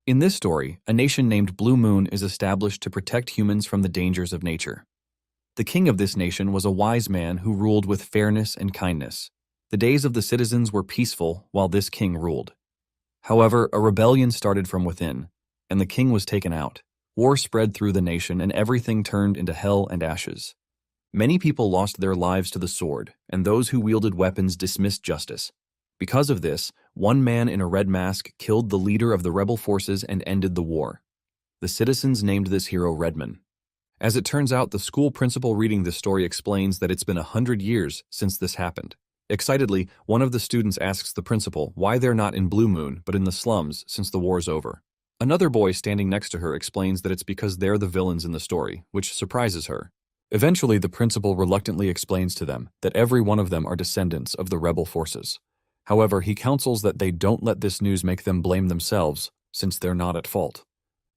In this story, a nation named Blue Moon is established to protect humans from the dangers of nature. The king of this nation was a wise man who ruled with fairness and kindness. The days of the citizens were peaceful while this king ruled. However, a rebellion started from within, and the king was taken out. War spread through the nation, and everything turned into hell and ashes. Many people lost their lives to the sword, and those who wielded weapons dismissed justice. Because of this, one man in a red mask killed the leader of the rebel forces and ended the war. The citizens named this hero Redman. As it turns out, the school principal reading this story explains that it's been 100 years since this happened. Excitedly, one of the students asks the principal why they're not in Blue Moon but in the slums since the war's over. Another boy standing next to her explains that it's because they're the villains in the story, which surprises her. Eventually, the principal reluctantly explains to them that every one of them are descendants of the rebel forces. However, he counsels that they don't let this news make them blame themselves, since they're not at fault.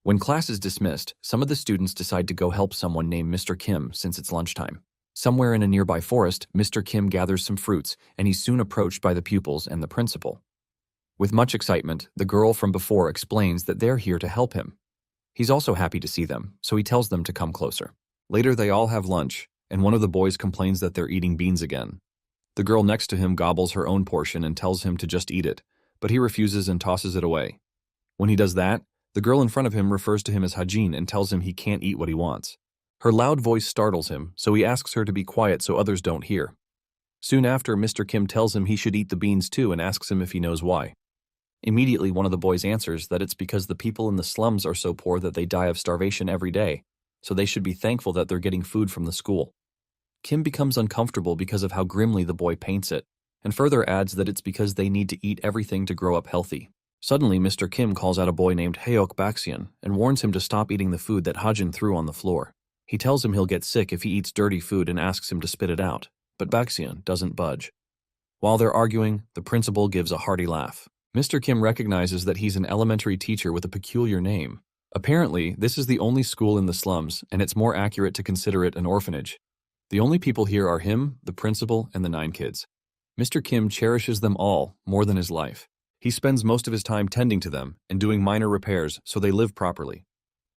When class is dismissed, some of the students decide to go help someone named Mr. Kim since it's lunchtime. Somewhere in a nearby forest, Mr. Kim gathers some fruits, and he's soon approached by the pupils and the principal. With much excitement, the girl from before explains that they're here to help him. He's also happy to see them, so he tells them to come closer. Later, they all have lunch, and one of the boys complains that they're eating beans again. The girl next to him gobbles her own portion and tells him to just eat it, but he refuses and tosses it away. When he does that, the girl in front of him refers to him as Hajin and tells him he can't eat what he wants. Her loud voice startles him, so he asks her to be quiet so others don't hear. Soon after, Mr. Kim tells him he should eat the beans too and asks him if he knows why. Immediately, one of the boys answers that it's because the people in the slums are so poor that they die of starvation every day, so they should be thankful that they're getting food from the school. Kim becomes uncomfortable because of how grimly the boy paints it, and further adds that it's because they need to eat everything to grow up healthy. Suddenly, Mr. Kim calls out a boy named Hayok Baxian and warns him to stop eating the food that Hajin threw on the floor. He tells him he'll get sick if he eats dirty food and asks him to spit it out, but Baxian doesn't budge. While they're arguing, the principal gives a hearty laugh. Mr. Kim recognizes that he's an elementary teacher with a peculiar name. Apparently, this is the only school in the slums, and it's more accurate to consider it an orphanage. The only people here are him, the principal, and the 9 kids. Mr. Kim cherishes them all more than his life. He spends most of his time tending to them and doing minor repairs so they live properly.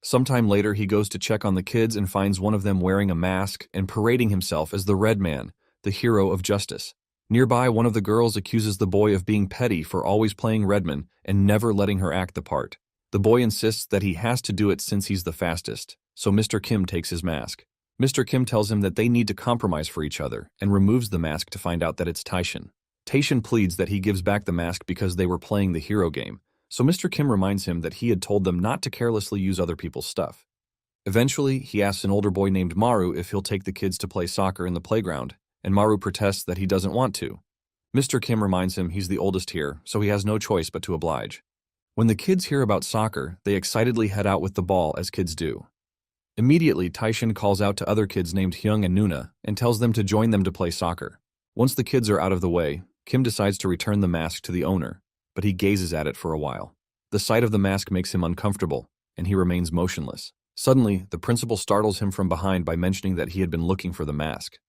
Sometime later, he goes to check on the kids and finds one of them wearing a mask and parading himself as the Red Man, the hero of justice. Nearby, one of the girls accuses the boy of being petty for always playing Redman and never letting her act the part. The boy insists that he has to do it since he's the fastest, so Mr. Kim takes his mask. Mr. Kim tells him that they need to compromise for each other and removes the mask to find out that it's Taishan. Taishan pleads that he gives back the mask because they were playing the hero game, so Mr. Kim reminds him that he had told them not to carelessly use other people's stuff. Eventually, he asks an older boy named Maru if he'll take the kids to play soccer in the playground, and Maru protests that he doesn't want to. Mr. Kim reminds him he's the oldest here, so he has no choice but to oblige. When the kids hear about soccer, they excitedly head out with the ball as kids do. Immediately, Taishan calls out to other kids named Hyung and Nuna and tells them to join them to play soccer. Once the kids are out of the way, Kim decides to return the mask to the owner, but he gazes at it for a while. The sight of the mask makes him uncomfortable, and he remains motionless. Suddenly, the principal startles him from behind by mentioning that he had been looking for the mask.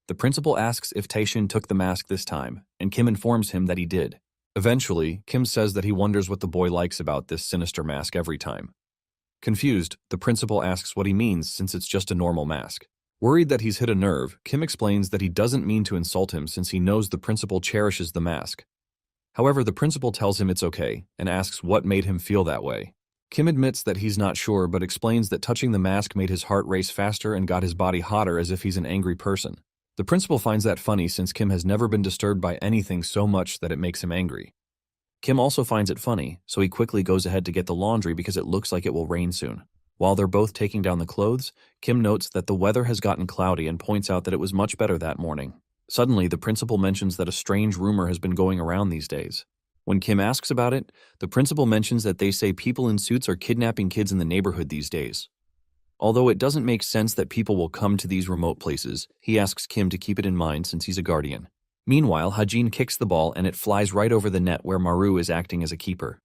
The principal asks if Taishan took the mask this time, and Kim informs him that he did. Eventually, Kim says that he wonders what the boy likes about this sinister mask every time. Confused, the principal asks what he means since it's just a normal mask. Worried that he's hit a nerve, Kim explains that he doesn't mean to insult him since he knows the principal cherishes the mask. However, the principal tells him it's okay and asks what made him feel that way. Kim admits that he's not sure but explains that touching the mask made his heart race faster and got his body hotter as if he's an angry person. The principal finds that funny since Kim has never been disturbed by anything so much that it makes him angry. Kim also finds it funny, so he quickly goes ahead to get the laundry because it looks like it will rain soon. While they're both taking down the clothes, Kim notes that the weather has gotten cloudy and points out that it was much better that morning. Suddenly, the principal mentions that a strange rumor has been going around these days. When Kim asks about it, the principal mentions that they say people in suits are kidnapping kids in the neighborhood these days. Although it doesn't make sense that people will come to these remote places, he asks Kim to keep it in mind since he's a guardian. Meanwhile, Hajin kicks the ball and it flies right over the net where Maru is acting as a keeper.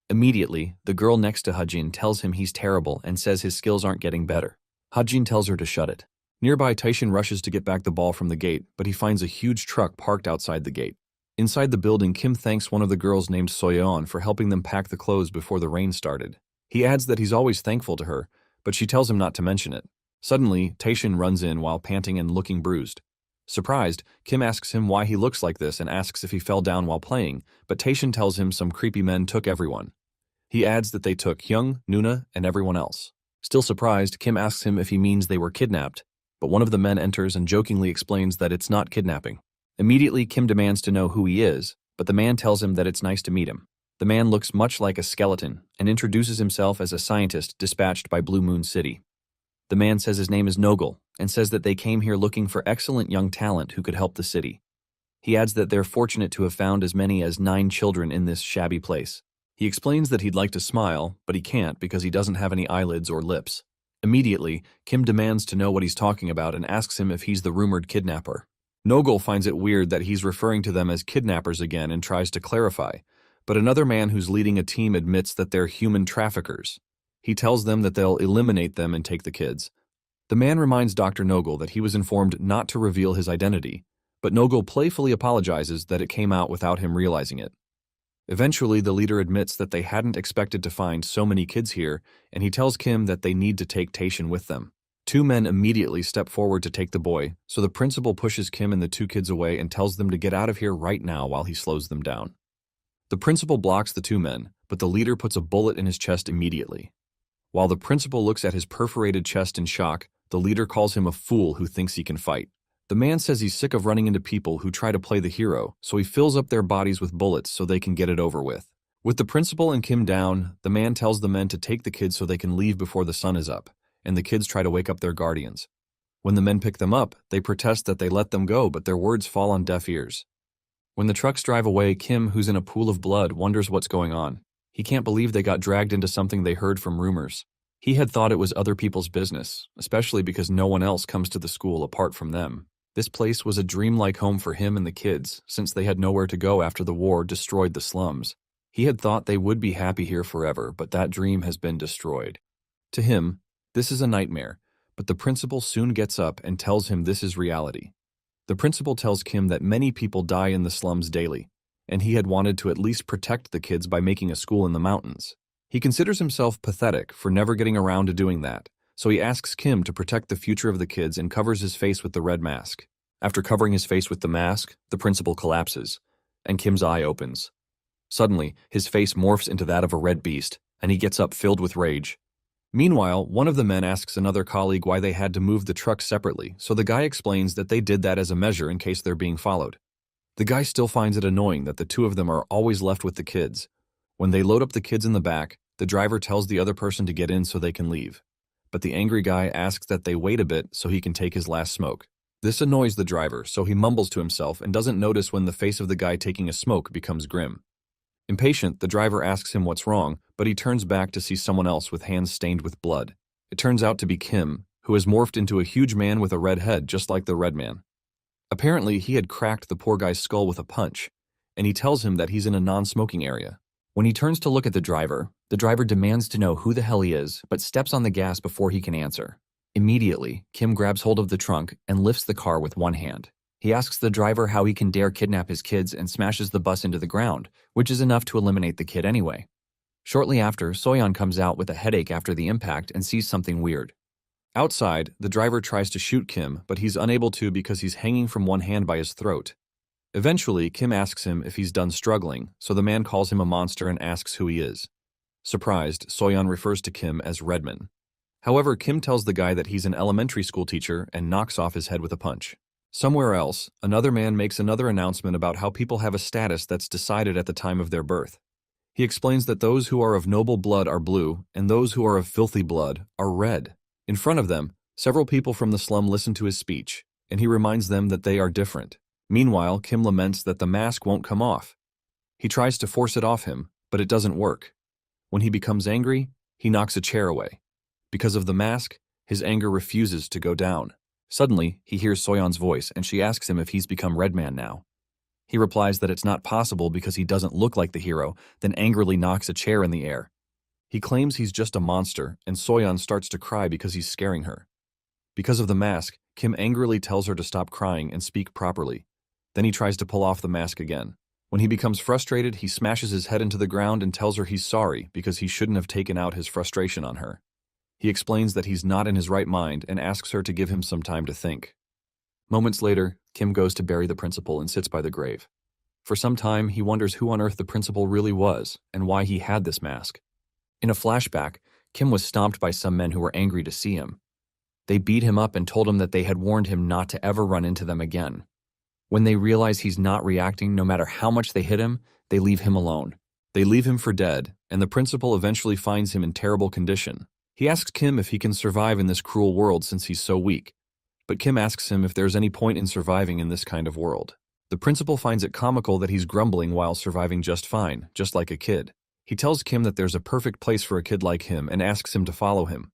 Immediately, the girl next to Hajin tells him he's terrible and says his skills aren't getting better. Hajin tells her to shut it. Nearby, Taishan rushes to get back the ball from the gate, but he finds a huge truck parked outside the gate. Inside the building, Kim thanks one of the girls named Soyeon for helping them pack the clothes before the rain started. He adds that he's always thankful to her, but she tells him not to mention it. Suddenly, Taeshin runs in while panting and looking bruised. Surprised, Kim asks him why he looks like this and asks if he fell down while playing, but Taeshin tells him some creepy men took everyone. He adds that they took Hyung, Nuna, and everyone else. Still surprised, Kim asks him if he means they were kidnapped, but one of the men enters and jokingly explains that it's not kidnapping. Immediately, Kim demands to know who he is, but the man tells him that it's nice to meet him. The man looks much like a skeleton and introduces himself as a scientist dispatched by Blue Moon City. The man says his name is Nogel and says that they came here looking for excellent young talent who could help the city. He adds that they're fortunate to have found as many as 9 children in this shabby place. He explains that he'd like to smile, but he can't because he doesn't have any eyelids or lips. Immediately, Kim demands to know what he's talking about and asks him if he's the rumored kidnapper. Nogel finds it weird that he's referring to them as kidnappers again and tries to clarify, but another man who's leading a team admits that they're human traffickers. He tells them that they'll eliminate them and take the kids. The man reminds Dr. Nogel that he was informed not to reveal his identity, but Nogel playfully apologizes that it came out without him realizing it. Eventually, the leader admits that they hadn't expected to find so many kids here, and he tells Kim that they need to take Taeshin with them. 2 men immediately step forward to take the boy, so the principal pushes Kim and the 2 kids away and tells them to get out of here right now while he slows them down. The principal blocks the 2 men, but the leader puts a bullet in his chest immediately. While the principal looks at his perforated chest in shock, the leader calls him a fool who thinks he can fight. The man says he's sick of running into people who try to play the hero, so he fills up their bodies with bullets so they can get it over with. With the principal and Kim down, the man tells the men to take the kids so they can leave before the sun is up, and the kids try to wake up their guardians. When the men pick them up, they protest that they let them go, but their words fall on deaf ears. When the trucks drive away, Kim, who's in a pool of blood, wonders what's going on. He can't believe they got dragged into something they heard from rumors. He had thought it was other people's business, especially because no one else comes to the school apart from them. This place was a dreamlike home for him and the kids, since they had nowhere to go after the war destroyed the slums. He had thought they would be happy here forever, but that dream has been destroyed. To him, this is a nightmare, but the principal soon gets up and tells him this is reality. The principal tells Kim that many people die in the slums daily, and he had wanted to at least protect the kids by making a school in the mountains. He considers himself pathetic for never getting around to doing that, so he asks Kim to protect the future of the kids and covers his face with the red mask. After covering his face with the mask, the principal collapses, and Kim's eye opens. Suddenly, his face morphs into that of a red beast, and he gets up filled with rage. Meanwhile, one of the men asks another colleague why they had to move the truck separately, so the guy explains that they did that as a measure in case they're being followed. The guy still finds it annoying that the 2 of them are always left with the kids. When they load up the kids in the back, the driver tells the other person to get in so they can leave. But the angry guy asks that they wait a bit so he can take his last smoke. This annoys the driver, so he mumbles to himself and doesn't notice when the face of the guy taking a smoke becomes grim. Impatient, the driver asks him what's wrong, but he turns back to see someone else with hands stained with blood. It turns out to be Kim, who has morphed into a huge man with a red head just like the red man. Apparently, he had cracked the poor guy's skull with a punch, and he tells him that he's in a non-smoking area. When he turns to look at the driver demands to know who the hell he is, but steps on the gas before he can answer. Immediately, Kim grabs hold of the trunk and lifts the car with one hand. He asks the driver how he can dare kidnap his kids and smashes the bus into the ground, which is enough to eliminate the kid anyway. Shortly after, Soyeon comes out with a headache after the impact and sees something weird. Outside, the driver tries to shoot Kim, but he's unable to because he's hanging from one hand by his throat. Eventually, Kim asks him if he's done struggling, so the man calls him a monster and asks who he is. Surprised, Soyeon refers to Kim as Redman. However, Kim tells the guy that he's an elementary school teacher and knocks off his head with a punch. Somewhere else, another man makes another announcement about how people have a status that's decided at the time of their birth. He explains that those who are of noble blood are blue, and those who are of filthy blood are red. In front of them, several people from the slum listen to his speech, and he reminds them that they are different. Meanwhile, Kim laments that the mask won't come off. He tries to force it off him, but it doesn't work. When he becomes angry, he knocks a chair away. Because of the mask, his anger refuses to go down. Suddenly, he hears Soyeon's voice, and she asks him if he's become Redman now. He replies that it's not possible because he doesn't look like the hero, then angrily knocks a chair in the air. He claims he's just a monster, and Soyeon starts to cry because he's scaring her. Because of the mask, Kim angrily tells her to stop crying and speak properly. Then he tries to pull off the mask again. When he becomes frustrated, he smashes his head into the ground and tells her he's sorry because he shouldn't have taken out his frustration on her. He explains that he's not in his right mind and asks her to give him some time to think. Moments later, Kim goes to bury the principal and sits by the grave. For some time, he wonders who on earth the principal really was and why he had this mask. In a flashback, Kim was stomped by some men who were angry to see him. They beat him up and told him that they had warned him not to ever run into them again. When they realize he's not reacting no matter how much they hit him, they leave him alone. They leave him for dead, and the principal eventually finds him in terrible condition. He asks Kim if he can survive in this cruel world since he's so weak. But Kim asks him if there's any point in surviving in this kind of world. The principal finds it comical that he's grumbling while surviving just fine, just like a kid. He tells Kim that there's a perfect place for a kid like him and asks him to follow him.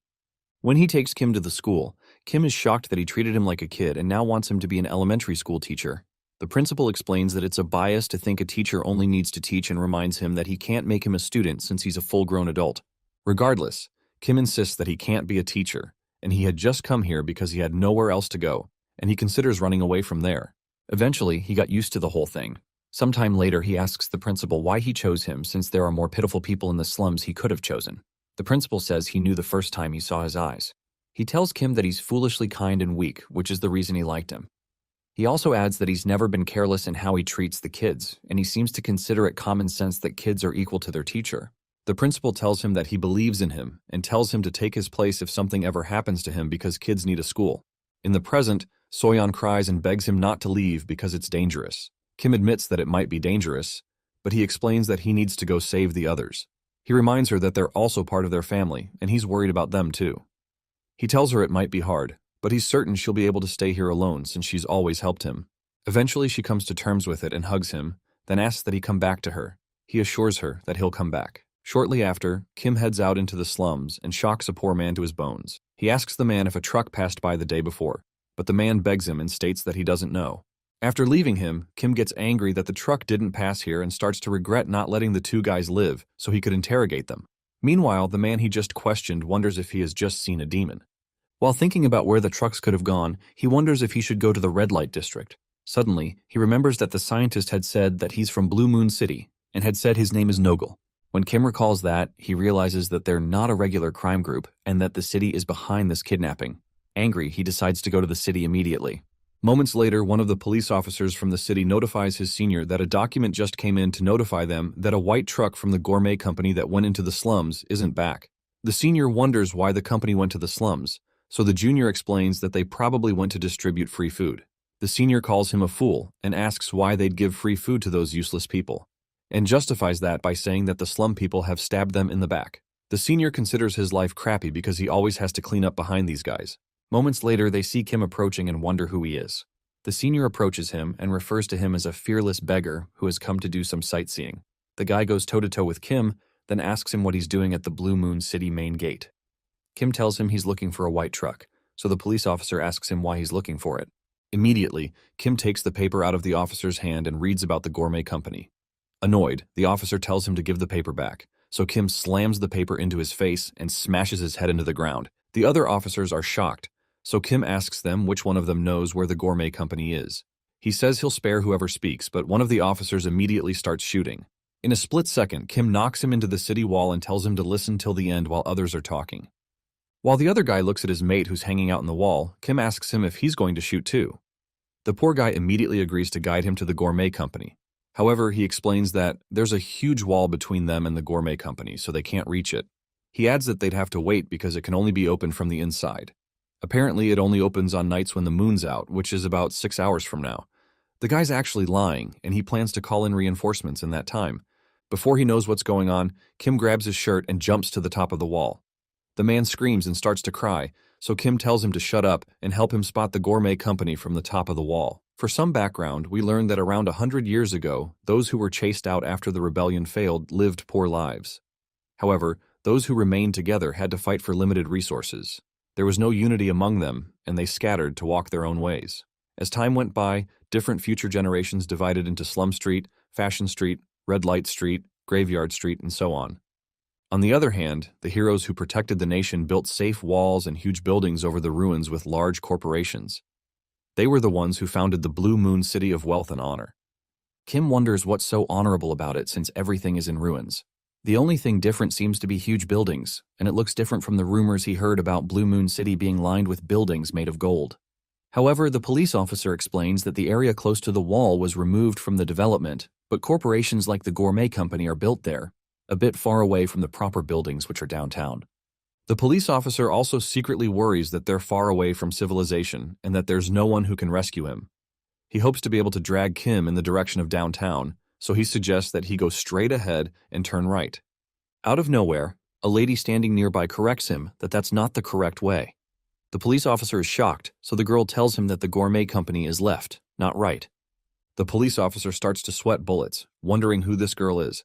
When he takes Kim to the school, Kim is shocked that he treated him like a kid and now wants him to be an elementary school teacher. The principal explains that it's a bias to think a teacher only needs to teach and reminds him that he can't make him a student since he's a full-grown adult. Regardless, Kim insists that he can't be a teacher, and he had just come here because he had nowhere else to go, and he considers running away from there. Eventually, he got used to the whole thing. Sometime later, he asks the principal why he chose him since there are more pitiful people in the slums he could have chosen. The principal says he knew the first time he saw his eyes. He tells Kim that he's foolishly kind and weak, which is the reason he liked him. He also adds that he's never been careless in how he treats the kids, and he seems to consider it common sense that kids are equal to their teacher. The principal tells him that he believes in him and tells him to take his place if something ever happens to him because kids need a school. In the present, Soyeon cries and begs him not to leave because it's dangerous. Kim admits that it might be dangerous, but he explains that he needs to go save the others. He reminds her that they're also part of their family, and he's worried about them too. He tells her it might be hard, but he's certain she'll be able to stay here alone since she's always helped him. Eventually, she comes to terms with it and hugs him, then asks that he come back to her. He assures her that he'll come back. Shortly after, Kim heads out into the slums and shocks a poor man to his bones. He asks the man if a truck passed by the day before, but the man begs him and states that he doesn't know. After leaving him, Kim gets angry that the truck didn't pass here and starts to regret not letting the two guys live so he could interrogate them. Meanwhile, the man he just questioned wonders if he has just seen a demon. While thinking about where the trucks could have gone, he wonders if he should go to the red light district. Suddenly, he remembers that the scientist had said that he's from Blue Moon City and had said his name is Nogel. When Kim recalls that, he realizes that they're not a regular crime group and that the city is behind this kidnapping. Angry, he decides to go to the city immediately. Moments later, one of the police officers from the city notifies his senior that a document just came in to notify them that a white truck from the gourmet company that went into the slums isn't back. The senior wonders why the company went to the slums, so the junior explains that they probably went to distribute free food. The senior calls him a fool and asks why they'd give free food to those useless people, and justifies that by saying that the slum people have stabbed them in the back. The senior considers his life crappy because he always has to clean up behind these guys. Moments later, they see Kim approaching and wonder who he is. The senior approaches him and refers to him as a fearless beggar who has come to do some sightseeing. The guy goes toe-to-toe with Kim, then asks him what he's doing at the Blue Moon City main gate. Kim tells him he's looking for a white truck, so the police officer asks him why he's looking for it. Immediately, Kim takes the paper out of the officer's hand and reads about the gourmet company. Annoyed, the officer tells him to give the paper back, so Kim slams the paper into his face and smashes his head into the ground. The other officers are shocked, so Kim asks them which one of them knows where the gourmet company is. He says he'll spare whoever speaks, but one of the officers immediately starts shooting. In a split second, Kim knocks him into the city wall and tells him to listen till the end while others are talking. While the other guy looks at his mate who's hanging out in the wall, Kim asks him if he's going to shoot too. The poor guy immediately agrees to guide him to the gourmet company. However, he explains that there's a huge wall between them and the gourmet company, so they can't reach it. He adds that they'd have to wait because it can only be opened from the inside. Apparently, it only opens on nights when the moon's out, which is about 6 hours from now. The guy's actually lying, and he plans to call in reinforcements in that time. Before he knows what's going on, Kim grabs his shirt and jumps to the top of the wall. The man screams and starts to cry, so Kim tells him to shut up and help him spot the gourmet company from the top of the wall. For some background, we learn that around 100 years ago, those who were chased out after the rebellion failed lived poor lives. However, those who remained together had to fight for limited resources. There was no unity among them, and they scattered to walk their own ways. As time went by, different future generations divided into Slum Street, Fashion Street, Red Light Street, Graveyard Street, and so on. On the other hand, the heroes who protected the nation built safe walls and huge buildings over the ruins with large corporations. They were the ones who founded the Blue Moon City of Wealth and Honor. Kim wonders what's so honorable about it since everything is in ruins. The only thing different seems to be huge buildings, and it looks different from the rumors he heard about Blue Moon City being lined with buildings made of gold. However, the police officer explains that the area close to the wall was removed from the development, but corporations like the Gourmet Company are built there, a bit far away from the proper buildings which are downtown. The police officer also secretly worries that they're far away from civilization and that there's no one who can rescue him. He hopes to be able to drag Kim in the direction of downtown, so he suggests that he go straight ahead and turn right. Out of nowhere, a lady standing nearby corrects him that that's not the correct way. The police officer is shocked, so the girl tells him that the Gourmet Company is left, not right. The police officer starts to sweat bullets, wondering who this girl is.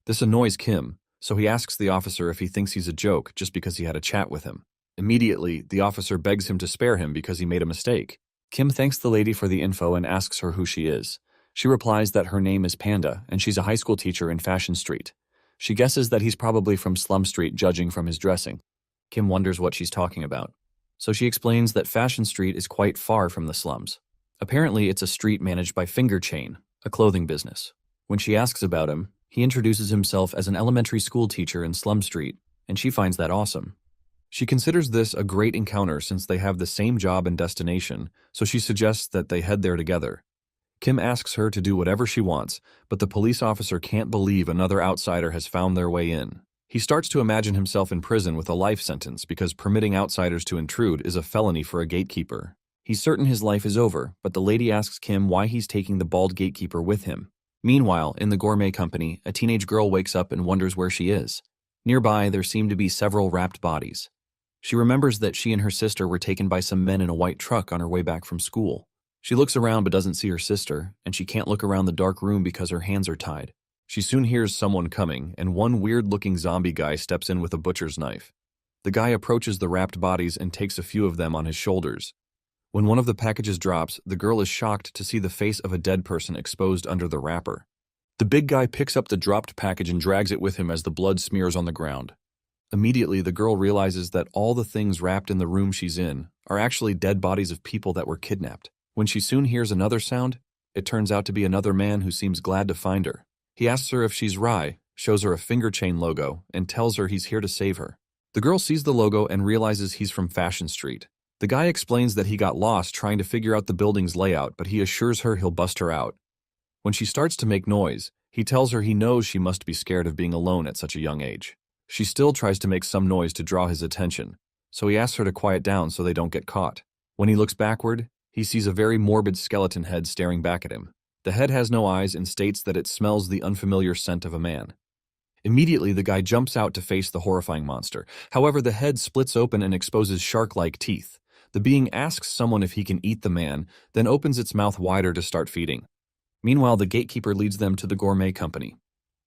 This annoys Kim, so he asks the officer if he thinks he's a joke just because he had a chat with him. Immediately, the officer begs him to spare him because he made a mistake. Kim thanks the lady for the info and asks her who she is. She replies that her name is Panda and she's a high school teacher in Fashion Street. She guesses that he's probably from Slum Street judging from his dressing. Kim wonders what she's talking about. So she explains that Fashion Street is quite far from the slums. Apparently, it's a street managed by Finger Chain, a clothing business. When she asks about him, he introduces himself as an elementary school teacher in Slum Street, and she finds that awesome. She considers this a great encounter since they have the same job and destination, so she suggests that they head there together. Kim asks her to do whatever she wants, but the police officer can't believe another outsider has found their way in. He starts to imagine himself in prison with a life sentence because permitting outsiders to intrude is a felony for a gatekeeper. He's certain his life is over, but the lady asks Kim why he's taking the bald gatekeeper with him. Meanwhile, in the Gourmet Company, a teenage girl wakes up and wonders where she is. Nearby, there seem to be several wrapped bodies. She remembers that she and her sister were taken by some men in a white truck on her way back from school. She looks around but doesn't see her sister, and she can't look around the dark room because her hands are tied. She soon hears someone coming, and one weird-looking zombie guy steps in with a butcher's knife. The guy approaches the wrapped bodies and takes a few of them on his shoulders. When one of the packages drops, the girl is shocked to see the face of a dead person exposed under the wrapper. The big guy picks up the dropped package and drags it with him as the blood smears on the ground. Immediately, the girl realizes that all the things wrapped in the room she's in are actually dead bodies of people that were kidnapped. When she soon hears another sound, it turns out to be another man who seems glad to find her. He asks her if she's Rai, shows her a finger chain logo, and tells her he's here to save her. The girl sees the logo and realizes he's from Fashion Street. The guy explains that he got lost trying to figure out the building's layout, but he assures her he'll bust her out. When she starts to make noise, he tells her he knows she must be scared of being alone at such a young age. She still tries to make some noise to draw his attention, so he asks her to quiet down so they don't get caught. When he looks backward, he sees a very morbid skeleton head staring back at him. The head has no eyes and states that it smells the unfamiliar scent of a man. Immediately, the guy jumps out to face the horrifying monster. However, the head splits open and exposes shark-like teeth. The being asks someone if he can eat the man, then opens its mouth wider to start feeding. Meanwhile, the gatekeeper leads them to the Gourmet Company.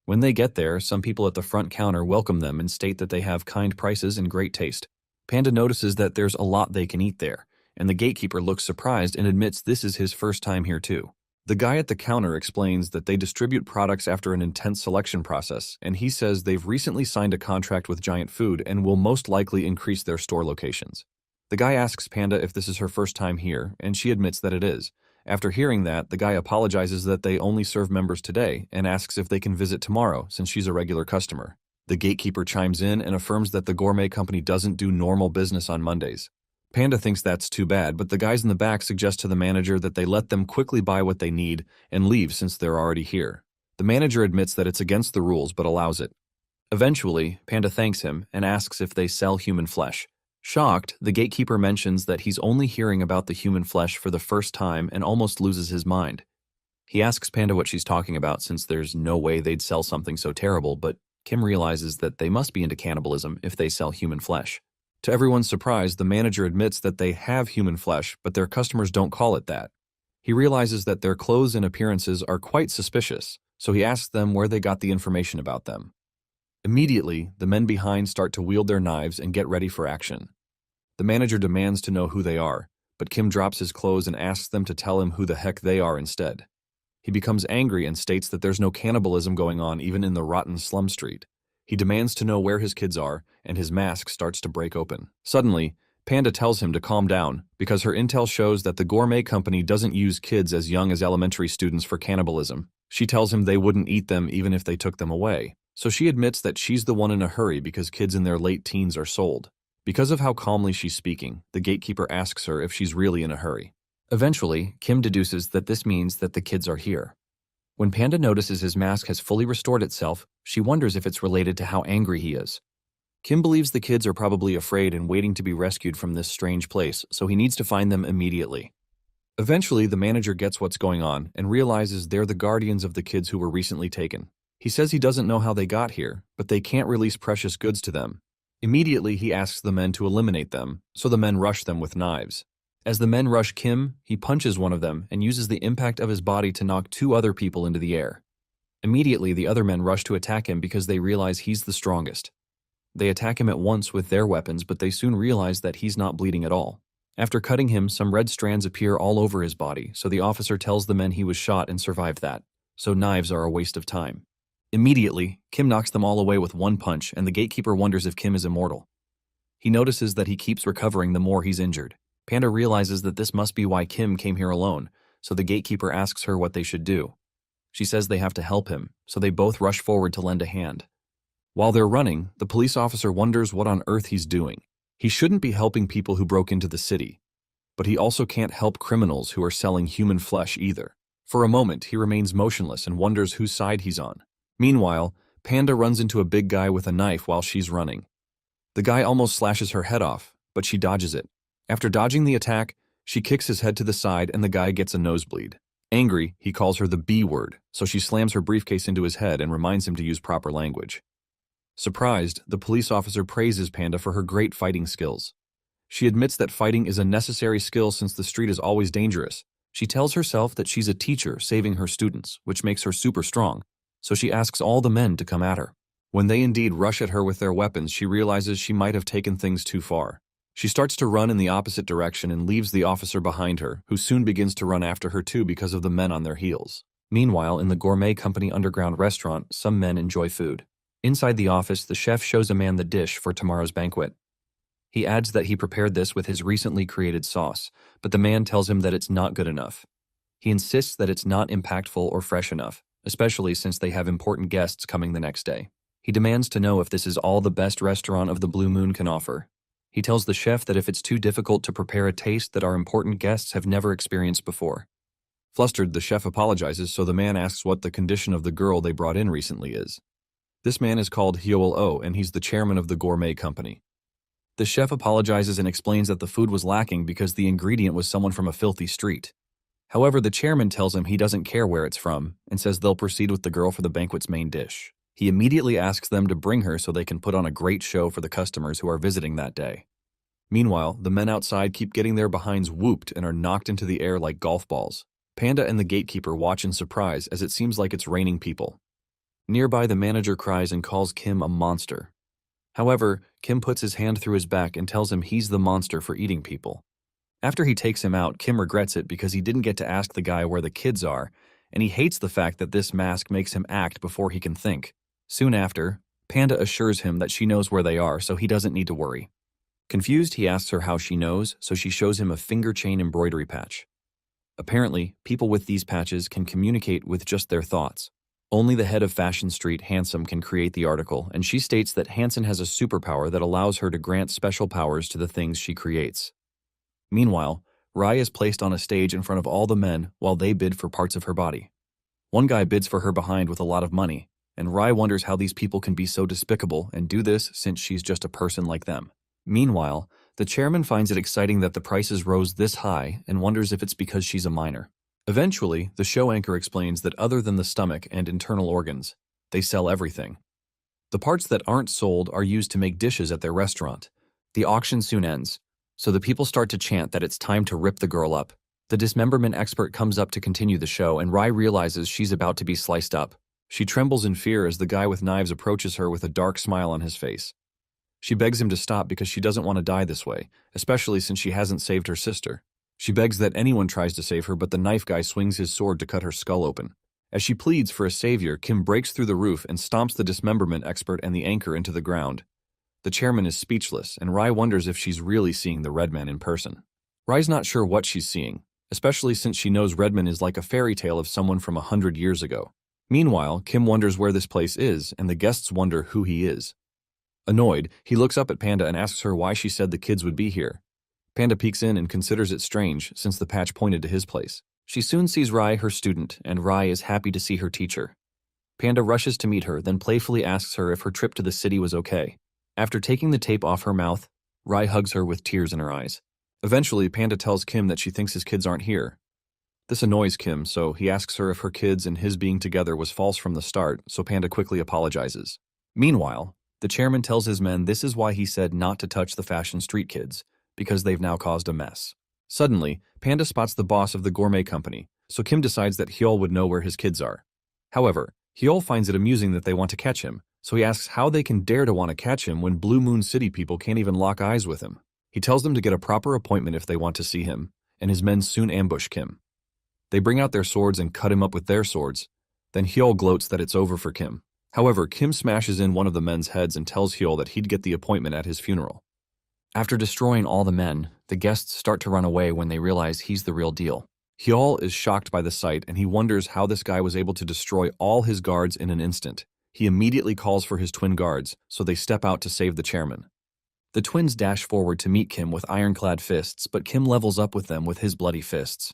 When they get there, some people at the front counter welcome them and state that they have kind prices and great taste. Panda notices that there's a lot they can eat there, and the gatekeeper looks surprised and admits this is his first time here too. The guy at the counter explains that they distribute products after an intense selection process, and he says they've recently signed a contract with Giant Food and will most likely increase their store locations. The guy asks Panda if this is her first time here, and she admits that it is. After hearing that, the guy apologizes that they only serve members today and asks if they can visit tomorrow since she's a regular customer. The gatekeeper chimes in and affirms that the Gourmet Company doesn't do normal business on Mondays. Panda thinks that's too bad, but the guys in the back suggest to the manager that they let them quickly buy what they need and leave since they're already here. The manager admits that it's against the rules but allows it. Eventually, Panda thanks him and asks if they sell human flesh. Shocked, the gatekeeper mentions that he's only hearing about the human flesh for the first time and almost loses his mind. He asks Panda what she's talking about since there's no way they'd sell something so terrible, but Kim realizes that they must be into cannibalism if they sell human flesh. To everyone's surprise, the manager admits that they have human flesh, but their customers don't call it that. He realizes that their clothes and appearances are quite suspicious, so he asks them where they got the information about them. Immediately, the men behind start to wield their knives and get ready for action. The manager demands to know who they are, but Kim drops his clothes and asks them to tell him who the heck they are instead. He becomes angry and states that there's no cannibalism going on even in the rotten slum street. He demands to know where his kids are, and his mask starts to break open. Suddenly, Panda tells him to calm down because her intel shows that the Gourmet Company doesn't use kids as young as elementary students for cannibalism. She tells him they wouldn't eat them even if they took them away, so she admits that she's the one in a hurry because kids in their late teens are sold. Because of how calmly she's speaking, the gatekeeper asks her if she's really in a hurry. Eventually, Kim deduces that this means that the kids are here. When Panda notices his mask has fully restored itself, she wonders if it's related to how angry he is. Kim believes the kids are probably afraid and waiting to be rescued from this strange place, so he needs to find them immediately. Eventually, the manager gets what's going on and realizes they're the guardians of the kids who were recently taken. He says he doesn't know how they got here, but they can't release precious goods to them. Immediately, he asks the men to eliminate them, so the men rush them with knives. As the men rush Kim, he punches one of them and uses the impact of his body to knock 2 other people into the air. Immediately, the other men rush to attack him because they realize he's the strongest. They attack him at once with their weapons, but they soon realize that he's not bleeding at all. After cutting him, some red strands appear all over his body, so the officer tells the men he was shot and survived that, so knives are a waste of time. Immediately, Kim knocks them all away with one punch, and the gatekeeper wonders if Kim is immortal. He notices that he keeps recovering the more he's injured. Panda realizes that this must be why Kim came here alone, so the gatekeeper asks her what they should do. She says they have to help him, so they both rush forward to lend a hand. While they're running, the police officer wonders what on earth he's doing. He shouldn't be helping people who broke into the city, but he also can't help criminals who are selling human flesh either. For a moment, he remains motionless and wonders whose side he's on. Meanwhile, Panda runs into a big guy with a knife while she's running. The guy almost slashes her head off, but she dodges it. After dodging the attack, she kicks his head to the side and the guy gets a nosebleed. Angry, he calls her the B word, so she slams her briefcase into his head and reminds him to use proper language. Surprised, the police officer praises Panda for her great fighting skills. She admits that fighting is a necessary skill since the street is always dangerous. She tells herself that she's a teacher saving her students, which makes her super strong, so she asks all the men to come at her. When they indeed rush at her with their weapons, she realizes she might have taken things too far. She starts to run in the opposite direction and leaves the officer behind her, who soon begins to run after her too because of the men on their heels. Meanwhile, in the gourmet company underground restaurant, some men enjoy food. Inside the office, the chef shows a man the dish for tomorrow's banquet. He adds that he prepared this with his recently created sauce, but the man tells him that it's not good enough. He insists that it's not impactful or fresh enough, especially since they have important guests coming the next day. He demands to know if this is all the best restaurant of the Blue Moon can offer. He tells the chef that if it's too difficult to prepare a taste that our important guests have never experienced before. Flustered, the chef apologizes, so the man asks what the condition of the girl they brought in recently is. This man is called Yahello, and he's the chairman of the gourmet company. The chef apologizes and explains that the food was lacking because the ingredient was someone from a filthy street. However, the chairman tells him he doesn't care where it's from and says they'll proceed with the girl for the banquet's main dish. He immediately asks them to bring her so they can put on a great show for the customers who are visiting that day. Meanwhile, the men outside keep getting their behinds whooped and are knocked into the air like golf balls. Panda and the gatekeeper watch in surprise as it seems like it's raining people. Nearby, the manager cries and calls Kim a monster. However, Kim puts his hand through his back and tells him he's the monster for eating people. After he takes him out, Kim regrets it because he didn't get to ask the guy where the kids are, and he hates the fact that this mask makes him act before he can think. Soon after, Panda assures him that she knows where they are, so he doesn't need to worry. Confused, he asks her how she knows, so she shows him a finger chain embroidery patch. Apparently, people with these patches can communicate with just their thoughts. Only the head of Fashion Street, Handsome, can create the article, and she states that Hanson has a superpower that allows her to grant special powers to the things she creates. Meanwhile, Rai is placed on a stage in front of all the men while they bid for parts of her body. One guy bids for her behind with a lot of money, and Rai wonders how these people can be so despicable and do this since she's just a person like them. Meanwhile, the chairman finds it exciting that the prices rose this high and wonders if it's because she's a minor. Eventually, the show anchor explains that other than the stomach and internal organs, they sell everything. The parts that aren't sold are used to make dishes at their restaurant. The auction soon ends, so the people start to chant that it's time to rip the girl up. The dismemberment expert comes up to continue the show, and Rai realizes she's about to be sliced up. She trembles in fear as the guy with knives approaches her with a dark smile on his face. She begs him to stop because she doesn't want to die this way, especially since she hasn't saved her sister. She begs that anyone tries to save her, but the knife guy swings his sword to cut her skull open. As she pleads for a savior, Kim breaks through the roof and stomps the dismemberment expert and the anchor into the ground. The chairman is speechless, and Rai wonders if she's really seeing the Redman in person. Rai's not sure what she's seeing, especially since she knows Redman is like a fairy tale of someone from 100 years ago. Meanwhile, Kim wonders where this place is, and the guests wonder who he is. Annoyed, he looks up at Panda and asks her why she said the kids would be here. Panda peeks in and considers it strange since the patch pointed to his place. She soon sees Rai, her student, and Rai is happy to see her teacher. Panda rushes to meet her, then playfully asks her if her trip to the city was okay. After taking the tape off her mouth, Rai hugs her with tears in her eyes. Eventually, Panda tells Kim that she thinks his kids aren't here. This annoys Kim, so he asks her if her kids and his being together was false from the start, so Panda quickly apologizes. Meanwhile, the chairman tells his men this is why he said not to touch the fashion street kids, because they've now caused a mess. Suddenly, Panda spots the boss of the gourmet company, so Kim decides that Hyol would know where his kids are. However, Hyol finds it amusing that they want to catch him, so he asks how they can dare to want to catch him when Blue Moon City people can't even lock eyes with him. He tells them to get a proper appointment if they want to see him, and his men soon ambush Kim. They bring out their swords and cut him up with their swords. Then Hyol gloats that it's over for Kim. However, Kim smashes in one of the men's heads and tells Hyol that he'd get the appointment at his funeral. After destroying all the men, the guests start to run away when they realize he's the real deal. Hyol is shocked by the sight and he wonders how this guy was able to destroy all his guards in an instant. He immediately calls for his twin guards, so they step out to save the chairman. The twins dash forward to meet Kim with ironclad fists, but Kim levels up with them with his bloody fists.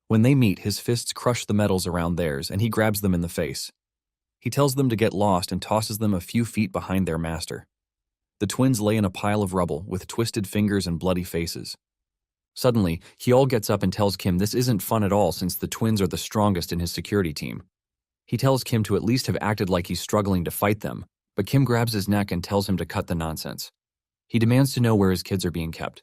When they meet, his fists crush the metals around theirs and he grabs them in the face. He tells them to get lost and tosses them a few feet behind their master. The twins lay in a pile of rubble with twisted fingers and bloody faces. Suddenly, Hyol gets up and tells Kim this isn't fun at all since the twins are the strongest in his security team. He tells Kim to at least have acted like he's struggling to fight them, but Kim grabs his neck and tells him to cut the nonsense. He demands to know where his kids are being kept.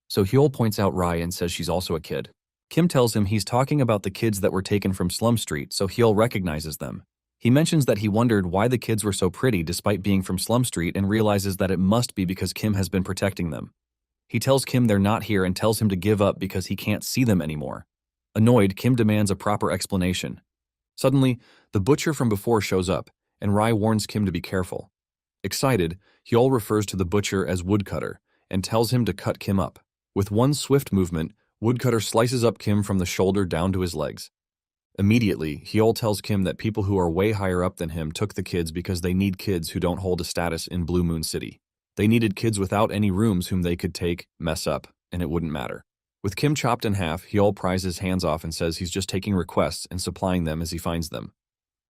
So Hyol points out Rai and says she's also a kid. Kim tells him he's talking about the kids that were taken from Slum Street, so Hyol recognizes them. He mentions that he wondered why the kids were so pretty despite being from Slum Street and realizes that it must be because Kim has been protecting them. He tells Kim they're not here and tells him to give up because he can't see them anymore. Annoyed, Kim demands a proper explanation. Suddenly, the butcher from before shows up, and Rai warns Kim to be careful. Excited, Hyol refers to the butcher as Woodcutter and tells him to cut Kim up. With one swift movement, Woodcutter slices up Kim from the shoulder down to his legs. Immediately, Hyol tells Kim that people who are way higher up than him took the kids because they need kids who don't hold a status in Blue Moon City. They needed kids without any rooms whom they could take, mess up, and it wouldn't matter. With Kim chopped in half, Hyol pries his hands off and says he's just taking requests and supplying them as he finds them.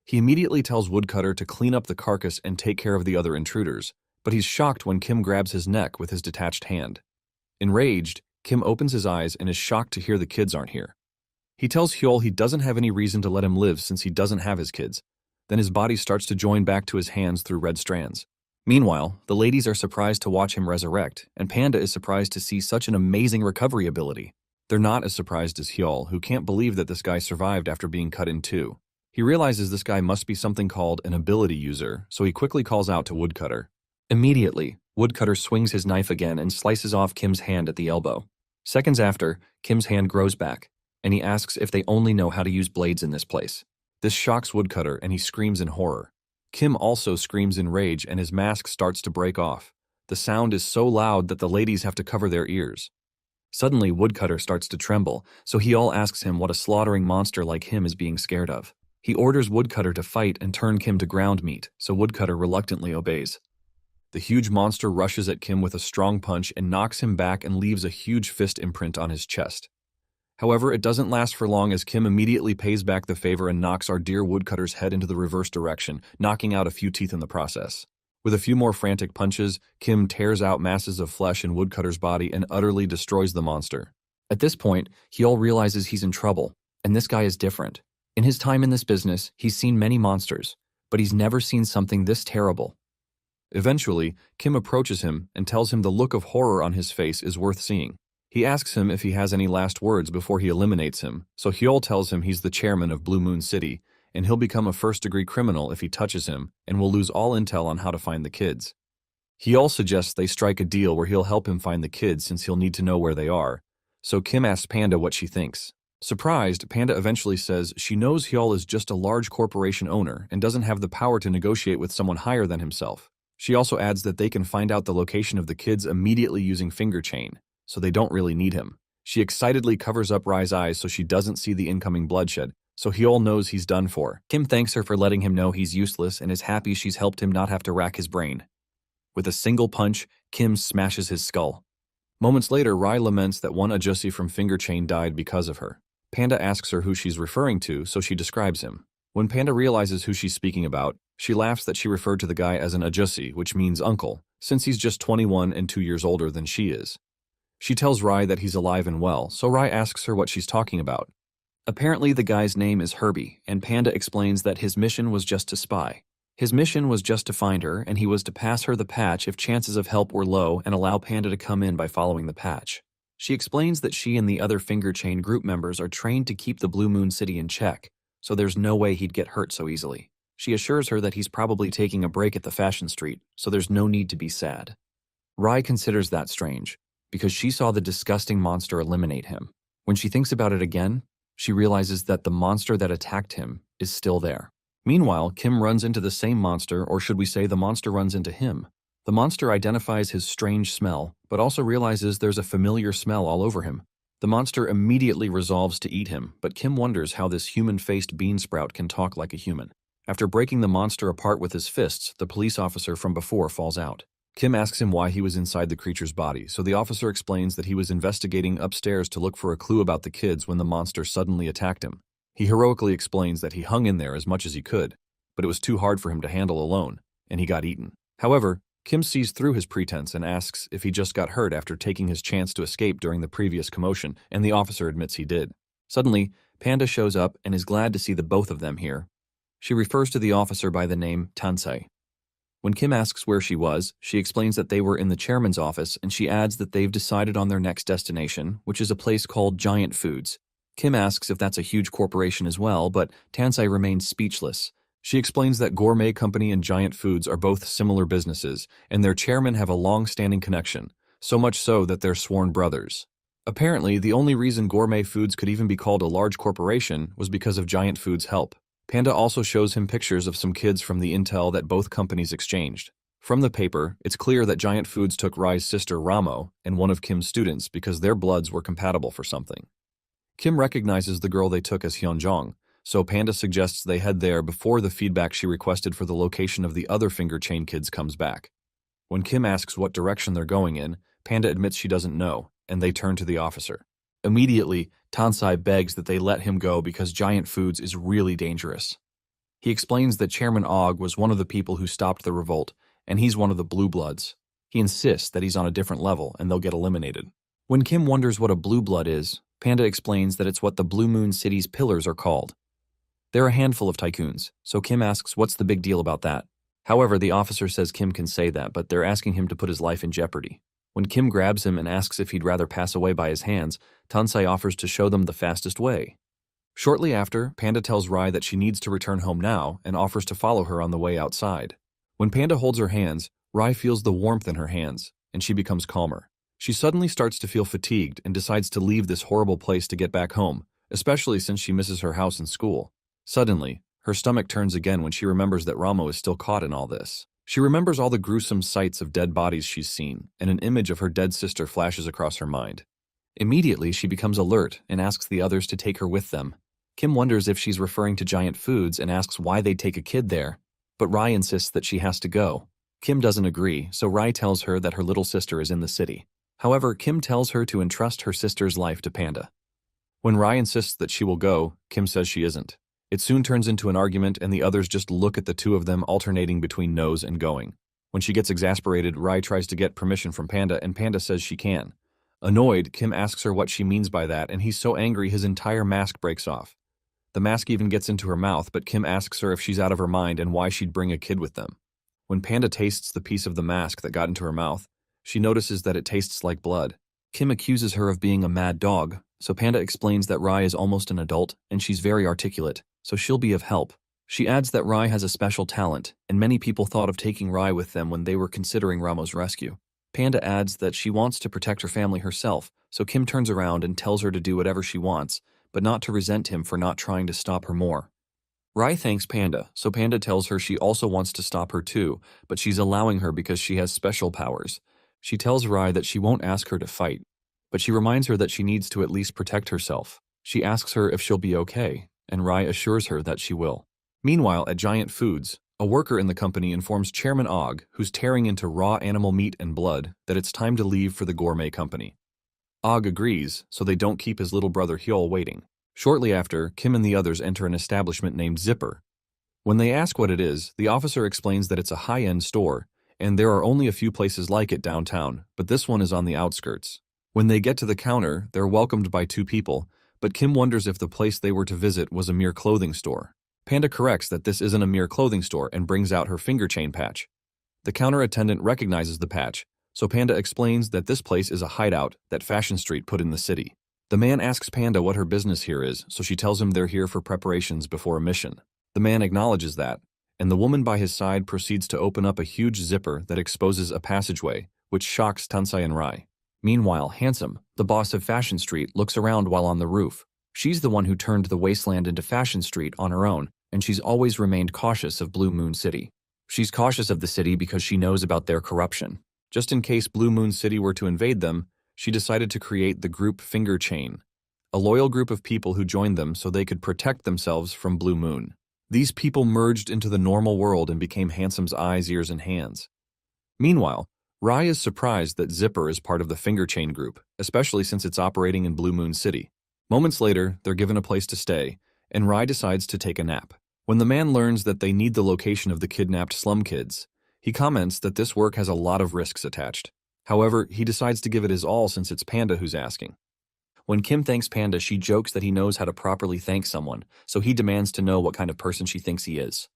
He immediately tells Woodcutter to clean up the carcass and take care of the other intruders, but he's shocked when Kim grabs his neck with his detached hand. Enraged, Kim opens his eyes and is shocked to hear the kids aren't here. He tells Hyol he doesn't have any reason to let him live since he doesn't have his kids. Then his body starts to join back to his hands through red strands. Meanwhile, the ladies are surprised to watch him resurrect, and Panda is surprised to see such an amazing recovery ability. They're not as surprised as Hyol, who can't believe that this guy survived after being cut in two. He realizes this guy must be something called an ability user, so he quickly calls out to Woodcutter. Immediately, Woodcutter swings his knife again and slices off Kim's hand at the elbow. Seconds after, Kim's hand grows back, and he asks if they only know how to use blades in this place. This shocks Woodcutter and he screams in horror. Kim also screams in rage and his mask starts to break off. The sound is so loud that the ladies have to cover their ears. Suddenly, Woodcutter starts to tremble, so Hyol asks him what a slaughtering monster like him is being scared of. He orders Woodcutter to fight and turn Kim to ground meat, so Woodcutter reluctantly obeys. The huge monster rushes at Kim with a strong punch and knocks him back and leaves a huge fist imprint on his chest. However, it doesn't last for long as Kim immediately pays back the favor and knocks our dear Woodcutter's head into the reverse direction, knocking out a few teeth in the process. With a few more frantic punches, Kim tears out masses of flesh in Woodcutter's body and utterly destroys the monster. At this point, Hyol realizes he's in trouble, and this guy is different. In his time in this business, he's seen many monsters, but he's never seen something this terrible. Eventually, Kim approaches him and tells him the look of horror on his face is worth seeing. He asks him if he has any last words before he eliminates him, so Hyol tells him he's the chairman of Blue Moon City, and he'll become a first-degree criminal if he touches him, and will lose all intel on how to find the kids. Hyol suggests they strike a deal where he'll help him find the kids since he'll need to know where they are, so Kim asks Panda what she thinks. Surprised, Panda eventually says she knows Hyol is just a large corporation owner and doesn't have the power to negotiate with someone higher than himself. She also adds that they can find out the location of the kids immediately using finger chain, so they don't really need him. She excitedly covers up Rai's eyes so she doesn't see the incoming bloodshed, so he all knows he's done for. Kim thanks her for letting him know he's useless and is happy she's helped him not have to rack his brain. With a single punch, Kim smashes his skull. Moments later, Rai laments that one Ajusi from Finger Chain died because of her. Panda asks her who she's referring to, so she describes him. When Panda realizes who she's speaking about, she laughs that she referred to the guy as an Ajusi, which means uncle, since he's just 21 and 2 years older than she is. She tells Rai that he's alive and well, so Rai asks her what she's talking about. Apparently the guy's name is Herbie, and Panda explains that his mission was just to spy. His mission was just to find her, and he was to pass her the patch if chances of help were low and allow Panda to come in by following the patch. She explains that she and the other Finger Chain group members are trained to keep the Blue Moon City in check, so there's no way he'd get hurt so easily. She assures her that he's probably taking a break at the fashion street, so there's no need to be sad. Rai considers that strange, because she saw the disgusting monster eliminate him. When she thinks about it again, she realizes that the monster that attacked him is still there. Meanwhile, Kim runs into the same monster, or should we say the monster runs into him. The monster identifies his strange smell, but also realizes there's a familiar smell all over him. The monster immediately resolves to eat him, but Kim wonders how this human-faced bean sprout can talk like a human. After breaking the monster apart with his fists, the police officer from before falls out. Kim asks him why he was inside the creature's body, so the officer explains that he was investigating upstairs to look for a clue about the kids when the monster suddenly attacked him. He heroically explains that he hung in there as much as he could, but it was too hard for him to handle alone, and he got eaten. However, Kim sees through his pretense and asks if he just got hurt after taking his chance to escape during the previous commotion, and the officer admits he did. Suddenly, Panda shows up and is glad to see the both of them here. She refers to the officer by the name Tansei. When Kim asks where she was, she explains that they were in the chairman's office, and she adds that they've decided on their next destination, which is a place called Giant Foods. Kim asks if that's a huge corporation as well, but Tansei remains speechless. She explains that Gourmet Company and Giant Foods are both similar businesses, and their chairmen have a long-standing connection, so much so that they're sworn brothers. Apparently, the only reason Gourmet Foods could even be called a large corporation was because of Giant Foods' help. Panda also shows him pictures of some kids from the intel that both companies exchanged. From the paper, it's clear that Giant Foods took Rai's sister Ramo and one of Kim's students because their bloods were compatible for something. Kim recognizes the girl they took as Hyunjong, so Panda suggests they head there before the feedback she requested for the location of the other Finger Chain kids comes back. When Kim asks what direction they're going in, Panda admits she doesn't know, and they turn to the officer. Immediately, Tansei begs that they let him go because Giant Foods is really dangerous. He explains that Chairman Og was one of the people who stopped the revolt, and he's one of the Blue Bloods. He insists that he's on a different level and they'll get eliminated. When Kim wonders what a Blue Blood is, Panda explains that it's what the Blue Moon City's pillars are called. They're a handful of tycoons, so Kim asks what's the big deal about that. However, the officer says Kim can say that, but they're asking him to put his life in jeopardy. When Kim grabs him and asks if he'd rather pass away by his hands, Tansei offers to show them the fastest way. Shortly after, Panda tells Rai that she needs to return home now and offers to follow her on the way outside. When Panda holds her hands, Rai feels the warmth in her hands, and she becomes calmer. She suddenly starts to feel fatigued and decides to leave this horrible place to get back home, especially since she misses her house and school. Suddenly, her stomach turns again when she remembers that Ramo is still caught in all this. She remembers all the gruesome sights of dead bodies she's seen, and an image of her dead sister flashes across her mind. Immediately, she becomes alert and asks the others to take her with them. Kim wonders if she's referring to Giant Foods and asks why they'd take a kid there, but Rai insists that she has to go. Kim doesn't agree, so Rai tells her that her little sister is in the city. However, Kim tells her to entrust her sister's life to Panda. When Rai insists that she will go, Kim says she isn't. It soon turns into an argument, and the others just look at the two of them alternating between no's and going. When she gets exasperated, Rai tries to get permission from Panda, and Panda says she can. Annoyed, Kim asks her what she means by that, and he's so angry his entire mask breaks off. The mask even gets into her mouth, but Kim asks her if she's out of her mind and why she'd bring a kid with them. When Panda tastes the piece of the mask that got into her mouth, she notices that it tastes like blood. Kim accuses her of being a mad dog, so Panda explains that Rai is almost an adult and she's very articulate, so she'll be of help. She adds that Rai has a special talent, and many people thought of taking Rai with them when they were considering Ramo's rescue. Panda adds that she wants to protect her family herself, so Kim turns around and tells her to do whatever she wants, but not to resent him for not trying to stop her more. Rai thanks Panda, so Panda tells her she also wants to stop her too, but she's allowing her because she has special powers. She tells Rai that she won't ask her to fight, but she reminds her that she needs to at least protect herself. She asks her if she'll be okay, and Rai assures her that she will. Meanwhile, at Giant Foods, a worker in the company informs Chairman Og, who's tearing into raw animal meat and blood, that it's time to leave for the gourmet company. Og agrees, so they don't keep his little brother Hyol waiting. Shortly after, Kim and the others enter an establishment named Zipper. When they ask what it is, the officer explains that it's a high-end store, and there are only a few places like it downtown, but this one is on the outskirts. When they get to the counter, they're welcomed by two people, but Kim wonders if the place they were to visit was a mere clothing store. Panda corrects that this isn't a mere clothing store and brings out her finger chain patch. The counter attendant recognizes the patch, so Panda explains that this place is a hideout that Fashion Street put in the city. The man asks Panda what her business here is, so she tells him they're here for preparations before a mission. The man acknowledges that, and the woman by his side proceeds to open up a huge zipper that exposes a passageway, which shocks Tansai and Rai. Meanwhile, Handsome, the boss of Fashion Street, looks around while on the roof. She's the one who turned the wasteland into Fashion Street on her own, and she's always remained cautious of Blue Moon City. She's cautious of the city because she knows about their corruption. Just in case Blue Moon City were to invade them, she decided to create the group Finger Chain, a loyal group of people who joined them so they could protect themselves from Blue Moon. These people merged into the normal world and became Handsome's eyes, ears, and hands. Meanwhile, Rai is surprised that Zipper is part of the Finger Chain group, especially since it's operating in Blue Moon City. Moments later, they're given a place to stay, and Rai decides to take a nap. When the man learns that they need the location of the kidnapped slum kids, he comments that this work has a lot of risks attached. However, he decides to give it his all since it's Panda who's asking. When Kim thanks Panda, she jokes that he knows how to properly thank someone, so he demands to know what kind of person she thinks he is.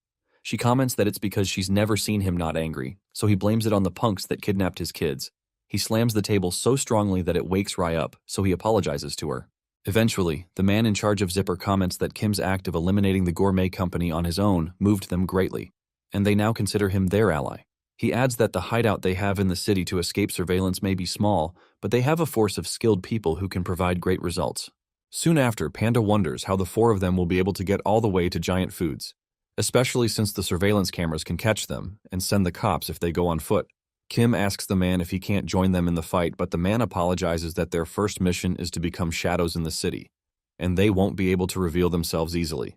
She comments that it's because she's never seen him not angry, so he blames it on the punks that kidnapped his kids. He slams the table so strongly that it wakes Rai up, so he apologizes to her. Eventually, the man in charge of Zipper comments that Kim's act of eliminating the gourmet company on his own moved them greatly, and they now consider him their ally. He adds that the hideout they have in the city to escape surveillance may be small, but they have a force of skilled people who can provide great results. Soon after, Panda wonders how the four of them will be able to get all the way to Giant Foods, especially since the surveillance cameras can catch them and send the cops if they go on foot. Kim asks the man if he can't join them in the fight, but the man apologizes that their first mission is to become shadows in the city, and they won't be able to reveal themselves easily.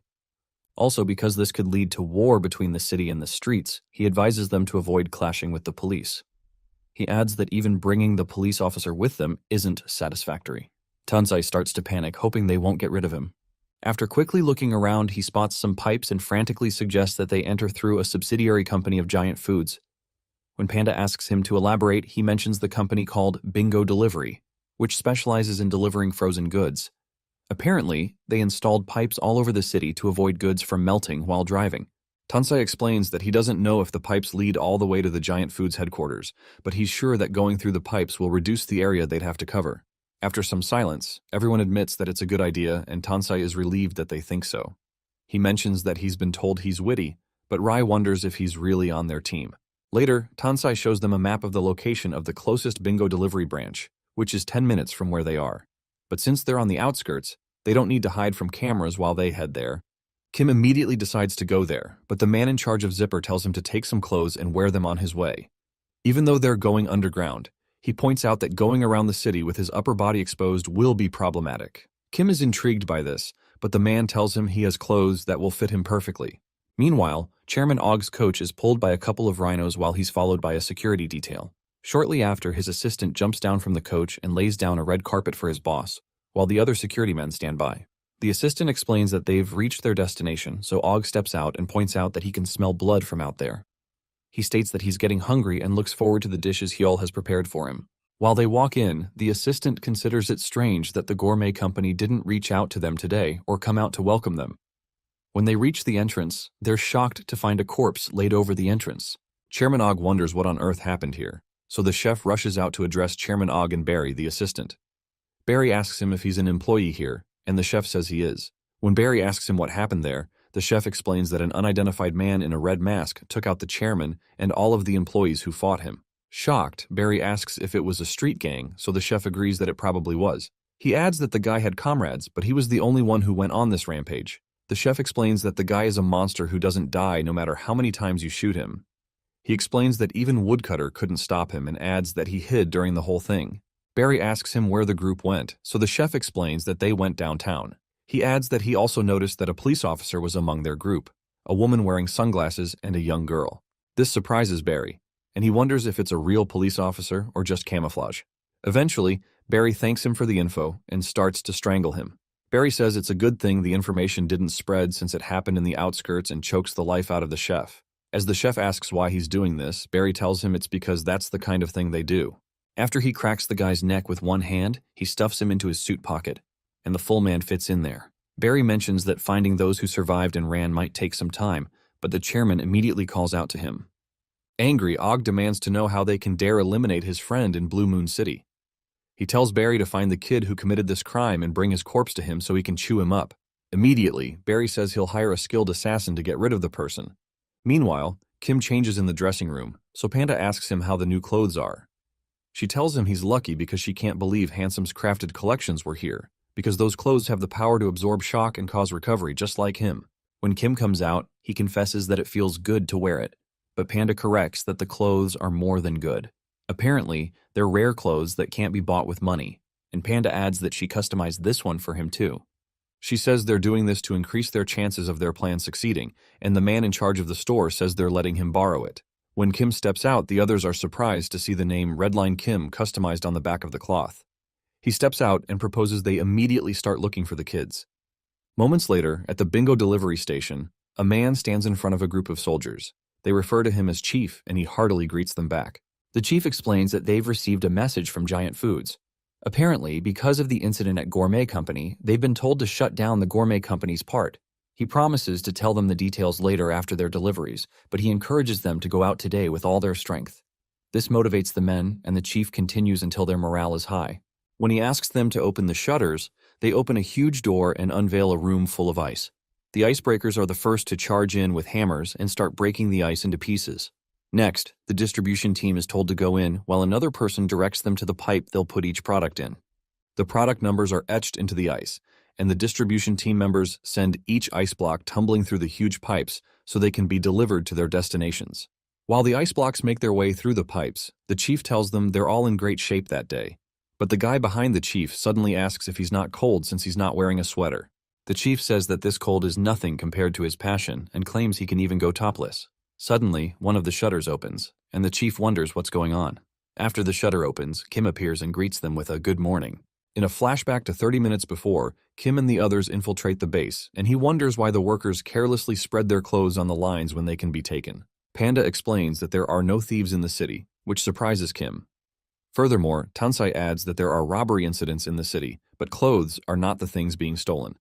Also, because this could lead to war between the city and the streets, he advises them to avoid clashing with the police. He adds that even bringing the police officer with them isn't satisfactory. Tansai starts to panic, hoping they won't get rid of him. After quickly looking around, he spots some pipes and frantically suggests that they enter through a subsidiary company of Giant Foods. When Panda asks him to elaborate, he mentions the company called Bingo Delivery, which specializes in delivering frozen goods. Apparently, they installed pipes all over the city to avoid goods from melting while driving. Tansai explains that he doesn't know if the pipes lead all the way to the Giant Foods headquarters, but he's sure that going through the pipes will reduce the area they'd have to cover. After some silence, everyone admits that it's a good idea, and Tansai is relieved that they think so. He mentions that he's been told he's witty, but Rai wonders if he's really on their team. Later, Tansai shows them a map of the location of the closest Bingo Delivery branch, which is 10 minutes from where they are. But since they're on the outskirts, they don't need to hide from cameras while they head there. Kim immediately decides to go there, but the man in charge of Zipper tells him to take some clothes and wear them on his way. Even though they're going underground, he points out that going around the city with his upper body exposed will be problematic. Kim is intrigued by this, but the man tells him he has clothes that will fit him perfectly. Meanwhile, Chairman Og's coach is pulled by a couple of rhinos while he's followed by a security detail. Shortly after, his assistant jumps down from the coach and lays down a red carpet for his boss, while the other security men stand by. The assistant explains that they've reached their destination, so Og steps out and points out that he can smell blood from out there. He states that he's getting hungry and looks forward to the dishes Hyol has prepared for him. While they walk in, the assistant considers it strange that the gourmet company didn't reach out to them today or come out to welcome them. When they reach the entrance, they're shocked to find a corpse laid over the entrance. Chairman Og wonders what on earth happened here, so the chef rushes out to address Chairman Og and Barry, the assistant. Barry asks him if he's an employee here, and the chef says he is. When Barry asks him what happened there, the chef explains that an unidentified man in a red mask took out the chairman and all of the employees who fought him. Shocked, Barry asks if it was a street gang, so the chef agrees that it probably was. He adds that the guy had comrades, but he was the only one who went on this rampage. The chef explains that the guy is a monster who doesn't die no matter how many times you shoot him. He explains that even Woodcutter couldn't stop him and adds that he hid during the whole thing. Barry asks him where the group went, so the chef explains that they went downtown. He adds that he also noticed that a police officer was among their group, a woman wearing sunglasses and a young girl. This surprises Barry, and he wonders if it's a real police officer or just camouflage. Eventually, Barry thanks him for the info and starts to strangle him. Barry says it's a good thing the information didn't spread since it happened in the outskirts and chokes the life out of the chef. As the chef asks why he's doing this, Barry tells him it's because that's the kind of thing they do. After he cracks the guy's neck with one hand, he stuffs him into his suit pocket, and the full man fits in there. Barry mentions that finding those who survived and ran might take some time, but the chairman immediately calls out to him. Angry, Og demands to know how they can dare eliminate his friend in Blue Moon City. He tells Barry to find the kid who committed this crime and bring his corpse to him so he can chew him up. Immediately, Barry says he'll hire a skilled assassin to get rid of the person. Meanwhile, Kim changes in the dressing room, so Panda asks him how the new clothes are. She tells him he's lucky because she can't believe Handsome's crafted collections were here, because those clothes have the power to absorb shock and cause recovery just like him. When Kim comes out, he confesses that it feels good to wear it, but Panda corrects that the clothes are more than good. Apparently, they're rare clothes that can't be bought with money, and Panda adds that she customized this one for him too. She says they're doing this to increase their chances of their plan succeeding, and the man in charge of the store says they're letting him borrow it. When Kim steps out, the others are surprised to see the name Redline Kim customized on the back of the cloth. He steps out and proposes they immediately start looking for the kids. Moments later, at the bingo delivery station, a man stands in front of a group of soldiers. They refer to him as Chief, and he heartily greets them back. The chief explains that they've received a message from Giant Foods. Apparently, because of the incident at Gourmet Company, they've been told to shut down the Gourmet Company's part. He promises to tell them the details later after their deliveries, but he encourages them to go out today with all their strength. This motivates the men, and the chief continues until their morale is high. When he asks them to open the shutters, they open a huge door and unveil a room full of ice. The icebreakers are the first to charge in with hammers and start breaking the ice into pieces. Next, the distribution team is told to go in, while another person directs them to the pipe they'll put each product in. The product numbers are etched into the ice, and the distribution team members send each ice block tumbling through the huge pipes so they can be delivered to their destinations. While the ice blocks make their way through the pipes, the chief tells them they're all in great shape that day. But the guy behind the chief suddenly asks if he's not cold since he's not wearing a sweater. The chief says that this cold is nothing compared to his passion and claims he can even go topless. Suddenly, one of the shutters opens, and the chief wonders what's going on. After the shutter opens, Kim appears and greets them with a good morning. In a flashback to 30 minutes before, Kim and the others infiltrate the base, and he wonders why the workers carelessly spread their clothes on the lines when they can be taken. Panda explains that there are no thieves in the city, which surprises Kim. Furthermore, Tansai adds that there are robbery incidents in the city, but clothes are not the things being stolen.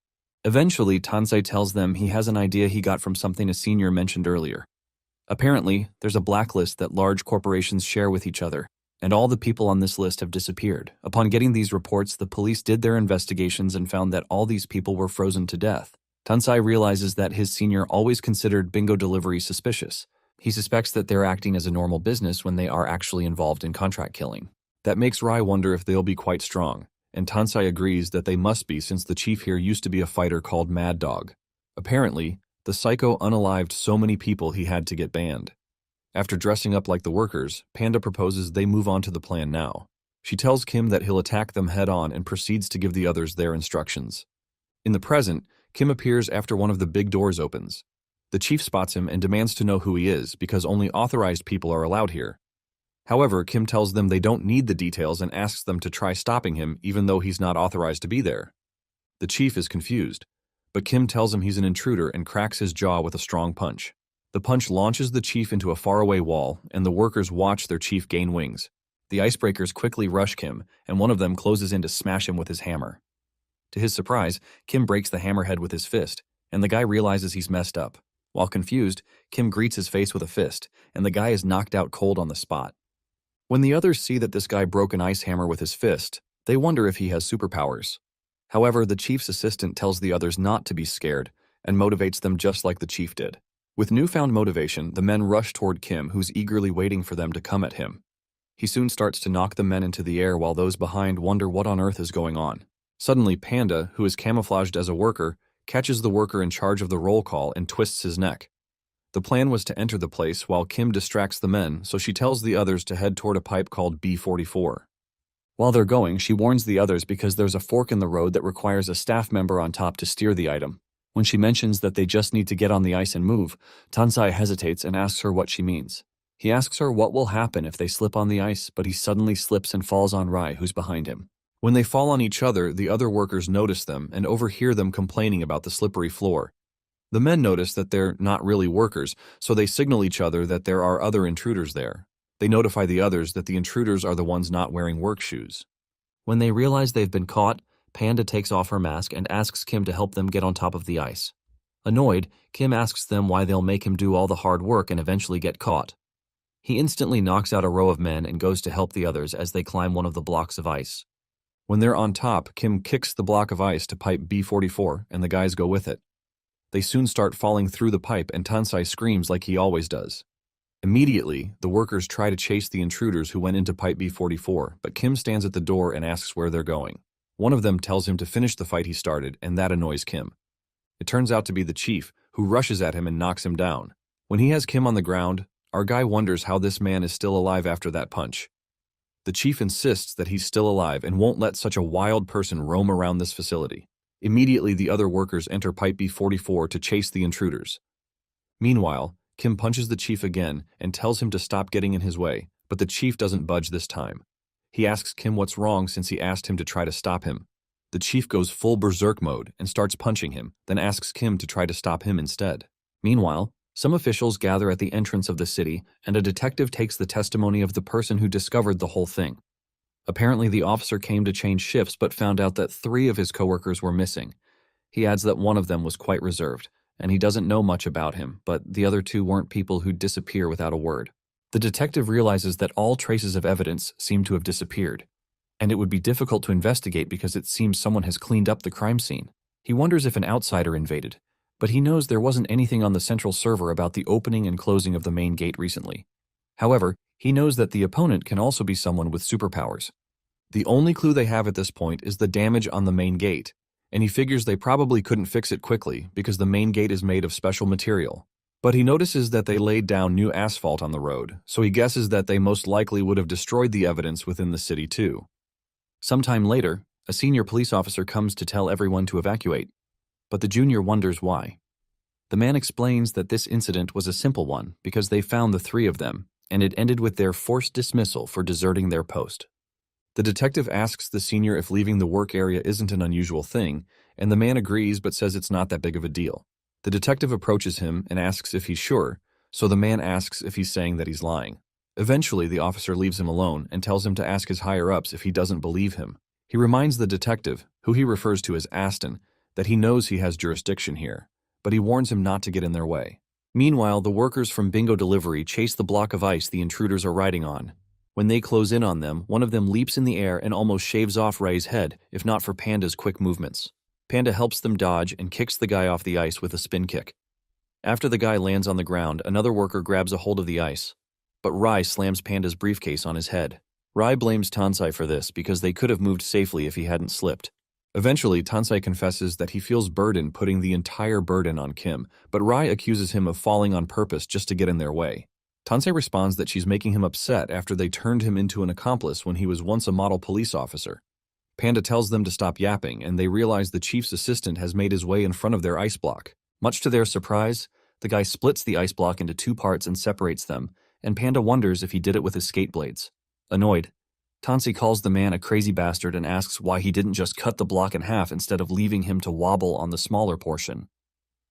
Eventually, Tansai tells them he has an idea he got from something a senior mentioned earlier. Apparently, there's a blacklist that large corporations share with each other, and all the people on this list have disappeared. Upon getting these reports, the police did their investigations and found that all these people were frozen to death. Tansai realizes that his senior always considered bingo delivery suspicious. He suspects that they're acting as a normal business when they are actually involved in contract killing. That makes Rai wonder if they'll be quite strong, and Tansai agrees that they must be since the chief here used to be a fighter called Mad Dog. Apparently, the psycho unalived so many people he had to get banned. After dressing up like the workers, Panda proposes they move on to the plan now. She tells Kim that he'll attack them head-on and proceeds to give the others their instructions. In the present, Kim appears after one of the big doors opens. The chief spots him and demands to know who he is because only authorized people are allowed here. However, Kim tells them they don't need the details and asks them to try stopping him even though he's not authorized to be there. The chief is confused, but Kim tells him he's an intruder and cracks his jaw with a strong punch. The punch launches the chief into a faraway wall, and the workers watch their chief gain wings. The icebreakers quickly rush Kim, and one of them closes in to smash him with his hammer. To his surprise, Kim breaks the hammerhead with his fist, and the guy realizes he's messed up. While confused, Kim greets his face with a fist, and the guy is knocked out cold on the spot. When the others see that this guy broke an ice hammer with his fist, they wonder if he has superpowers. However, the chief's assistant tells the others not to be scared and motivates them just like the chief did. With newfound motivation, the men rush toward Kim, who's eagerly waiting for them to come at him. He soon starts to knock the men into the air while those behind wonder what on earth is going on. Suddenly, Panda, who is camouflaged as a worker, catches the worker in charge of the roll call and twists his neck. The plan was to enter the place while Kim distracts the men, so she tells the others to head toward a pipe called B44. While they're going, she warns the others because there's a fork in the road that requires a staff member on top to steer the item. When she mentions that they just need to get on the ice and move, Tansai hesitates and asks her what she means. He asks her what will happen if they slip on the ice, but he suddenly slips and falls on Rai, who's behind him. When they fall on each other, the other workers notice them and overhear them complaining about the slippery floor. The men notice that they're not really workers, so they signal each other that there are other intruders there. They notify the others that the intruders are the ones not wearing work shoes. When they realize they've been caught, Panda takes off her mask and asks Kim to help them get on top of the ice. Annoyed, Kim asks them why they'll make him do all the hard work and eventually get caught. He instantly knocks out a row of men and goes to help the others as they climb one of the blocks of ice. When they're on top, Kim kicks the block of ice to pipe B44 and the guys go with it. They soon start falling through the pipe and Tansai screams like he always does. Immediately, the workers try to chase the intruders who went into pipe B44, but Kim stands at the door and asks where they're going. One of them tells him to finish the fight he started, and that annoys Kim. It turns out to be the chief, who rushes at him and knocks him down. When he has Kim on the ground, our guy wonders how this man is still alive after that punch. The chief insists that he's still alive and won't let such a wild person roam around this facility. Immediately, the other workers enter pipe B44 to chase the intruders. Meanwhile, Kim punches the chief again and tells him to stop getting in his way, but the chief doesn't budge this time. He asks Kim what's wrong since he asked him to try to stop him. The chief goes full berserk mode and starts punching him, then asks Kim to try to stop him instead. Meanwhile, some officials gather at the entrance of the city, and a detective takes the testimony of the person who discovered the whole thing. Apparently, the officer came to change shifts but found out that 3 of his coworkers were missing. He adds that one of them was quite reserved, and he doesn't know much about him, but the other 2 weren't people who'd disappear without a word. The detective realizes that all traces of evidence seem to have disappeared, and it would be difficult to investigate because it seems someone has cleaned up the crime scene. He wonders if an outsider invaded, but he knows there wasn't anything on the central server about the opening and closing of the main gate recently. However, he knows that the opponent can also be someone with superpowers. The only clue they have at this point is the damage on the main gate, and he figures they probably couldn't fix it quickly because the main gate is made of special material. But he notices that they laid down new asphalt on the road, so he guesses that they most likely would have destroyed the evidence within the city too. Sometime later, a senior police officer comes to tell everyone to evacuate, but the junior wonders why. The man explains that this incident was a simple one because they found the 3 of them, and it ended with their forced dismissal for deserting their post. The detective asks the senior if leaving the work area isn't an unusual thing, and the man agrees but says it's not that big of a deal. The detective approaches him and asks if he's sure, so the man asks if he's saying that he's lying. Eventually, the officer leaves him alone and tells him to ask his higher-ups if he doesn't believe him. He reminds the detective, who he refers to as Aston, that he knows he has jurisdiction here, but he warns him not to get in their way. Meanwhile, the workers from Bingo Delivery chase the block of ice the intruders are riding on. When they close in on them, one of them leaps in the air and almost shaves off Ray's head, if not for Panda's quick movements. Panda helps them dodge and kicks the guy off the ice with a spin kick. After the guy lands on the ground, another worker grabs a hold of the ice, but Rai slams Panda's briefcase on his head. Rai blames Tansai for this because they could have moved safely if he hadn't slipped. Eventually, Tansai confesses that he feels burdened putting the entire burden on Kim, but Rai accuses him of falling on purpose just to get in their way. Tansai responds that she's making him upset after they turned him into an accomplice when he was once a model police officer. Panda tells them to stop yapping, and they realize the chief's assistant has made his way in front of their ice block. Much to their surprise, the guy splits the ice block into 2 parts and separates them, and Panda wonders if he did it with his skate blades. Annoyed, Tansai calls the man a crazy bastard and asks why he didn't just cut the block in half instead of leaving him to wobble on the smaller portion.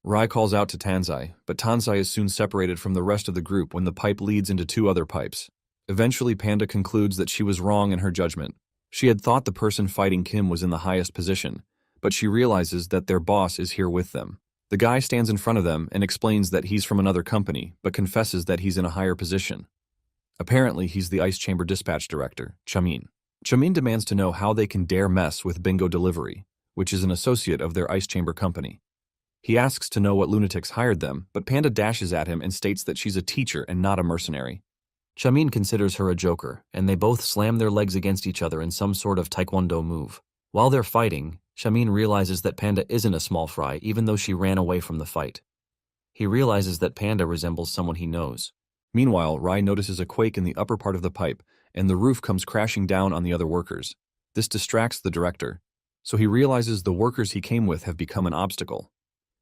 Rai calls out to Tansai, but Tansai is soon separated from the rest of the group when the pipe leads into 2 other pipes. Eventually, Panda concludes that she was wrong in her judgment. She had thought the person fighting Kim was in the highest position, but she realizes that their boss is here with them. The guy stands in front of them and explains that he's from another company, but confesses that he's in a higher position. Apparently, he's the Ice Chamber Dispatch Director, Chamin. Chamin demands to know how they can dare mess with Bingo Delivery, which is an associate of their Ice Chamber company. He asks to know what lunatics hired them, but Panda dashes at him and states that she's a teacher and not a mercenary. Chamin considers her a joker, and they both slam their legs against each other in some sort of taekwondo move. While they're fighting, Chamin realizes that Panda isn't a small fry even though she ran away from the fight. He realizes that Panda resembles someone he knows. Meanwhile, Rai notices a quake in the upper part of the pipe and the roof comes crashing down on the other workers. This distracts the director, so he realizes the workers he came with have become an obstacle.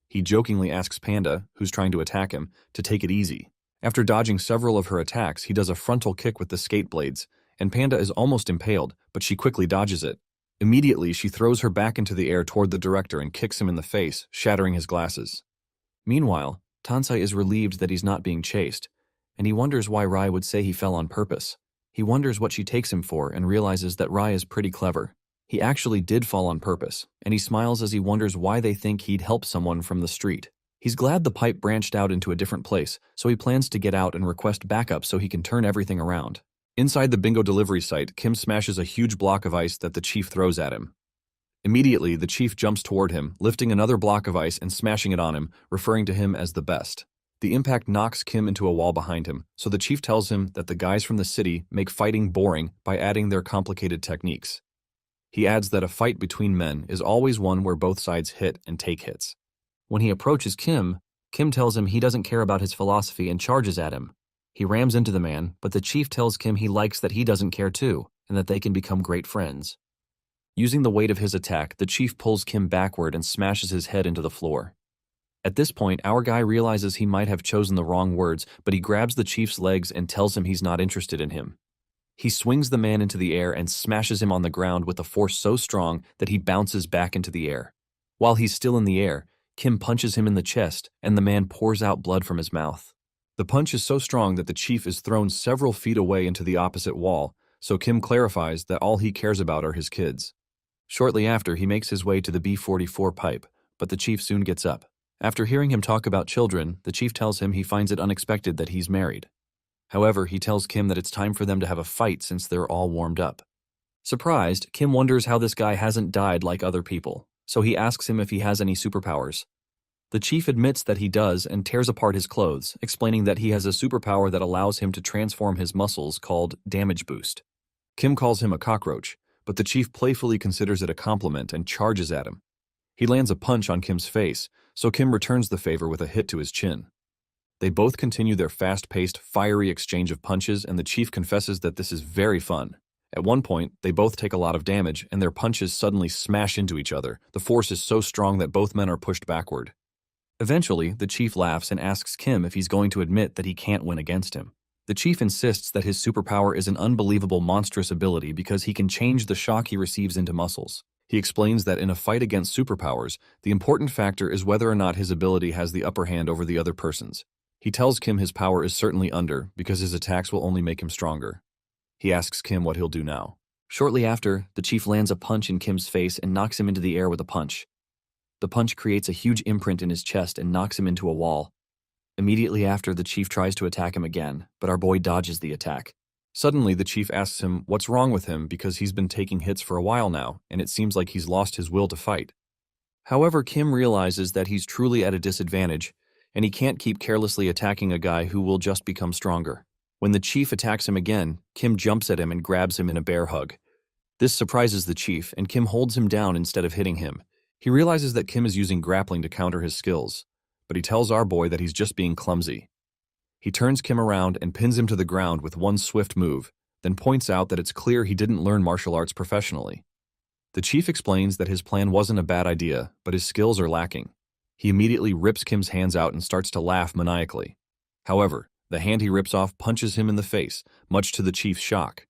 He jokingly asks Panda, who's trying to attack him, to take it easy. After dodging several of her attacks, he does a frontal kick with the skate blades, and Panda is almost impaled, but she quickly dodges it. Immediately, she throws her back into the air toward the director and kicks him in the face, shattering his glasses. Meanwhile, Tansai is relieved that he's not being chased, and he wonders why Rai would say he fell on purpose. He wonders what she takes him for and realizes that Rai is pretty clever. He actually did fall on purpose, and he smiles as he wonders why they think he'd help someone from the street. He's glad the pipe branched out into a different place, so he plans to get out and request backup so he can turn everything around. Inside the bingo delivery site, Kim smashes a huge block of ice that the chief throws at him. Immediately, the chief jumps toward him, lifting another block of ice and smashing it on him, referring to him as the best. The impact knocks Kim into a wall behind him, so the chief tells him that the guys from the city make fighting boring by adding their complicated techniques. He adds that a fight between men is always one where both sides hit and take hits. When he approaches Kim, Kim tells him he doesn't care about his philosophy and charges at him. He rams into the man, but the chief tells Kim he likes that he doesn't care too, and that they can become great friends. Using the weight of his attack, the chief pulls Kim backward and smashes his head into the floor. At this point, our guy realizes he might have chosen the wrong words, but he grabs the chief's legs and tells him he's not interested in him. He swings the man into the air and smashes him on the ground with a force so strong that he bounces back into the air. While he's still in the air, Kim punches him in the chest, and the man pours out blood from his mouth. The punch is so strong that the chief is thrown several feet away into the opposite wall, so Kim clarifies that all he cares about are his kids. Shortly after, he makes his way to the B-44 pipe, but the chief soon gets up. After hearing him talk about children, the chief tells him he finds it unexpected that he's married. However, he tells Kim that it's time for them to have a fight since they're all warmed up. Surprised, Kim wonders how this guy hasn't died like other people, so he asks him if he has any superpowers. The chief admits that he does and tears apart his clothes, explaining that he has a superpower that allows him to transform his muscles called damage boost. Kim calls him a cockroach, but the chief playfully considers it a compliment and charges at him. He lands a punch on Kim's face, so Kim returns the favor with a hit to his chin. They both continue their fast-paced, fiery exchange of punches, and the chief confesses that this is very fun. At one point, they both take a lot of damage, and their punches suddenly smash into each other. The force is so strong that both men are pushed backward. Eventually, the chief laughs and asks Kim if he's going to admit that he can't win against him. The chief insists that his superpower is an unbelievable monstrous ability because he can change the shock he receives into muscles. He explains that in a fight against superpowers, the important factor is whether or not his ability has the upper hand over the other person's. He tells Kim his power is certainly under because his attacks will only make him stronger. He asks Kim what he'll do now. Shortly after, the chief lands a punch in Kim's face and knocks him into the air with a punch. The punch creates a huge imprint in his chest and knocks him into a wall. Immediately after, the chief tries to attack him again, but our boy dodges the attack. Suddenly, the chief asks him what's wrong with him because he's been taking hits for a while now, and it seems like he's lost his will to fight. However, Kim realizes that he's truly at a disadvantage, and he can't keep carelessly attacking a guy who will just become stronger. When the chief attacks him again, Kim jumps at him and grabs him in a bear hug. This surprises the chief, and Kim holds him down instead of hitting him. He realizes that Kim is using grappling to counter his skills, but he tells our boy that he's just being clumsy. He turns Kim around and pins him to the ground with one swift move, then points out that it's clear he didn't learn martial arts professionally. The chief explains that his plan wasn't a bad idea, but his skills are lacking. He immediately rips Kim's hands out and starts to laugh maniacally. However, the hand he rips off punches him in the face, much to the chief's shock.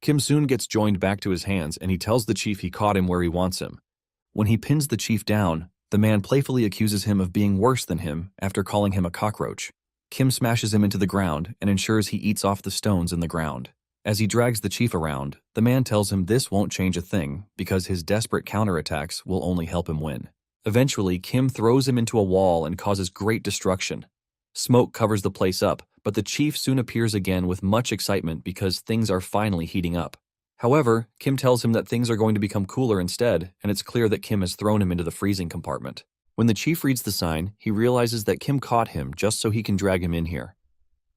Kim soon gets joined back to his hands, and he tells the chief he caught him where he wants him. When he pins the chief down, the man playfully accuses him of being worse than him after calling him a cockroach. Kim smashes him into the ground and ensures he eats off the stones in the ground. As he drags the chief around, the man tells him this won't change a thing because his desperate counterattacks will only help him win. Eventually, Kim throws him into a wall and causes great destruction. Smoke covers the place up, but the chief soon appears again with much excitement because things are finally heating up. However, Kim tells him that things are going to become cooler instead, and it's clear that Kim has thrown him into the freezing compartment. When the chief reads the sign, he realizes that Kim caught him just so he can drag him in here.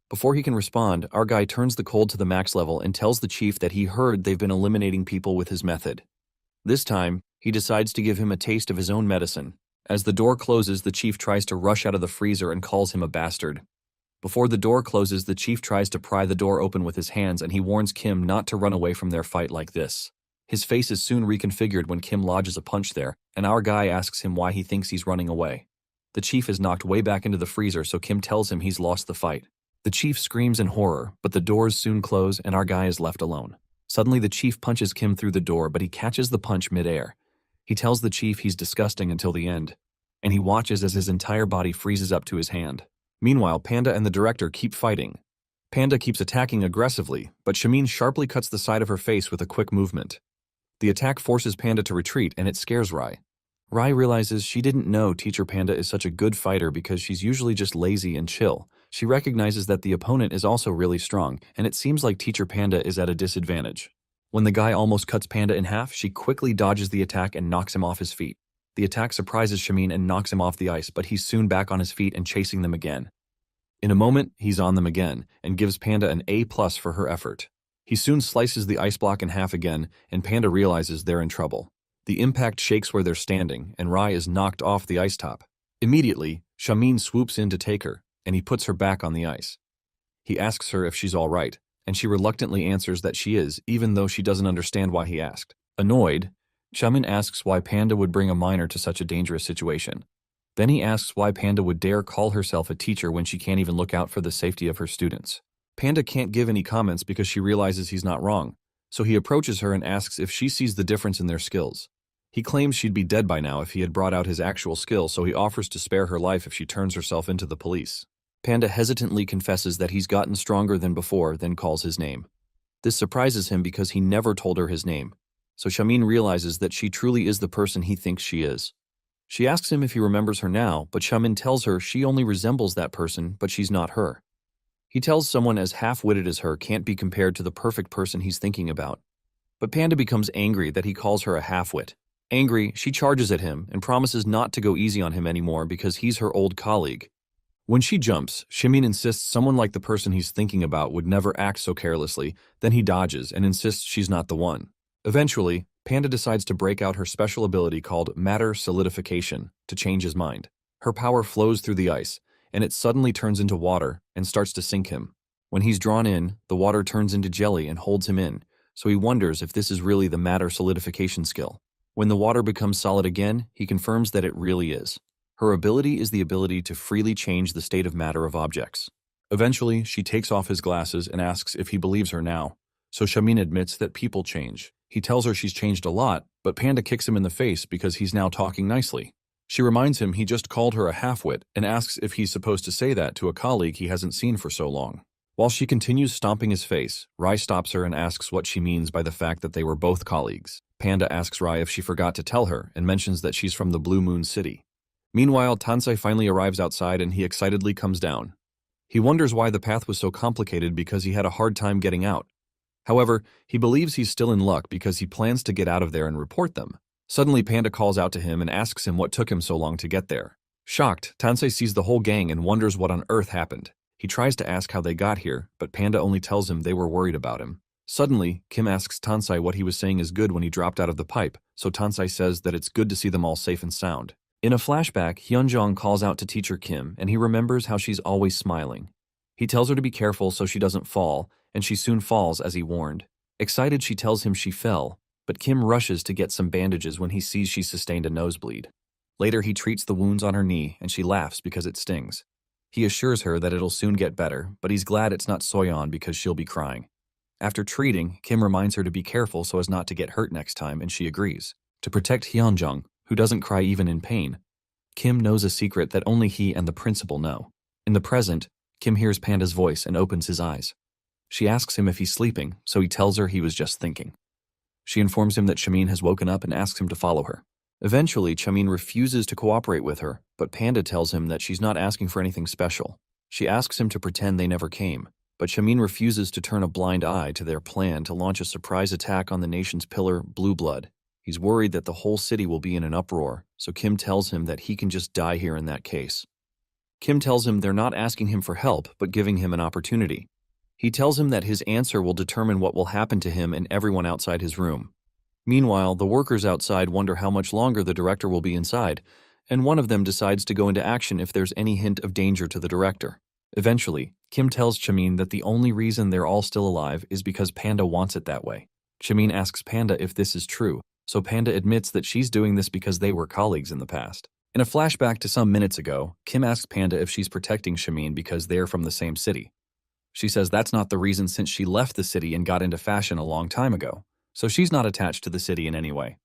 Before he can respond, our guy turns the cold to the max level and tells the chief that he heard they've been eliminating people with his method. This time, he decides to give him a taste of his own medicine. As the door closes, the chief tries to rush out of the freezer and calls him a bastard. Before the door closes, the chief tries to pry the door open with his hands and he warns Kim not to run away from their fight like this. His face is soon reconfigured when Kim lodges a punch there, and our guy asks him why he thinks he's running away. The chief is knocked way back into the freezer, so Kim tells him he's lost the fight. The chief screams in horror, but the doors soon close and our guy is left alone. Suddenly the chief punches Kim through the door, but he catches the punch mid-air. He tells the chief he's disgusting until the end, and he watches as his entire body freezes up to his hand. Meanwhile, Panda and the director keep fighting. Panda keeps attacking aggressively, but Shamin sharply cuts the side of her face with a quick movement. The attack forces Panda to retreat, and it scares Rai. Rai realizes she didn't know Teacher Panda is such a good fighter because she's usually just lazy and chill. She recognizes that the opponent is also really strong, and it seems like Teacher Panda is at a disadvantage. When the guy almost cuts Panda in half, she quickly dodges the attack and knocks him off his feet. The attack surprises Shamin and knocks him off the ice, but he's soon back on his feet and chasing them again. In a moment, he's on them again, and gives Panda an A+ for her effort. He soon slices the ice block in half again, and Panda realizes they're in trouble. The impact shakes where they're standing, and Rai is knocked off the ice top. Immediately, Shamin swoops in to take her, and he puts her back on the ice. He asks her if she's all right, and she reluctantly answers that she is, even though she doesn't understand why he asked. Annoyed, Shamin asks why Panda would bring a minor to such a dangerous situation. Then he asks why Panda would dare call herself a teacher when she can't even look out for the safety of her students. Panda can't give any comments because she realizes he's not wrong, so he approaches her and asks if she sees the difference in their skills. He claims she'd be dead by now if he had brought out his actual skill, so he offers to spare her life if she turns herself into the police. Panda hesitantly confesses that he's gotten stronger than before, then calls his name. This surprises him because he never told her his name, so Shamin realizes that she truly is the person he thinks she is. She asks him if he remembers her now, but Shamin tells her she only resembles that person, but she's not her. He tells someone as half-witted as her can't be compared to the perfect person he's thinking about. But Panda becomes angry that he calls her a half-wit. Angry, she charges at him and promises not to go easy on him anymore because he's her old colleague. When she jumps, Shamin insists someone like the person he's thinking about would never act so carelessly, then he dodges and insists she's not the one. Eventually, Panda decides to break out her special ability called matter solidification to change his mind. Her power flows through the ice, and it suddenly turns into water and starts to sink him. When he's drawn in, the water turns into jelly and holds him in, so he wonders if this is really the matter solidification skill. When the water becomes solid again, he confirms that it really is. Her ability is the ability to freely change the state of matter of objects. Eventually, she takes off his glasses and asks if he believes her now, so Shamin admits that people change. He tells her she's changed a lot, but Panda kicks him in the face because he's now talking nicely. She reminds him he just called her a half-wit and asks if he's supposed to say that to a colleague he hasn't seen for so long. While she continues stomping his face, Rai stops her and asks what she means by the fact that they were both colleagues. Panda asks Rai if she forgot to tell her and mentions that she's from the Blue Moon City. Meanwhile, Tansei finally arrives outside and he excitedly comes down. He wonders why the path was so complicated because he had a hard time getting out. However, he believes he's still in luck because he plans to get out of there and report them. Suddenly, Panda calls out to him and asks him what took him so long to get there. Shocked, Tansei sees the whole gang and wonders what on earth happened. He tries to ask how they got here, but Panda only tells him they were worried about him. Suddenly, Kim asks Tansei what he was saying is good when he dropped out of the pipe, so Tansei says that it's good to see them all safe and sound. In a flashback, Hyunjong calls out to Teacher Kim, and he remembers how she's always smiling. He tells her to be careful so she doesn't fall, and she soon falls as he warned. Excited, she tells him she fell, but Kim rushes to get some bandages when he sees she sustained a nosebleed. Later, he treats the wounds on her knee, and she laughs because it stings. He assures her that it'll soon get better, but he's glad it's not Soyeon because she'll be crying. After treating, Kim reminds her to be careful so as not to get hurt next time, and she agrees. To protect Hyunjong, who doesn't cry even in pain, Kim knows a secret that only he and the principal know. In the present, Kim hears Panda's voice and opens his eyes. She asks him if he's sleeping, so he tells her he was just thinking. She informs him that Shamin has woken up and asks him to follow her. Eventually, Shamin refuses to cooperate with her, but Panda tells him that she's not asking for anything special. She asks him to pretend they never came, but Shamin refuses to turn a blind eye to their plan to launch a surprise attack on the nation's pillar, Blue Blood. He's worried that the whole city will be in an uproar, so Kim tells him that he can just die here in that case. Kim tells him they're not asking him for help, but giving him an opportunity. He tells him that his answer will determine what will happen to him and everyone outside his room. Meanwhile, the workers outside wonder how much longer the director will be inside, and one of them decides to go into action if there's any hint of danger to the director. Eventually, Kim tells Chamin that the only reason they're all still alive is because Panda wants it that way. Chamin asks Panda if this is true, so Panda admits that she's doing this because they were colleagues in the past. In a flashback to some minutes ago, Kim asks Panda if she's protecting Chamin because they're from the same city. She says that's not the reason since she left the city and got into fashion a long time ago, so she's not attached to the city in any way.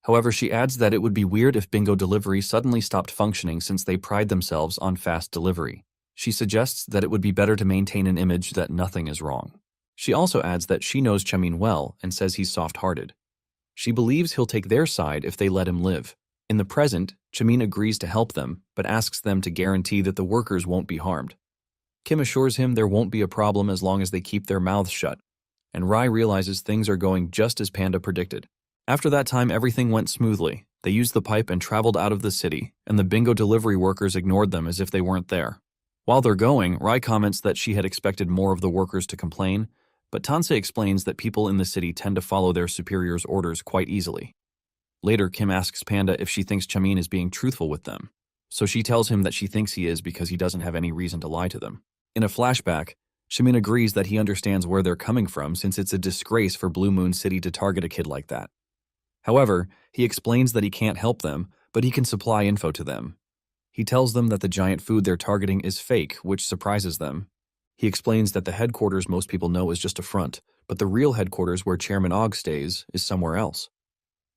However, she adds that it would be weird if Bingo Delivery suddenly stopped functioning since they pride themselves on fast delivery. She suggests that it would be better to maintain an image that nothing is wrong. She also adds that she knows Chamin well and says he's soft-hearted. She believes he'll take their side if they let him live. In the present, Chamin agrees to help them, but asks them to guarantee that the workers won't be harmed. Kim assures him there won't be a problem as long as they keep their mouths shut, and Rai realizes things are going just as Panda predicted. After that time, everything went smoothly. They used the pipe and traveled out of the city, and the Bingo Delivery workers ignored them as if they weren't there. While they're going, Rai comments that she had expected more of the workers to complain, but Tansei explains that people in the city tend to follow their superiors' orders quite easily. Later, Kim asks Panda if she thinks Chamin is being truthful with them, so she tells him that she thinks he is because he doesn't have any reason to lie to them. In a flashback, Chamin agrees that he understands where they're coming from since it's a disgrace for Blue Moon City to target a kid like that. However, he explains that he can't help them, but he can supply info to them. He tells them that the giant food they're targeting is fake, which surprises them. He explains that the headquarters most people know is just a front, but the real headquarters where Chairman Og stays is somewhere else.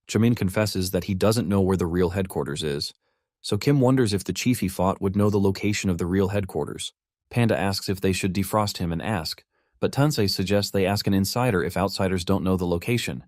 Chamin confesses that he doesn't know where the real headquarters is, so Kim wonders if the chief he fought would know the location of the real headquarters. Panda asks if they should defrost him and ask, but Tansei suggests they ask an insider if outsiders don't know the location.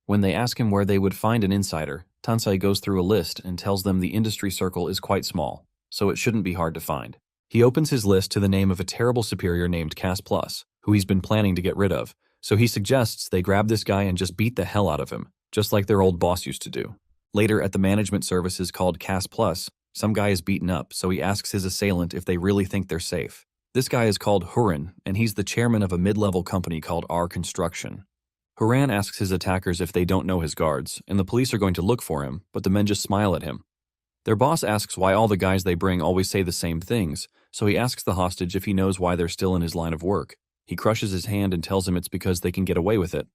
When they ask him where they would find an insider, Tansei goes through a list and tells them the industry circle is quite small, so it shouldn't be hard to find. He opens his list to the name of a terrible superior named Cass Plus, who he's been planning to get rid of, so he suggests they grab this guy and just beat the hell out of him, just like their old boss used to do. Later, at the management services called Cass Plus, some guy is beaten up, so he asks his assailant if they really think they're safe. This guy is called Hurin, and he's the chairman of a mid-level company called R Construction. Huran asks his attackers if they don't know his guards, and the police are going to look for him, but the men just smile at him. Their boss asks why all the guys they bring always say the same things, so he asks the hostage if he knows why they're still in his line of work. He crushes his hand and tells him it's because they can get away with it.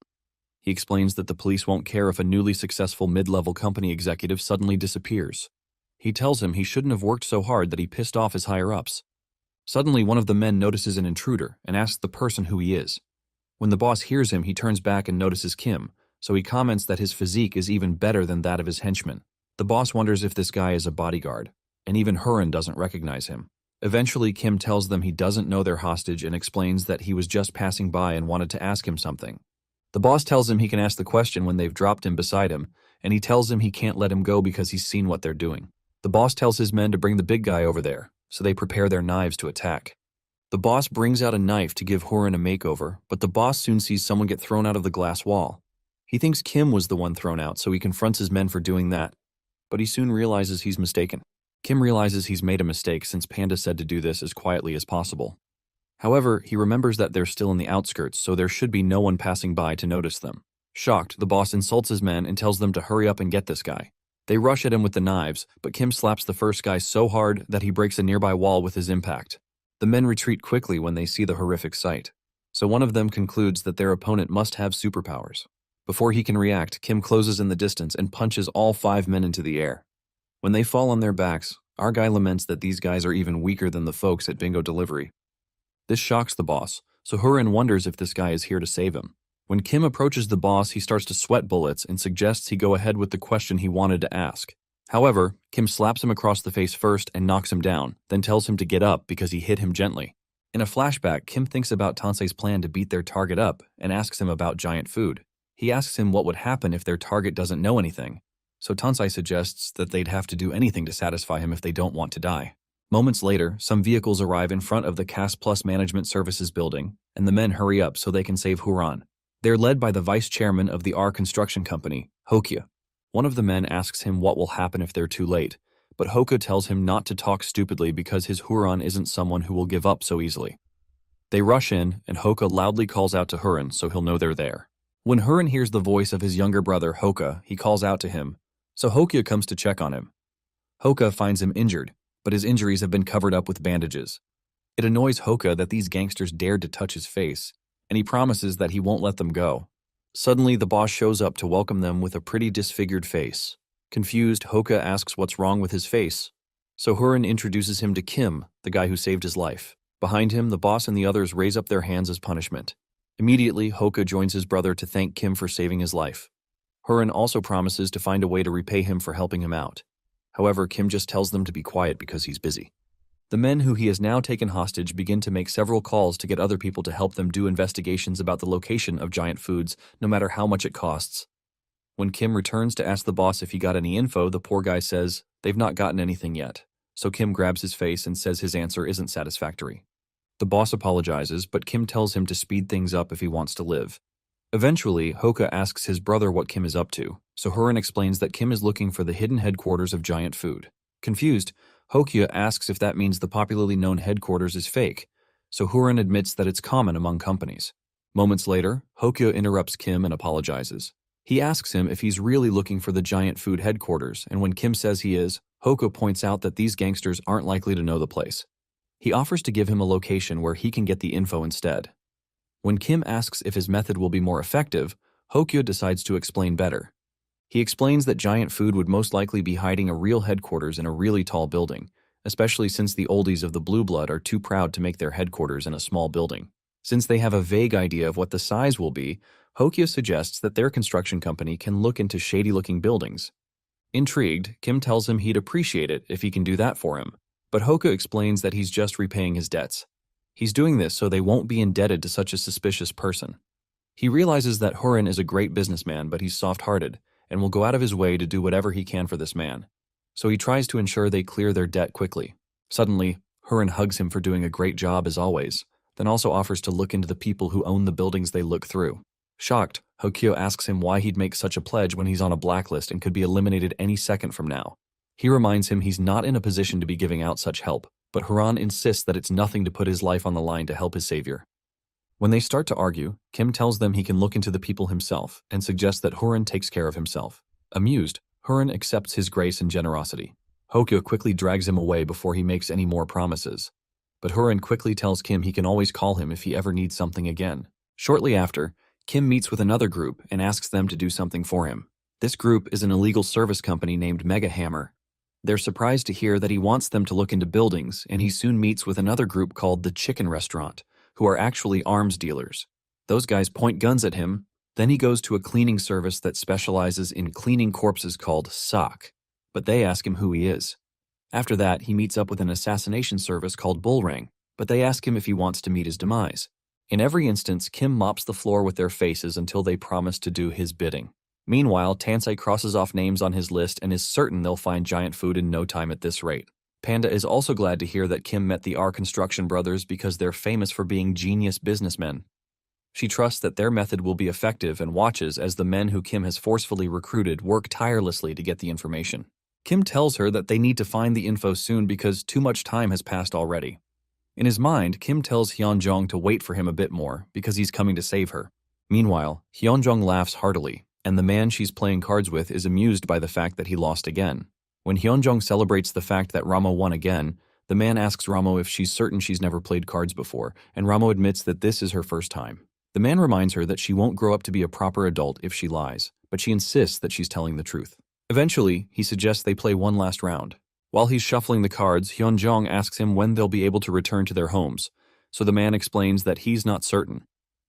He explains that the police won't care if a newly successful mid-level company executive suddenly disappears. He tells him he shouldn't have worked so hard that he pissed off his higher-ups. Suddenly, one of the men notices an intruder and asks the person who he is. When the boss hears him, he turns back and notices Kim, so he comments that his physique is even better than that of his henchmen. The boss wonders if this guy is a bodyguard, and even Hurin doesn't recognize him. Eventually, Kim tells them he doesn't know their hostage and explains that he was just passing by and wanted to ask him something. The boss tells him he can ask the question when they've dropped him beside him, and he tells him he can't let him go because he's seen what they're doing. The boss tells his men to bring the big guy over there, so they prepare their knives to attack. The boss brings out a knife to give Hurin a makeover, but the boss soon sees someone get thrown out of the glass wall. He thinks Kim was the one thrown out, so he confronts his men for doing that, but he soon realizes he's mistaken. Kim realizes he's made a mistake since Panda said to do this as quietly as possible. However, he remembers that they're still in the outskirts, so there should be no one passing by to notice them. Shocked, the boss insults his men and tells them to hurry up and get this guy. They rush at him with the knives, but Kim slaps the first guy so hard that he breaks a nearby wall with his impact. The men retreat quickly when they see the horrific sight, so one of them concludes that their opponent must have superpowers. Before he can react, Kim closes in the distance and punches all 5 men into the air. When they fall on their backs, our guy laments that these guys are even weaker than the folks at Bingo Delivery. This shocks the boss, so Hurin wonders if this guy is here to save him. When Kim approaches the boss, he starts to sweat bullets and suggests he go ahead with the question he wanted to ask. However, Kim slaps him across the face first and knocks him down, then tells him to get up because he hit him gently. In a flashback, Kim thinks about Tansei's plan to beat their target up and asks him about giant food. He asks him what would happen if their target doesn't know anything, so Tansei suggests that they'd have to do anything to satisfy him if they don't want to die. Moments later, some vehicles arrive in front of the Cass Plus Management Services building, and the men hurry up so they can save Huran. They're led by the vice chairman of the R Construction Company, Hokya. One of the men asks him what will happen if they're too late, but Hoka tells him not to talk stupidly because his Huron isn't someone who will give up so easily. They rush in, and Hoka loudly calls out to Huron so he'll know they're there. When Huron hears the voice of his younger brother Hoka, he calls out to him, so Hokya comes to check on him. Hoka finds him injured, but his injuries have been covered up with bandages. It annoys Hoka that these gangsters dared to touch his face, and he promises that he won't let them go. Suddenly, the boss shows up to welcome them with a pretty disfigured face. Confused, Hoka asks what's wrong with his face. So Hurin introduces him to Kim, the guy who saved his life. Behind him, the boss and the others raise up their hands as punishment. Immediately, Hoka joins his brother to thank Kim for saving his life. Hurin also promises to find a way to repay him for helping him out. However, Kim just tells them to be quiet because he's busy. The men who he has now taken hostage begin to make several calls to get other people to help them do investigations about the location of giant foods, no matter how much it costs. When Kim returns to ask the boss if he got any info, the poor guy says they've not gotten anything yet. So Kim grabs his face and says his answer isn't satisfactory. The boss apologizes, but Kim tells him to speed things up if he wants to live. Eventually, Hoka asks his brother what Kim is up to, so Hurin explains that Kim is looking for the hidden headquarters of giant food. Confused, Hokia asks if that means the popularly known headquarters is fake, so Hurin admits that it's common among companies. Moments later, Hokia interrupts Kim and apologizes. He asks him if he's really looking for the giant food headquarters, and when Kim says he is, Hoka points out that these gangsters aren't likely to know the place. He offers to give him a location where he can get the info instead. When Kim asks if his method will be more effective, Hokia decides to explain better. He explains that giant food would most likely be hiding a real headquarters in a really tall building, especially since the oldies of the Blue Blood are too proud to make their headquarters in a small building. Since they have a vague idea of what the size will be, Hokia suggests that their construction company can look into shady-looking buildings. Intrigued, Kim tells him he'd appreciate it if he can do that for him, but Hoka explains that he's just repaying his debts. He's doing this so they won't be indebted to such a suspicious person. He realizes that Hurin is a great businessman, but he's soft-hearted, and will go out of his way to do whatever he can for this man. So he tries to ensure they clear their debt quickly. Suddenly, Hurin hugs him for doing a great job as always, then also offers to look into the people who own the buildings they look through. Shocked, Hokyo asks him why he'd make such a pledge when he's on a blacklist and could be eliminated any second from now. He reminds him he's not in a position to be giving out such help, but Huron insists that it's nothing to put his life on the line to help his savior. When they start to argue, Kim tells them he can look into the people himself and suggests that Huron takes care of himself. Amused, Huron accepts his grace and generosity. Hokyo quickly drags him away before he makes any more promises. But Huron quickly tells Kim he can always call him if he ever needs something again. Shortly after, Kim meets with another group and asks them to do something for him. This group is an illegal service company named Mega Hammer. They're surprised to hear that he wants them to look into buildings, and he soon meets with another group called the Chicken Restaurant, who are actually arms dealers. Those guys point guns at him. Then he goes to a cleaning service that specializes in cleaning corpses called SOC, but they ask him who he is. After that, he meets up with an assassination service called Bullrang, but they ask him if he wants to meet his demise. In every instance, Kim mops the floor with their faces until they promise to do his bidding. Meanwhile, Tansei crosses off names on his list and is certain they'll find giant food in no time at this rate. Panda is also glad to hear that Kim met the R Construction brothers because they're famous for being genius businessmen. She trusts that their method will be effective and watches as the men who Kim has forcefully recruited work tirelessly to get the information. Kim tells her that they need to find the info soon because too much time has passed already. In his mind, Kim tells Hyunjong to wait for him a bit more because he's coming to save her. Meanwhile, Hyunjong laughs heartily, and the man she's playing cards with is amused by the fact that he lost again. When Hyunjong celebrates the fact that Ramo won again, the man asks Ramo if she's certain she's never played cards before, and Ramo admits that this is her first time. The man reminds her that she won't grow up to be a proper adult if she lies, but she insists that she's telling the truth. Eventually, he suggests they play one last round. While he's shuffling the cards, Hyunjong asks him when they'll be able to return to their homes, so the man explains that he's not certain.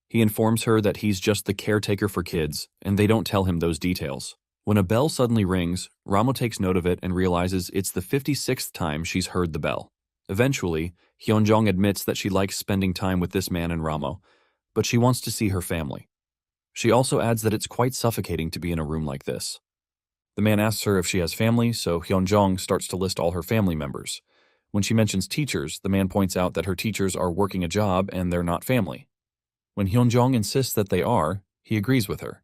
He informs her that he's just the caretaker for kids, and they don't tell him those details. When a bell suddenly rings, Ramo takes note of it and realizes it's the 56th time she's heard the bell. Eventually, Hyunjong admits that she likes spending time with this man and Ramo, but she wants to see her family. She also adds that it's quite suffocating to be in a room like this. The man asks her if she has family, so Hyunjong starts to list all her family members. When she mentions teachers, the man points out that her teachers are working a job and they're not family. When Hyunjong insists that they are, he agrees with her.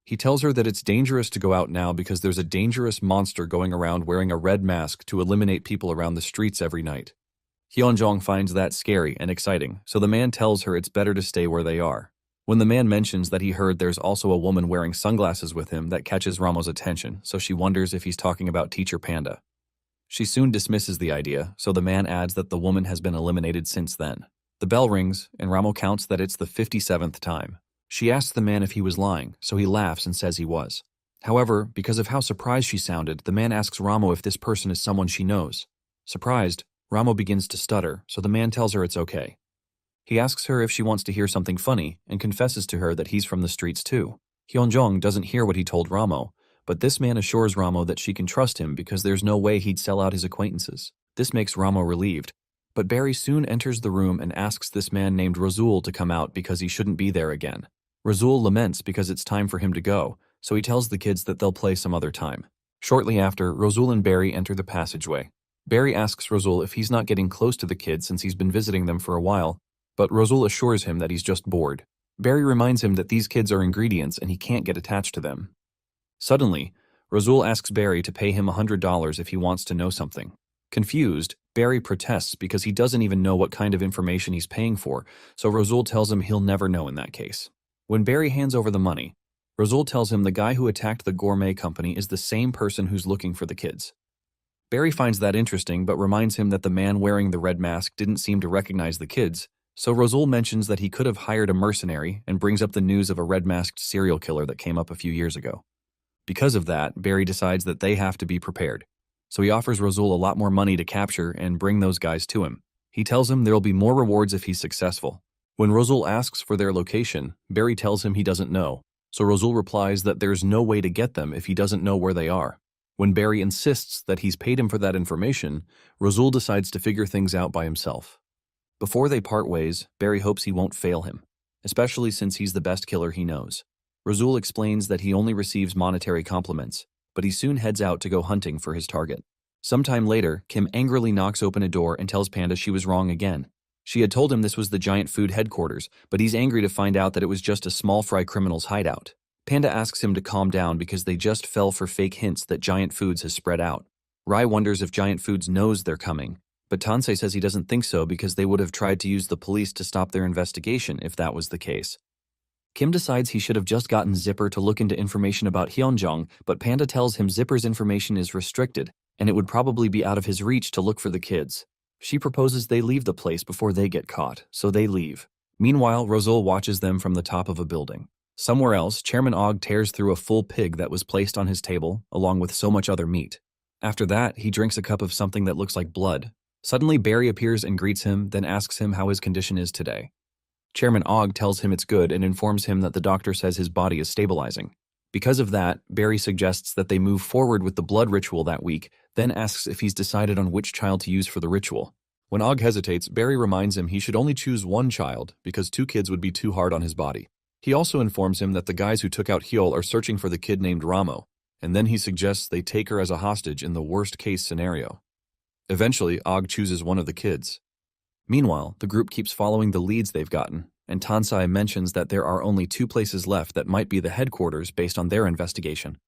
He tells her that it's dangerous to go out now because there's a dangerous monster going around wearing a red mask to eliminate people around the streets every night. Hyunjong finds that scary and exciting, so the man tells her it's better to stay where they are. When the man mentions that he heard there's also a woman wearing sunglasses with him, that catches Ramo's attention, so she wonders if he's talking about Teacher Panda. She soon dismisses the idea, so the man adds that the woman has been eliminated since then. The bell rings, and Ramo counts that it's the 57th time. She asks the man if he was lying, so he laughs and says he was. However, because of how surprised she sounded, the man asks Ramo if this person is someone she knows. Surprised, Ramo begins to stutter, so the man tells her it's okay. He asks her if she wants to hear something funny and confesses to her that he's from the streets too. Hyunjong doesn't hear what he told Ramo, but this man assures Ramo that she can trust him because there's no way he'd sell out his acquaintances. This makes Ramo relieved, but Barry soon enters the room and asks this man named Razul to come out because he shouldn't be there again. Razul laments because it's time for him to go, so he tells the kids that they'll play some other time. Shortly after, Razul and Barry enter the passageway. Barry asks Razul if he's not getting close to the kids since he's been visiting them for a while, but Razul assures him that he's just bored. Barry reminds him that these kids are ingredients and he can't get attached to them. Suddenly, Razul asks Barry to pay him $100 if he wants to know something. Confused, Barry protests because he doesn't even know what kind of information he's paying for, so Razul tells him he'll never know in that case. When Barry hands over the money, Razul tells him the guy who attacked the gourmet company is the same person who's looking for the kids. Barry finds that interesting but reminds him that the man wearing the red mask didn't seem to recognize the kids, so Razul mentions that he could have hired a mercenary and brings up the news of a red-masked serial killer that came up a few years ago. Because of that, Barry decides that they have to be prepared, so he offers Razul a lot more money to capture and bring those guys to him. He tells him there'll be more rewards if he's successful. When Razul asks for their location, Barry tells him he doesn't know, so Razul replies that there's no way to get them if he doesn't know where they are. When Barry insists that he's paid him for that information, Razul decides to figure things out by himself. Before they part ways, Barry hopes he won't fail him, especially since he's the best killer he knows. Razul explains that he only receives monetary compliments, but he soon heads out to go hunting for his target. Sometime later, Kim angrily knocks open a door and tells Panda she was wrong again. She had told him this was the giant food headquarters, but he's angry to find out that it was just a small fry criminal's hideout. Panda asks him to calm down because they just fell for fake hints that Giant Foods has spread out. Rai wonders if Giant Foods knows they're coming, but Tansei says he doesn't think so because they would have tried to use the police to stop their investigation if that was the case. Kim decides he should have just gotten Zipper to look into information about Hyunjong, but Panda tells him Zipper's information is restricted, and it would probably be out of his reach to look for the kids. She proposes they leave the place before they get caught, so they leave. Meanwhile, Razul watches them from the top of a building. Somewhere else, Chairman Og tears through a full pig that was placed on his table, along with so much other meat. After that, he drinks a cup of something that looks like blood. Suddenly, Barry appears and greets him, then asks him how his condition is today. Chairman Og tells him it's good and informs him that the doctor says his body is stabilizing. Because of that, Barry suggests that they move forward with the blood ritual that week, then asks if he's decided on which child to use for the ritual. When Og hesitates, Barry reminds him he should only choose one child because 2 kids would be too hard on his body. He also informs him that the guys who took out Hyol are searching for the kid named Ramo, and then he suggests they take her as a hostage in the worst-case scenario. Eventually, Og chooses one of the kids. Meanwhile, the group keeps following the leads they've gotten, and Tansei mentions that there are only 2 places left that might be the headquarters based on their investigation.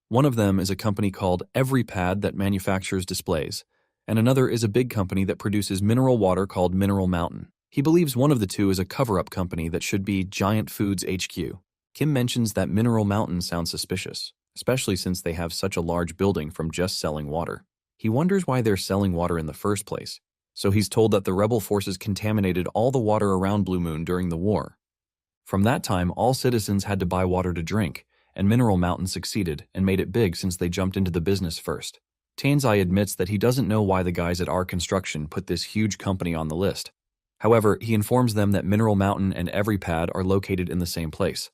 One of them is a company called EveryPad that manufactures displays, and another is a big company that produces mineral water called Mineral Mountain. He believes one of the 2 is a cover-up company that should be Giant Foods HQ. Kim mentions that Mineral Mountain sounds suspicious, especially since they have such a large building from just selling water. He wonders why they're selling water in the first place, so he's told that the rebel forces contaminated all the water around Blue Moon during the war. From that time, all citizens had to buy water to drink, and Mineral Mountain succeeded and made it big since they jumped into the business first. Tansei admits that he doesn't know why the guys at R Construction put this huge company on the list. However, he informs them that Mineral Mountain and EveryPad are located in the same place.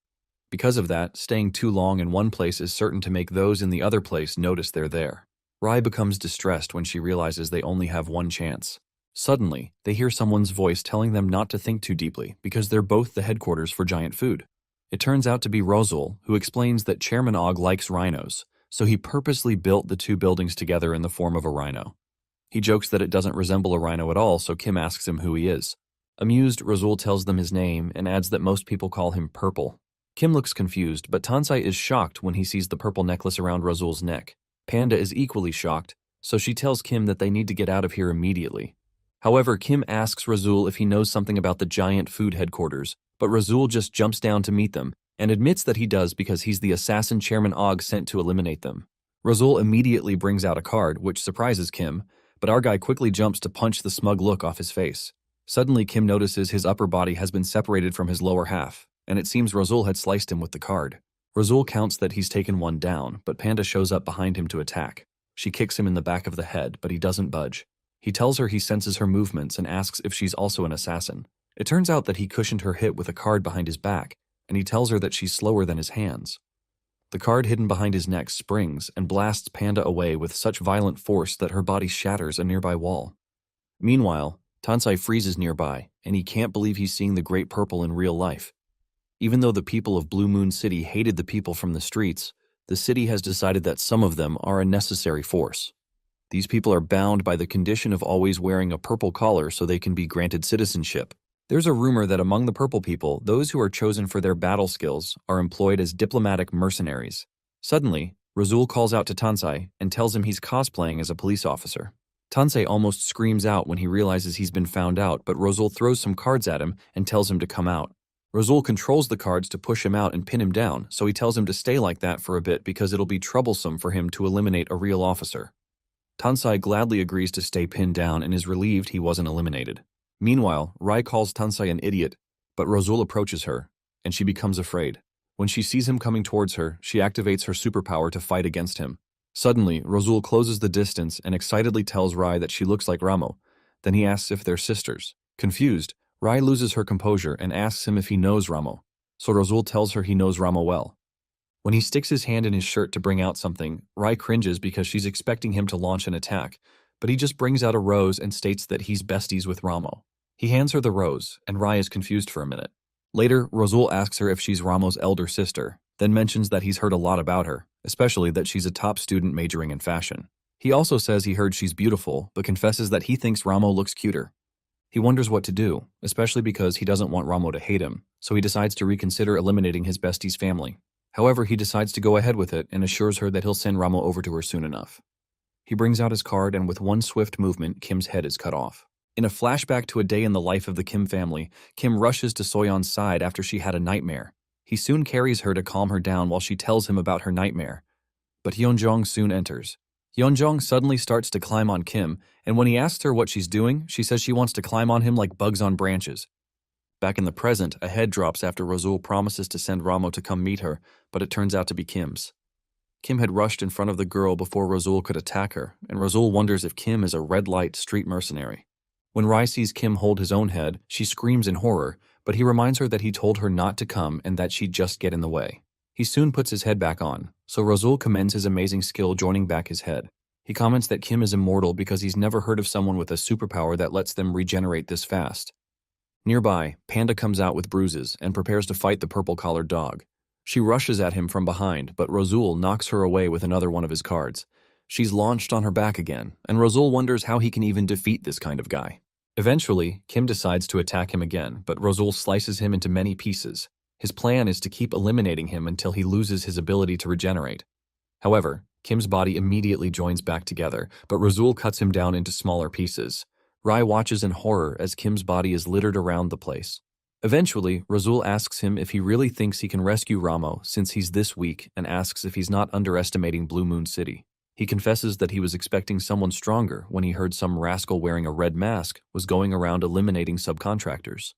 Because of that, staying too long in one place is certain to make those in the other place notice they're there. Rai becomes distressed when she realizes they only have one chance. Suddenly, they hear someone's voice telling them not to think too deeply because they're both the headquarters for Giant Food. It turns out to be Rozul, who explains that Chairman Og likes rhinos, so he purposely built the 2 buildings together in the form of a rhino. He jokes that it doesn't resemble a rhino at all, so Kim asks him who he is. Amused, Razul tells them his name and adds that most people call him Purple. Kim looks confused, but Tansei is shocked when he sees the purple necklace around Razul's neck. Panda is equally shocked, so she tells Kim that they need to get out of here immediately. However, Kim asks Razul if he knows something about the Giant Food headquarters, but Razul just jumps down to meet them and admits that he does because he's the assassin Chairman Og sent to eliminate them. Razul immediately brings out a card, which surprises Kim, but our guy quickly jumps to punch the smug look off his face. Suddenly, Kim notices his upper body has been separated from his lower half, and it seems Razul had sliced him with the card. Razul counts that he's taken one down, but Panda shows up behind him to attack. She kicks him in the back of the head, but he doesn't budge. He tells her he senses her movements and asks if she's also an assassin. It turns out that he cushioned her hit with a card behind his back, and he tells her that she's slower than his hands. The card hidden behind his neck springs and blasts Panda away with such violent force that her body shatters a nearby wall. Meanwhile, Tansai freezes nearby, and he can't believe he's seeing the Great Purple in real life. Even though the people of Blue Moon City hated the people from the streets, the city has decided that some of them are a necessary force. These people are bound by the condition of always wearing a purple collar so they can be granted citizenship. There's a rumor that among the purple people, those who are chosen for their battle skills are employed as diplomatic mercenaries. Suddenly, Razul calls out to Tansai and tells him he's cosplaying as a police officer. Tansai almost screams out when he realizes he's been found out, but Razul throws some cards at him and tells him to come out. Razul controls the cards to push him out and pin him down, so he tells him to stay like that for a bit because it'll be troublesome for him to eliminate a real officer. Tansai gladly agrees to stay pinned down and is relieved he wasn't eliminated. Meanwhile, Rai calls Tansai an idiot, but Razul approaches her, and she becomes afraid. When she sees him coming towards her, she activates her superpower to fight against him. Suddenly, Razul closes the distance and excitedly tells Rai that she looks like Ramo. Then he asks if they're sisters. Confused, Rai loses her composure and asks him if he knows Ramo, so Razul tells her he knows Ramo well. When he sticks his hand in his shirt to bring out something, Rai cringes because she's expecting him to launch an attack, but he just brings out a rose and states that he's besties with Ramo. He hands her the rose, and Rai is confused for a minute. Later, Razul asks her if she's Ramo's elder sister, then mentions that he's heard a lot about her, especially that she's a top student majoring in fashion. He also says he heard she's beautiful, but confesses that he thinks Ramo looks cuter. He wonders what to do, especially because he doesn't want Ramo to hate him, so he decides to reconsider eliminating his bestie's family. However, he decides to go ahead with it and assures her that he'll send Ramo over to her soon enough. He brings out his card, and with one swift movement, Kim's head is cut off. In a flashback to a day in the life of the Kim family, Kim rushes to Soyeon's side after she had a nightmare. He soon carries her to calm her down while she tells him about her nightmare. But Hyunjong soon enters. Hyunjong suddenly starts to climb on Kim, and when he asks her what she's doing, she says she wants to climb on him like bugs on branches. Back in the present, a head drops after Razul promises to send Ramo to come meet her, but it turns out to be Kim's. Kim had rushed in front of the girl before Razul could attack her, and Razul wonders if Kim is a red-light street mercenary. When Rai sees Kim hold his own head, she screams in horror, but he reminds her that he told her not to come and that she'd just get in the way. He soon puts his head back on, so Razul commends his amazing skill joining back his head. He comments that Kim is immortal because he's never heard of someone with a superpower that lets them regenerate this fast. Nearby, Panda comes out with bruises and prepares to fight the purple-collared dog. She rushes at him from behind, but Razul knocks her away with another one of his cards. She's launched on her back again, and Razul wonders how he can even defeat this kind of guy. Eventually, Kim decides to attack him again, but Razul slices him into many pieces. His plan is to keep eliminating him until he loses his ability to regenerate. However, Kim's body immediately joins back together, but Razul cuts him down into smaller pieces. Rai watches in horror as Kim's body is littered around the place. Eventually, Razul asks him if he really thinks he can rescue Ramo since he's this weak and asks if he's not underestimating Blue Moon City. He confesses that he was expecting someone stronger when he heard some rascal wearing a red mask was going around eliminating subcontractors.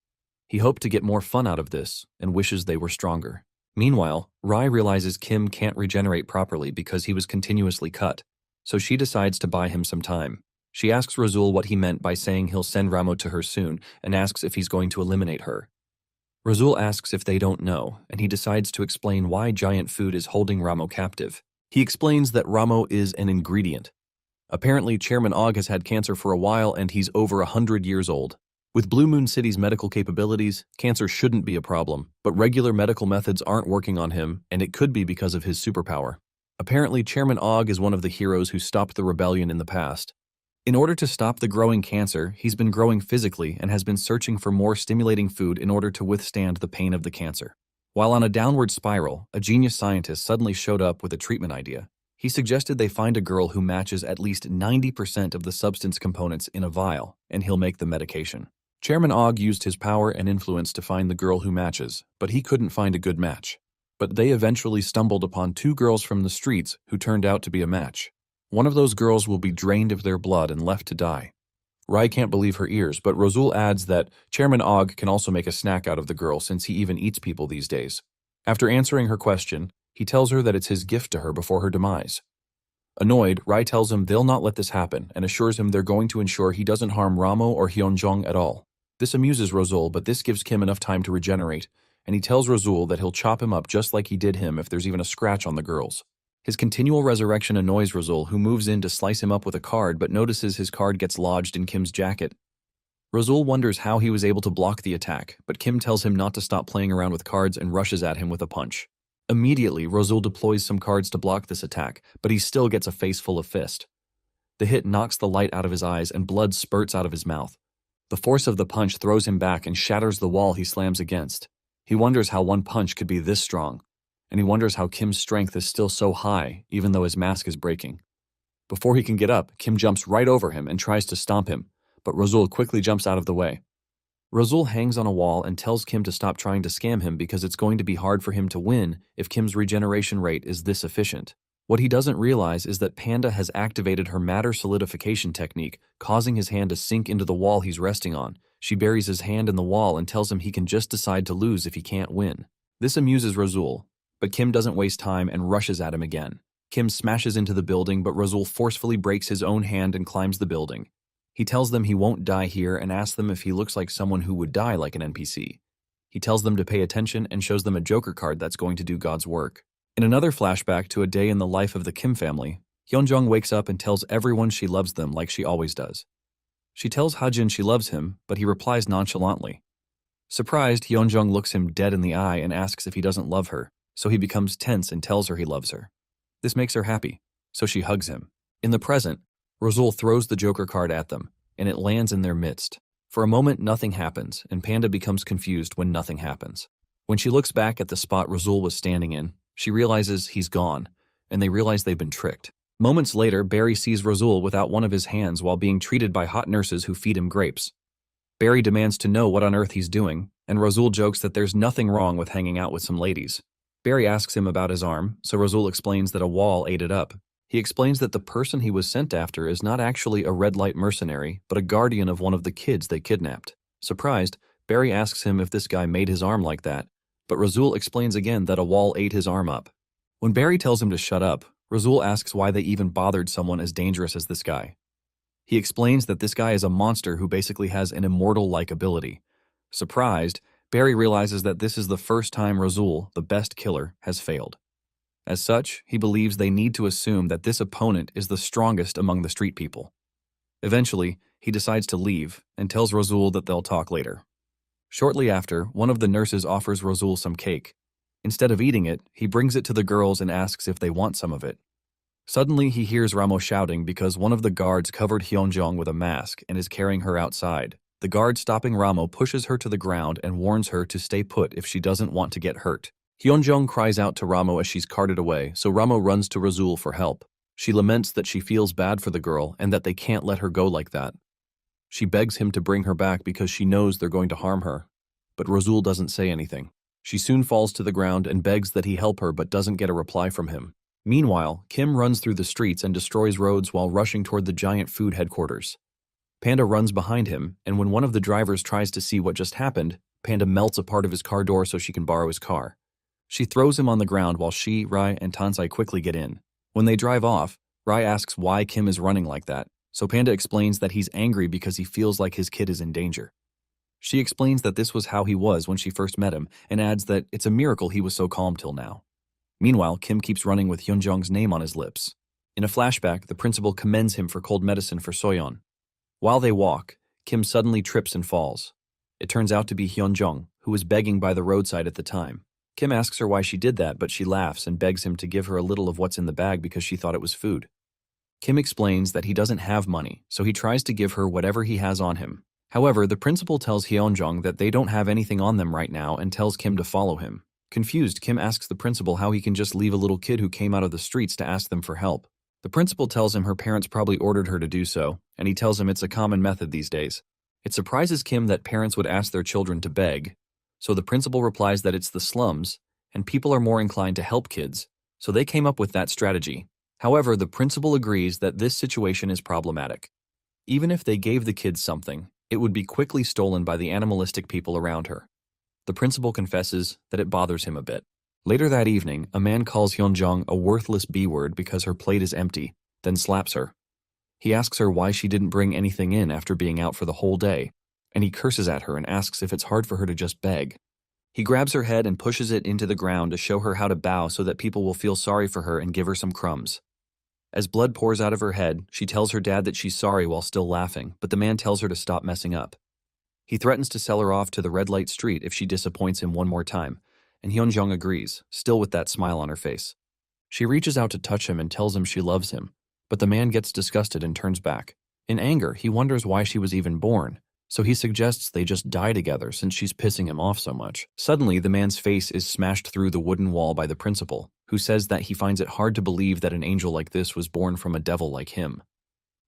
He hoped to get more fun out of this and wishes they were stronger. Meanwhile, Rai realizes Kim can't regenerate properly because he was continuously cut, so she decides to buy him some time. She asks Razul what he meant by saying he'll send Ramo to her soon and asks if he's going to eliminate her. Razul asks if they don't know, and he decides to explain why giant food is holding Ramo captive. He explains that Ramo is an ingredient. Apparently, Chairman Og has had cancer for a while and he's over 100 years old. With Blue Moon City's medical capabilities, cancer shouldn't be a problem, but regular medical methods aren't working on him, and it could be because of his superpower. Apparently, Chairman Og is one of the heroes who stopped the rebellion in the past. In order to stop the growing cancer, he's been growing physically and has been searching for more stimulating food in order to withstand the pain of the cancer. While on a downward spiral, a genius scientist suddenly showed up with a treatment idea. He suggested they find a girl who matches at least 90% of the substance components in a vial, and he'll make the medication. Chairman Og used his power and influence to find the girl who matches, but he couldn't find a good match. But they eventually stumbled upon two girls from the streets who turned out to be a match. One of those girls will be drained of their blood and left to die. Rai can't believe her ears, but Rosul adds that Chairman Og can also make a snack out of the girl since he even eats people these days. After answering her question, he tells her that it's his gift to her before her demise. Annoyed, Rai tells him they'll not let this happen and assures him they're going to ensure he doesn't harm Ramo or Hyunjong at all. This amuses Rosul, but this gives Kim enough time to regenerate, and he tells Rosul that he'll chop him up just like he did him if there's even a scratch on the girls. His continual resurrection annoys Rosul, who moves in to slice him up with a card but notices his card gets lodged in Kim's jacket. Rosul wonders how he was able to block the attack, but Kim tells him not to stop playing around with cards and rushes at him with a punch. Immediately, Rosul deploys some cards to block this attack, but he still gets a face full of fist. The hit knocks the light out of his eyes and blood spurts out of his mouth. The force of the punch throws him back and shatters the wall he slams against. He wonders how one punch could be this strong, and he wonders how Kim's strength is still so high, even though his mask is breaking. Before he can get up, Kim jumps right over him and tries to stomp him, but Rosul quickly jumps out of the way. Rosul hangs on a wall and tells Kim to stop trying to scam him because it's going to be hard for him to win if Kim's regeneration rate is this efficient. What he doesn't realize is that Panda has activated her matter solidification technique, causing his hand to sink into the wall he's resting on. She buries his hand in the wall and tells him he can just decide to lose if he can't win. This amuses Rosul, but Kim doesn't waste time and rushes at him again. Kim smashes into the building, but Rosul forcefully breaks his own hand and climbs the building. He tells them he won't die here and asks them if he looks like someone who would die like an NPC. He tells them to pay attention and shows them a Joker card that's going to do God's work. In another flashback to a day in the life of the Kim family, Hyunjong wakes up and tells everyone she loves them like she always does. She tells Hajin she loves him, but he replies nonchalantly. Surprised, Hyunjong looks him dead in the eye and asks if he doesn't love her, so he becomes tense and tells her he loves her. This makes her happy, so she hugs him. In the present, Rosul throws the Joker card at them, and it lands in their midst. For a moment, nothing happens, and Panda becomes confused when nothing happens. When she looks back at the spot Rosul was standing in, she realizes he's gone, and they realize they've been tricked. Moments later, Barry sees Rosul without one of his hands while being treated by hot nurses who feed him grapes. Barry demands to know what on earth he's doing, and Rosul jokes that there's nothing wrong with hanging out with some ladies. Barry asks him about his arm, so Rosul explains that a wall ate it up. He explains that the person he was sent after is not actually a red light mercenary, but a guardian of one of the kids they kidnapped. Surprised, Barry asks him if this guy made his arm like that, but Rosul explains again that a wall ate his arm up. When Barry tells him to shut up, Rosul asks why they even bothered someone as dangerous as this guy. He explains that this guy is a monster who basically has an immortal-like ability. Surprised, Barry realizes that this is the first time Rosul, the best killer, has failed. As such, he believes they need to assume that this opponent is the strongest among the street people. Eventually, he decides to leave and tells Rosul that they'll talk later. Shortly after, one of the nurses offers Rosul some cake. Instead of eating it, he brings it to the girls and asks if they want some of it. Suddenly, he hears Ramo shouting because one of the guards covered Hyunjong with a mask and is carrying her outside. The guard stopping Ramo pushes her to the ground and warns her to stay put if she doesn't want to get hurt. Hyunjong cries out to Ramo as she's carted away, so Ramo runs to Rosul for help. She laments that she feels bad for the girl and that they can't let her go like that. She begs him to bring her back because she knows they're going to harm her. But Rosul doesn't say anything. She soon falls to the ground and begs that he help her but doesn't get a reply from him. Meanwhile, Kim runs through the streets and destroys roads while rushing toward the giant food headquarters. Panda runs behind him, and when one of the drivers tries to see what just happened, Panda melts a part of his car door so she can borrow his car. She throws him on the ground while she, Rai, and Tansai quickly get in. When they drive off, Rai asks why Kim is running like that, so Panda explains that he's angry because he feels like his kid is in danger. She explains that this was how he was when she first met him, and adds that it's a miracle he was so calm till now. Meanwhile, Kim keeps running with Hyunjong's name on his lips. In a flashback, the principal commends him for cold medicine for Soyeon. While they walk, Kim suddenly trips and falls. It turns out to be Hyunjong, who was begging by the roadside at the time. Kim asks her why she did that, but she laughs and begs him to give her a little of what's in the bag because she thought it was food. Kim explains that he doesn't have money, so he tries to give her whatever he has on him. However, the principal tells Hyunjong that they don't have anything on them right now and tells Kim to follow him. Confused, Kim asks the principal how he can just leave a little kid who came out of the streets to ask them for help. The principal tells him her parents probably ordered her to do so, and he tells him it's a common method these days. It surprises Kim that parents would ask their children to beg, so the principal replies that it's the slums, and people are more inclined to help kids, so they came up with that strategy. However, the principal agrees that this situation is problematic. Even if they gave the kids something, it would be quickly stolen by the animalistic people around her. The principal confesses that it bothers him a bit. Later that evening, a man calls Hyunjong a worthless B-word because her plate is empty, then slaps her. He asks her why she didn't bring anything in after being out for the whole day, and he curses at her and asks if it's hard for her to just beg. He grabs her head and pushes it into the ground to show her how to bow so that people will feel sorry for her and give her some crumbs. As blood pours out of her head, she tells her dad that she's sorry while still laughing, but the man tells her to stop messing up. He threatens to sell her off to the red light street if she disappoints him one more time, and Hyunjong agrees, still with that smile on her face. She reaches out to touch him and tells him she loves him, but the man gets disgusted and turns back. In anger, he wonders why she was even born, so he suggests they just die together since she's pissing him off so much. Suddenly, the man's face is smashed through the wooden wall by the principal, who says that he finds it hard to believe that an angel like this was born from a devil like him.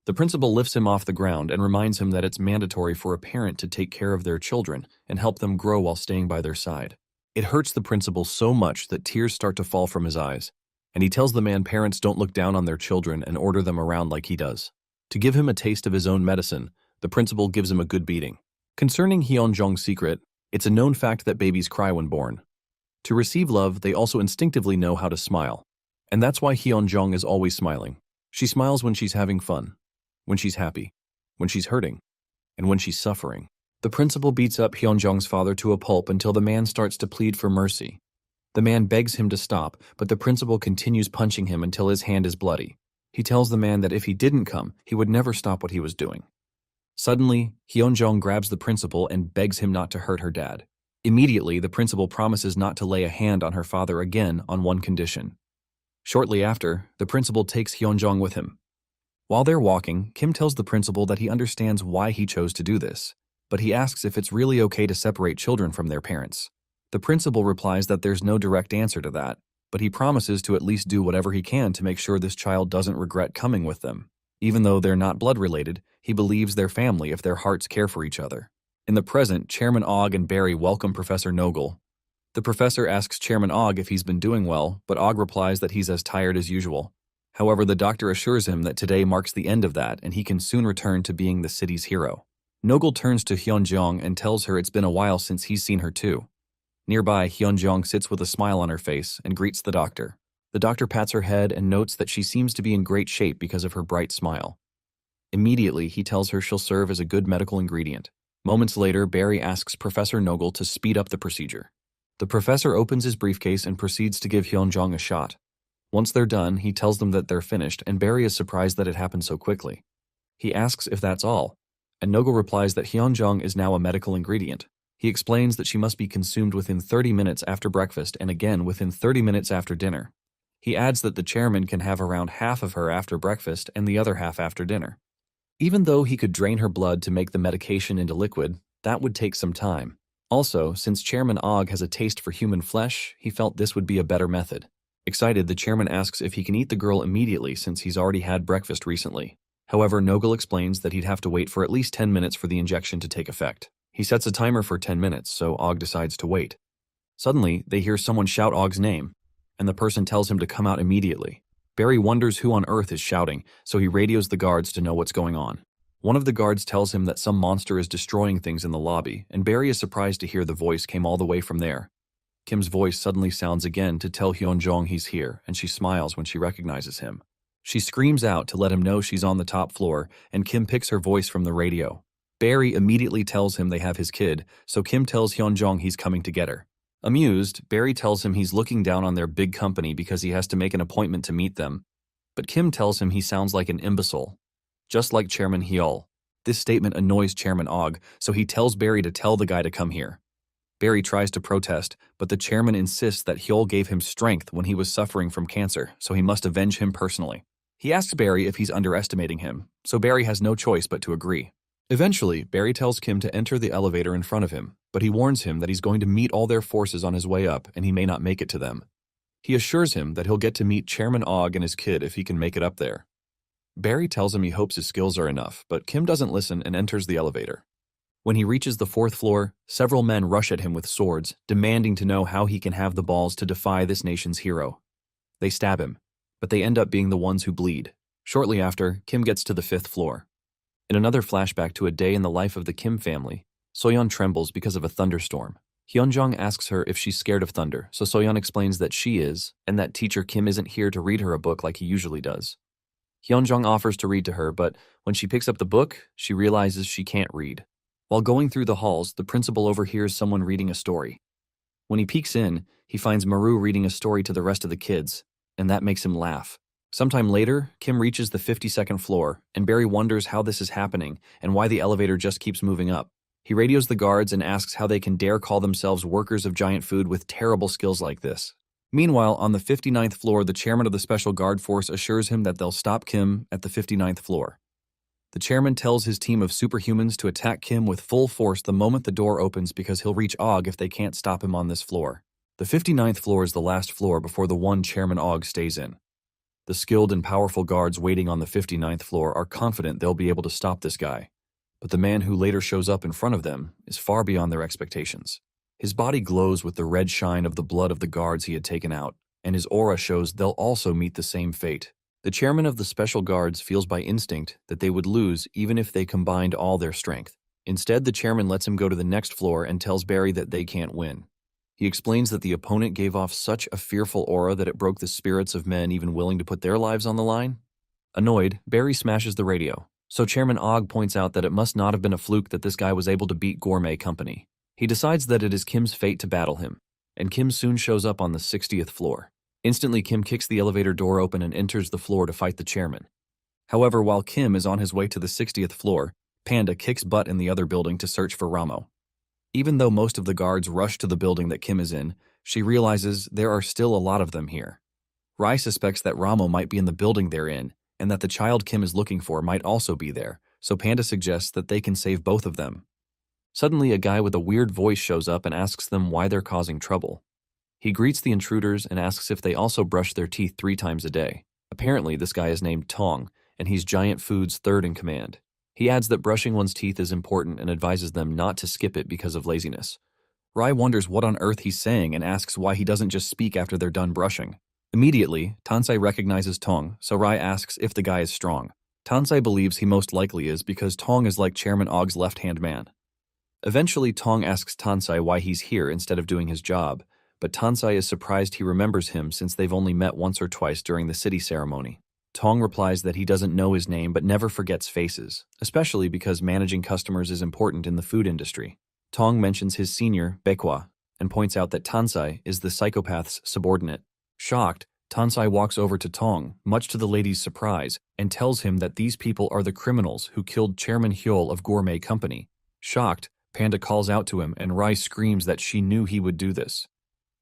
The principal lifts him off the ground and reminds him that it's mandatory for a parent to take care of their children and help them grow while staying by their side. It hurts the principal so much that tears start to fall from his eyes, and he tells the man parents don't look down on their children and order them around like he does. To give him a taste of his own medicine, the principal gives him a good beating. Concerning Hyunjong's secret, it's a known fact that babies cry when born. To receive love, they also instinctively know how to smile, and that's why Hyunjong is always smiling. She smiles when she's having fun, when she's happy, when she's hurting, and when she's suffering. The principal beats up Hyunjong's father to a pulp until the man starts to plead for mercy. The man begs him to stop, but the principal continues punching him until his hand is bloody. He tells the man that if he didn't come, he would never stop what he was doing. Suddenly, Hyunjong grabs the principal and begs him not to hurt her dad. Immediately, the principal promises not to lay a hand on her father again on one condition. Shortly after, the principal takes Hyunjong with him. While they're walking, Kim tells the principal that he understands why he chose to do this, but he asks if it's really okay to separate children from their parents. The principal replies that there's no direct answer to that, but he promises to at least do whatever he can to make sure this child doesn't regret coming with them. Even though they're not blood-related, he believes they're family if their hearts care for each other. In the present, Chairman Og and Barry welcome Professor Nogel. The professor asks Chairman Og if he's been doing well, but Og replies that he's as tired as usual. However, the doctor assures him that today marks the end of that and he can soon return to being the city's hero. Nogel turns to Hyunjong and tells her it's been a while since he's seen her too. Nearby, Hyunjong sits with a smile on her face and greets the doctor. The doctor pats her head and notes that she seems to be in great shape because of her bright smile. Immediately, he tells her she'll serve as a good medical ingredient. Moments later, Barry asks Professor Nogel to speed up the procedure. The professor opens his briefcase and proceeds to give Hyunjong a shot. Once they're done, he tells them that they're finished, and Barry is surprised that it happened so quickly. He asks if that's all, and Nogel replies that Hyunjong is now a medical ingredient. He explains that she must be consumed within 30 minutes after breakfast and again within 30 minutes after dinner. He adds that the chairman can have around half of her after breakfast and the other half after dinner. Even though he could drain her blood to make the medication into liquid, that would take some time. Also, since Chairman Og has a taste for human flesh, he felt this would be a better method. Excited, the chairman asks if he can eat the girl immediately since he's already had breakfast recently. However, Nogel explains that he'd have to wait for at least 10 minutes for the injection to take effect. He sets a timer for 10 minutes, so Og decides to wait. Suddenly, they hear someone shout Og's name, and the person tells him to come out immediately. Barry wonders who on earth is shouting, so he radios the guards to know what's going on. One of the guards tells him that some monster is destroying things in the lobby, and Barry is surprised to hear the voice came all the way from there. Kim's voice suddenly sounds again to tell Hyunjong he's here, and she smiles when she recognizes him. She screams out to let him know she's on the top floor, and Kim picks her voice from the radio. Barry immediately tells him they have his kid, so Kim tells Hyunjong he's coming to get her. Amused, Barry tells him he's looking down on their big company because he has to make an appointment to meet them, but Kim tells him he sounds like an imbecile, just like Chairman Hyul. This statement annoys Chairman Og, so he tells Barry to tell the guy to come here. Barry tries to protest, but the chairman insists that Hyul gave him strength when he was suffering from cancer, so he must avenge him personally. He asks Barry if he's underestimating him, so Barry has no choice but to agree. Eventually, Barry tells Kim to enter the elevator in front of him, but he warns him that he's going to meet all their forces on his way up and he may not make it to them. He assures him that he'll get to meet Chairman Og and his kid if he can make it up there. Barry tells him he hopes his skills are enough, but Kim doesn't listen and enters the elevator. When he reaches the 4th floor, several men rush at him with swords, demanding to know how he can have the balls to defy this nation's hero. They stab him, but they end up being the ones who bleed. Shortly after, Kim gets to the 5th floor. In another flashback to a day in the life of the Kim family, Soyeon trembles because of a thunderstorm. Hyunjong asks her if she's scared of thunder, so Soyeon explains that she is, and that teacher Kim isn't here to read her a book like he usually does. Hyunjong offers to read to her, but when she picks up the book, she realizes she can't read. While going through the halls, the principal overhears someone reading a story. When he peeks in, he finds Maru reading a story to the rest of the kids, and that makes him laugh. Sometime later, Kim reaches the 52nd floor, and Barry wonders how this is happening and why the elevator just keeps moving up. He radios the guards and asks how they can dare call themselves workers of giant food with terrible skills like this. Meanwhile, on the 59th floor, the chairman of the Special Guard Force assures him that they'll stop Kim at the 59th floor. The chairman tells his team of superhumans to attack Kim with full force the moment the door opens because he'll reach Og if they can't stop him on this floor. The 59th floor is the last floor before the one Chairman Og stays in. The skilled and powerful guards waiting on the 59th floor are confident they'll be able to stop this guy. But the man who later shows up in front of them is far beyond their expectations. His body glows with the red shine of the blood of the guards he had taken out, and his aura shows they'll also meet the same fate. The chairman of the special guards feels by instinct that they would lose even if they combined all their strength. Instead, the chairman lets him go to the next floor and tells Barry that they can't win. He explains that the opponent gave off such a fearful aura that it broke the spirits of men even willing to put their lives on the line. Annoyed, Barry smashes the radio, so Chairman Og points out that it must not have been a fluke that this guy was able to beat Gourmet Company. He decides that it is Kim's fate to battle him, and Kim soon shows up on the 60th floor. Instantly, Kim kicks the elevator door open and enters the floor to fight the chairman. However, while Kim is on his way to the 60th floor, Panda kicks butt in the other building to search for Ramo. Even though most of the guards rush to the building that Kim is in, she realizes there are still a lot of them here. Rai suspects that Ramo might be in the building they're in, and that the child Kim is looking for might also be there, so Panda suggests that they can save both of them. Suddenly, a guy with a weird voice shows up and asks them why they're causing trouble. He greets the intruders and asks if they also brush their teeth 3 times a day. Apparently, this guy is named Tong, and he's Giant Food's third in command. He adds that brushing one's teeth is important and advises them not to skip it because of laziness. Rai wonders what on earth he's saying and asks why he doesn't just speak after they're done brushing. Immediately, Tansai recognizes Tong, so Rai asks if the guy is strong. Tansai believes he most likely is because Tong is like Chairman Og's left-hand man. Eventually, Tong asks Tansai why he's here instead of doing his job, but Tansai is surprised he remembers him since they've only met once or twice during the city ceremony. Tong replies that he doesn't know his name but never forgets faces, especially because managing customers is important in the food industry. Tong mentions his senior, Baekwa, and points out that Tansai is the psychopath's subordinate. Shocked, Tansai walks over to Tong, much to the lady's surprise, and tells him that these people are the criminals who killed Chairman Hyul of Gourmet Company. Shocked, Panda calls out to him and Rai screams that she knew he would do this.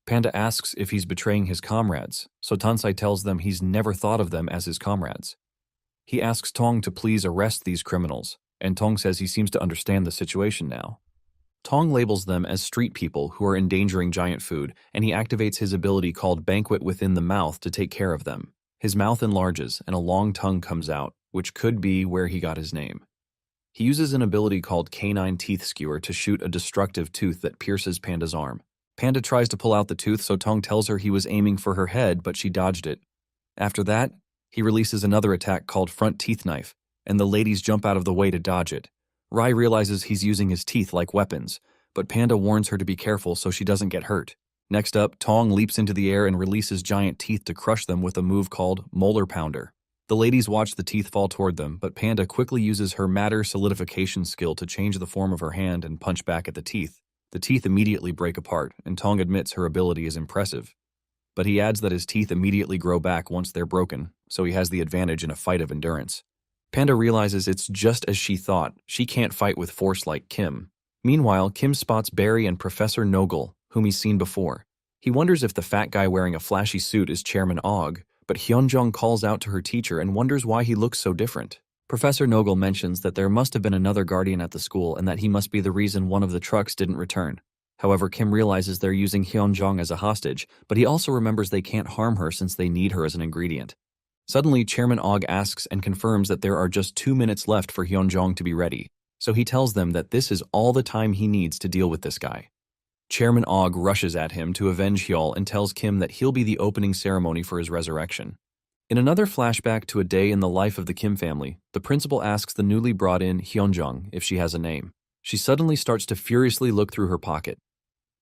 Panda asks if he's betraying his comrades, so Tansai tells them he's never thought of them as his comrades. He asks Tong to please arrest these criminals, and Tong says he seems to understand the situation now. Tong labels them as street people who are endangering Giant Food, and he activates his ability called Banquet Within the Mouth to take care of them. His mouth enlarges and a long tongue comes out, which could be where he got his name. He uses an ability called Canine Teeth Skewer to shoot a destructive tooth that pierces Panda's arm. Panda tries to pull out the tooth, so Tong tells her he was aiming for her head, but she dodged it. After that, he releases another attack called Front Teeth Knife, and the ladies jump out of the way to dodge it. Rai realizes he's using his teeth like weapons, but Panda warns her to be careful so she doesn't get hurt. Next up, Tong leaps into the air and releases giant teeth to crush them with a move called Molar Pounder. The ladies watch the teeth fall toward them, but Panda quickly uses her matter solidification skill to change the form of her hand and punch back at the teeth. The teeth immediately break apart, and Tong admits her ability is impressive. But he adds that his teeth immediately grow back once they're broken, so he has the advantage in a fight of endurance. Panda realizes it's just as she thought, she can't fight with force like Kim. Meanwhile, Kim spots Barry and Professor Nogel, whom he's seen before. He wonders if the fat guy wearing a flashy suit is Chairman Og, but Hyunjong calls out to her teacher and wonders why he looks so different. Professor Nogel mentions that there must have been another guardian at the school and that he must be the reason one of the trucks didn't return. However, Kim realizes they're using Hyunjong as a hostage, but he also remembers they can't harm her since they need her as an ingredient. Suddenly, Chairman Og asks and confirms that there are just 2 minutes left for Hyunjong to be ready. So he tells them that this is all the time he needs to deal with this guy. Chairman Og rushes at him to avenge Hyol and tells Kim that he'll be the opening ceremony for his resurrection. In another flashback to a day in the life of the Kim family, the principal asks the newly brought in Hyunjung if she has a name. She suddenly starts to furiously look through her pocket.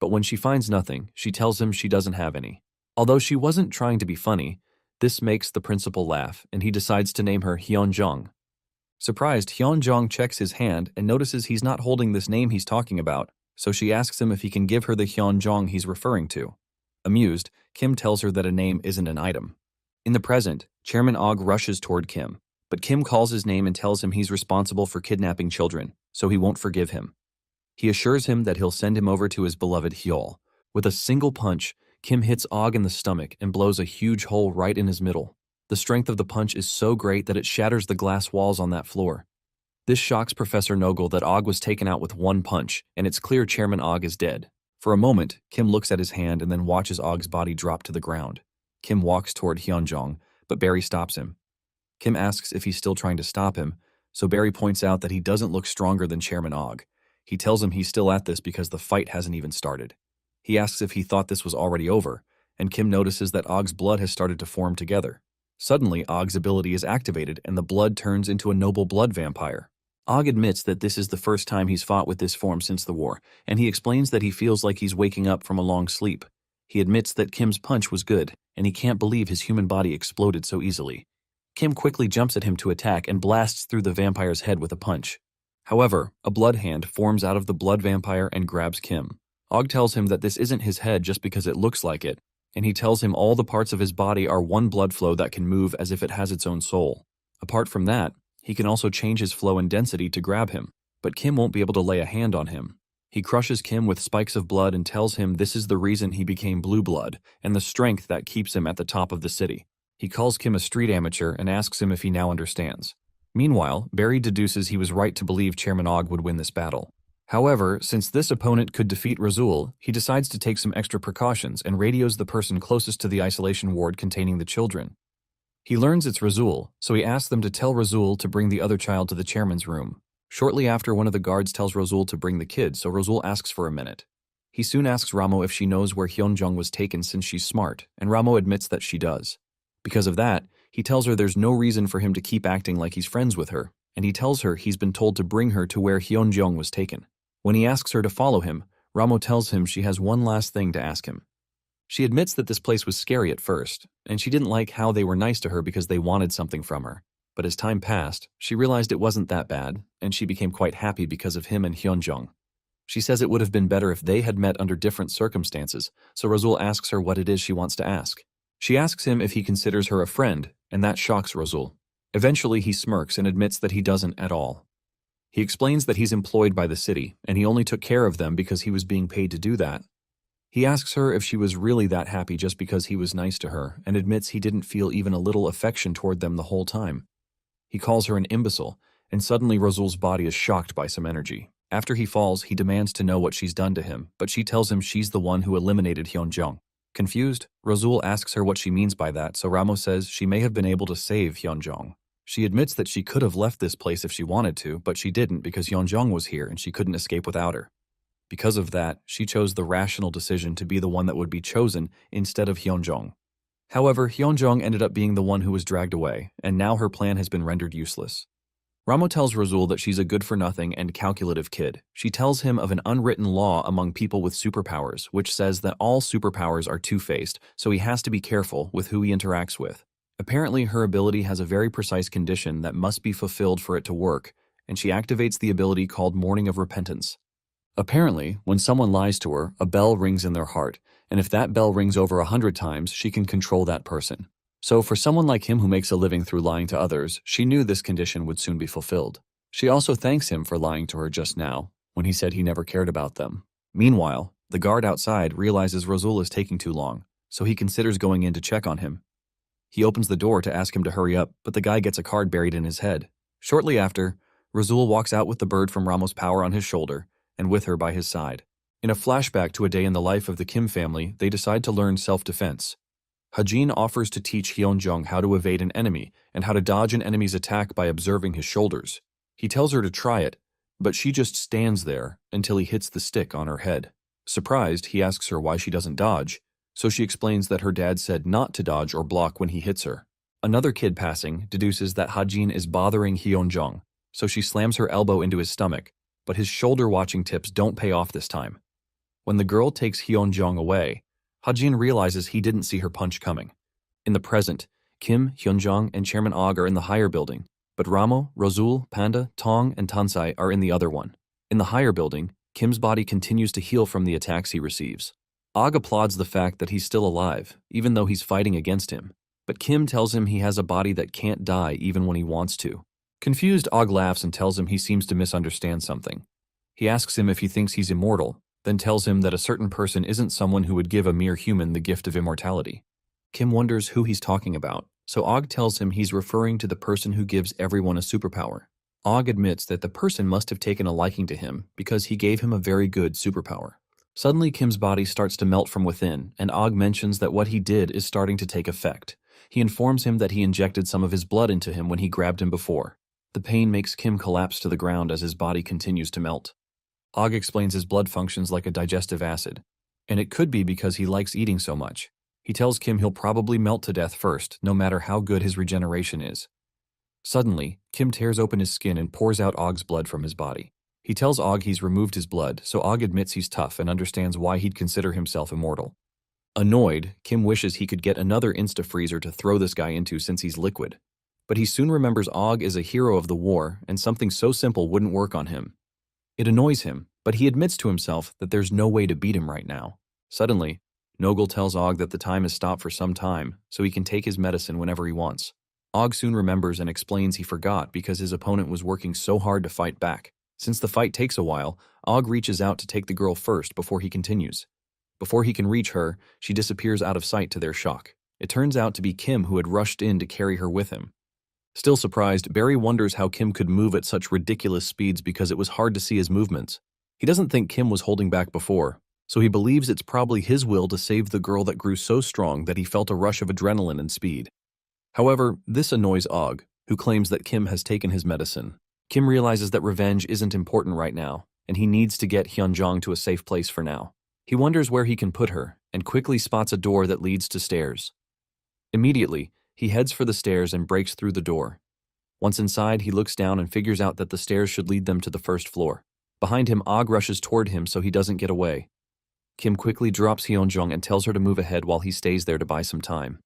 But when she finds nothing, she tells him she doesn't have any. Although she wasn't trying to be funny, this makes the principal laugh, and he decides to name her Hyunjung. Surprised, Hyunjung checks his hand and notices he's not holding this name he's talking about, so she asks him if he can give her the Hyunjung he's referring to. Amused, Kim tells her that a name isn't an item. In the present, Chairman Og rushes toward Kim, but Kim calls his name and tells him he's responsible for kidnapping children, so he won't forgive him. He assures him that he'll send him over to his beloved Hyol. With a single punch, Kim hits Og in the stomach and blows a huge hole right in his middle. The strength of the punch is so great that it shatters the glass walls on that floor. This shocks Professor Nogel that Og was taken out with one punch, and it's clear Chairman Og is dead. For a moment, Kim looks at his hand and then watches Og's body drop to the ground. Kim walks toward Hyunjong, but Barry stops him. Kim asks if he's still trying to stop him, so Barry points out that he doesn't look stronger than Chairman Og. He tells him he's still at this because the fight hasn't even started. He asks if he thought this was already over, and Kim notices that Og's blood has started to form together. Suddenly, Og's ability is activated and the blood turns into a noble blood vampire. Og admits that this is the first time he's fought with this form since the war, and he explains that he feels like he's waking up from a long sleep. He admits that Kim's punch was good, and he can't believe his human body exploded so easily. Kim quickly jumps at him to attack and blasts through the vampire's head with a punch. However, a blood hand forms out of the blood vampire and grabs Kim. Og tells him that this isn't his head just because it looks like it, and he tells him all the parts of his body are one blood flow that can move as if it has its own soul. Apart from that, he can also change his flow and density to grab him, but Kim won't be able to lay a hand on him. He crushes Kim with spikes of blood and tells him this is the reason he became blue blood and the strength that keeps him at the top of the city. He calls Kim a street amateur and asks him if he now understands. Meanwhile, Barry deduces he was right to believe Chairman Og would win this battle. However, since this opponent could defeat Razul, he decides to take some extra precautions and radios the person closest to the isolation ward containing the children. He learns it's Razul, so he asks them to tell Razul to bring the other child to the chairman's room. Shortly after, one of the guards tells Razul to bring the kid, so Razul asks for a minute. He soon asks Ramo if she knows where Hyunjung was taken since she's smart, and Ramo admits that she does. Because of that, he tells her there's no reason for him to keep acting like he's friends with her, and he tells her he's been told to bring her to where Hyunjung was taken. When he asks her to follow him, Ramo tells him she has one last thing to ask him. She admits that this place was scary at first, and she didn't like how they were nice to her because they wanted something from her. But as time passed, she realized it wasn't that bad, and she became quite happy because of him and Hyunjung. She says it would have been better if they had met under different circumstances, so Razul asks her what it is she wants to ask. She asks him if he considers her a friend, and that shocks Razul. Eventually, he smirks and admits that he doesn't at all. He explains that he's employed by the city, and he only took care of them because he was being paid to do that. He asks her if she was really that happy just because he was nice to her, and admits he didn't feel even a little affection toward them the whole time. He calls her an imbecile, and suddenly Razul's body is shocked by some energy. After he falls, he demands to know what she's done to him, but she tells him she's the one who eliminated Hyunjung. Confused, Razul asks her what she means by that, so Ramo says she may have been able to save Hyunjung. She admits that she could have left this place if she wanted to, but she didn't because Hyunjung was here and she couldn't escape without her. Because of that, she chose the rational decision to be the one that would be chosen instead of Hyunjung. However, Hyunjung ended up being the one who was dragged away, and now her plan has been rendered useless. Ramo tells Razul that she's a good-for-nothing and calculative kid. She tells him of an unwritten law among people with superpowers, which says that all superpowers are two-faced, so he has to be careful with who he interacts with. Apparently, her ability has a very precise condition that must be fulfilled for it to work, and she activates the ability called Morning of Repentance. Apparently, when someone lies to her, a bell rings in their heart, and if that bell rings over 100 times, she can control that person. So for someone like him who makes a living through lying to others, she knew this condition would soon be fulfilled. She also thanks him for lying to her just now, when he said he never cared about them. Meanwhile, the guard outside realizes Razul is taking too long, so he considers going in to check on him. He opens the door to ask him to hurry up, but the guy gets a card buried in his head. Shortly after, Razul walks out with the bird from Ramos' power on his shoulder, and with her by his side. In a flashback to a day in the life of the Kim family, they decide to learn self-defense. Hajin offers to teach Hyunjung how to evade an enemy and how to dodge an enemy's attack by observing his shoulders. He tells her to try it, but she just stands there until he hits the stick on her head. Surprised, he asks her why she doesn't dodge, so she explains that her dad said not to dodge or block when he hits her. Another kid passing deduces that Hajin is bothering Hyunjong, so she slams her elbow into his stomach, but his shoulder-watching tips don't pay off this time. When the girl takes Hyunjong away, Hajin realizes he didn't see her punch coming. In the present, Kim, Hyunjong, and Chairman Og are in the higher building, but Ramo, Rozul, Panda, Tong, and Tansai are in the other one. In the higher building, Kim's body continues to heal from the attacks he receives. Og applauds the fact that he's still alive, even though he's fighting against him, but Kim tells him he has a body that can't die even when he wants to. Confused, Og laughs and tells him he seems to misunderstand something. He asks him if he thinks he's immortal, then tells him that a certain person isn't someone who would give a mere human the gift of immortality. Kim wonders who he's talking about, so Og tells him he's referring to the person who gives everyone a superpower. Og admits that the person must have taken a liking to him because he gave him a very good superpower. Suddenly, Kim's body starts to melt from within, and Og mentions that what he did is starting to take effect. He informs him that he injected some of his blood into him when he grabbed him before. The pain makes Kim collapse to the ground as his body continues to melt. Og explains his blood functions like a digestive acid, and it could be because he likes eating so much. He tells Kim he'll probably melt to death first, no matter how good his regeneration is. Suddenly, Kim tears open his skin and pours out Og's blood from his body. He tells Og he's removed his blood, so Og admits he's tough and understands why he'd consider himself immortal. Annoyed, Kim wishes he could get another insta-freezer to throw this guy into since he's liquid. But he soon remembers Og is a hero of the war, and something so simple wouldn't work on him. It annoys him, but he admits to himself that there's no way to beat him right now. Suddenly, Nogel tells Og that the time has stopped for some time, so he can take his medicine whenever he wants. Og soon remembers and explains he forgot because his opponent was working so hard to fight back. Since the fight takes a while, Og reaches out to take the girl first before he continues. Before he can reach her, she disappears out of sight to their shock. It turns out to be Kim who had rushed in to carry her with him. Still surprised, Barry wonders how Kim could move at such ridiculous speeds because it was hard to see his movements. He doesn't think Kim was holding back before, so he believes it's probably his will to save the girl that grew so strong that he felt a rush of adrenaline and speed. However, this annoys Og, who claims that Kim has taken his medicine. Kim realizes that revenge isn't important right now, and he needs to get Hyunjong to a safe place for now. He wonders where he can put her, and quickly spots a door that leads to stairs. Immediately, he heads for the stairs and breaks through the door. Once inside, he looks down and figures out that the stairs should lead them to the first floor. Behind him, Og rushes toward him so he doesn't get away. Kim quickly drops Hyunjong and tells her to move ahead while he stays there to buy some time.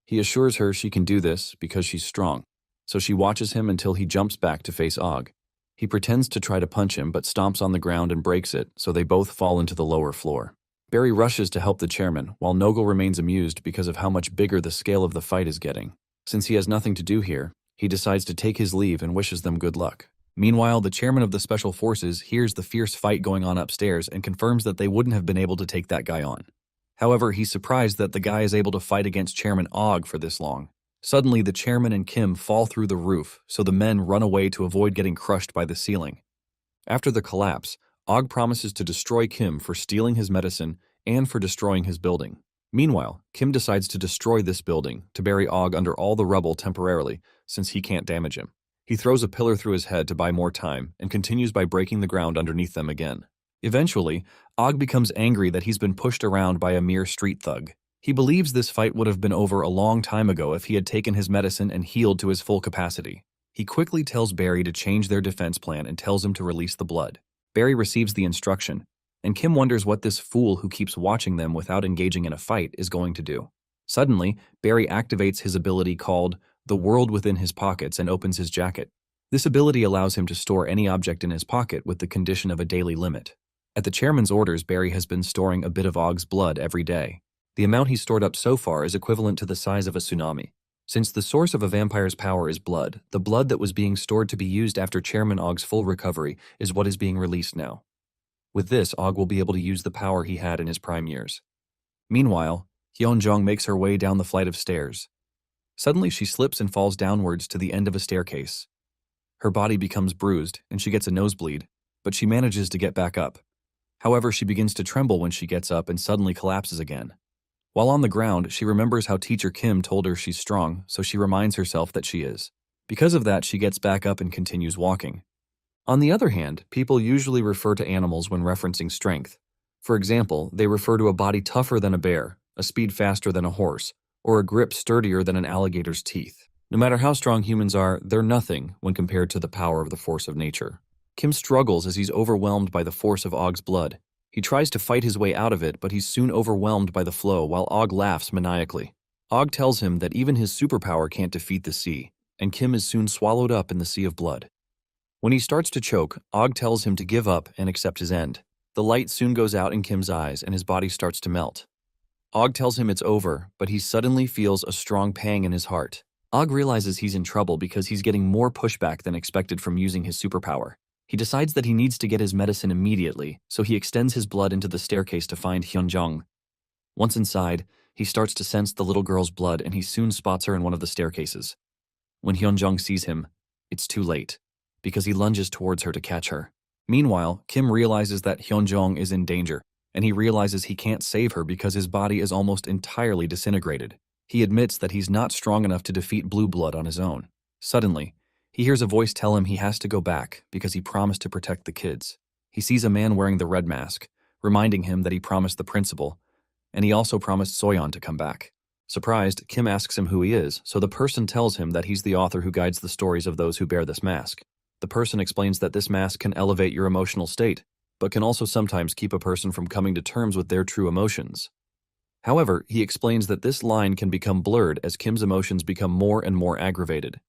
He assures her she can do this because she's strong, so she watches him until he jumps back to face Og. He pretends to try to punch him but stomps on the ground and breaks it, so they both fall into the lower floor. Barry rushes to help the chairman, while Nogel remains amused because of how much bigger the scale of the fight is getting. Since he has nothing to do here, he decides to take his leave and wishes them good luck. Meanwhile, the chairman of the Special Forces hears the fierce fight going on upstairs and confirms that they wouldn't have been able to take that guy on. However, he's surprised that the guy is able to fight against Chairman Og for this long. Suddenly, the chairman and Kim fall through the roof, so the men run away to avoid getting crushed by the ceiling. After the collapse, Og promises to destroy Kim for stealing his medicine and for destroying his building. Meanwhile, Kim decides to destroy this building to bury Og under all the rubble temporarily, since he can't damage him. He throws a pillar through his head to buy more time and continues by breaking the ground underneath them again. Eventually, Og becomes angry that he's been pushed around by a mere street thug. He believes this fight would have been over a long time ago if he had taken his medicine and healed to his full capacity. He quickly tells Barry to change their defense plan and tells him to release the blood. Barry receives the instruction, and Kim wonders what this fool who keeps watching them without engaging in a fight is going to do. Suddenly, Barry activates his ability called the World Within His Pockets and opens his jacket. This ability allows him to store any object in his pocket with the condition of a daily limit. At the chairman's orders, Barry has been storing a bit of Og's blood every day. The amount he's stored up so far is equivalent to the size of a tsunami. Since the source of a vampire's power is blood, the blood that was being stored to be used after Chairman Og's full recovery is what is being released now. With this, Og will be able to use the power he had in his prime years. Meanwhile, Hyunjong makes her way down the flight of stairs. Suddenly, she slips and falls downwards to the end of a staircase. Her body becomes bruised, and she gets a nosebleed, but she manages to get back up. However, she begins to tremble when she gets up and suddenly collapses again. While on the ground, she remembers how Teacher Kim told her she's strong, so she reminds herself that she is. Because of that, she gets back up and continues walking. On the other hand, people usually refer to animals when referencing strength. For example, they refer to a body tougher than a bear, a speed faster than a horse, or a grip sturdier than an alligator's teeth. No matter how strong humans are, they're nothing when compared to the power of the force of nature. Kim struggles as he's overwhelmed by the force of Og's blood. He tries to fight his way out of it, but he's soon overwhelmed by the flow while Og laughs maniacally. Og tells him that even his superpower can't defeat the sea, and Kim is soon swallowed up in the sea of blood. When he starts to choke, Og tells him to give up and accept his end. The light soon goes out in Kim's eyes and his body starts to melt. Og tells him it's over, but he suddenly feels a strong pang in his heart. Og realizes he's in trouble because he's getting more pushback than expected from using his superpower. He decides that he needs to get his medicine immediately, so he extends his blood into the staircase to find Hyunjong. Once inside, he starts to sense the little girl's blood and he soon spots her in one of the staircases. When Hyunjong sees him, it's too late, because he lunges towards her to catch her. Meanwhile, Kim realizes that Hyunjong is in danger, and he realizes he can't save her because his body is almost entirely disintegrated. He admits that he's not strong enough to defeat Blue Blood on his own. Suddenly, he hears a voice tell him he has to go back because he promised to protect the kids. He sees a man wearing the red mask, reminding him that he promised the principal, and he also promised Soyeon to come back. Surprised, Kim asks him who he is, so the person tells him that he's the author who guides the stories of those who bear this mask. The person explains that this mask can elevate your emotional state, but can also sometimes keep a person from coming to terms with their true emotions. However, he explains that this line can become blurred as Kim's emotions become more and more aggravated.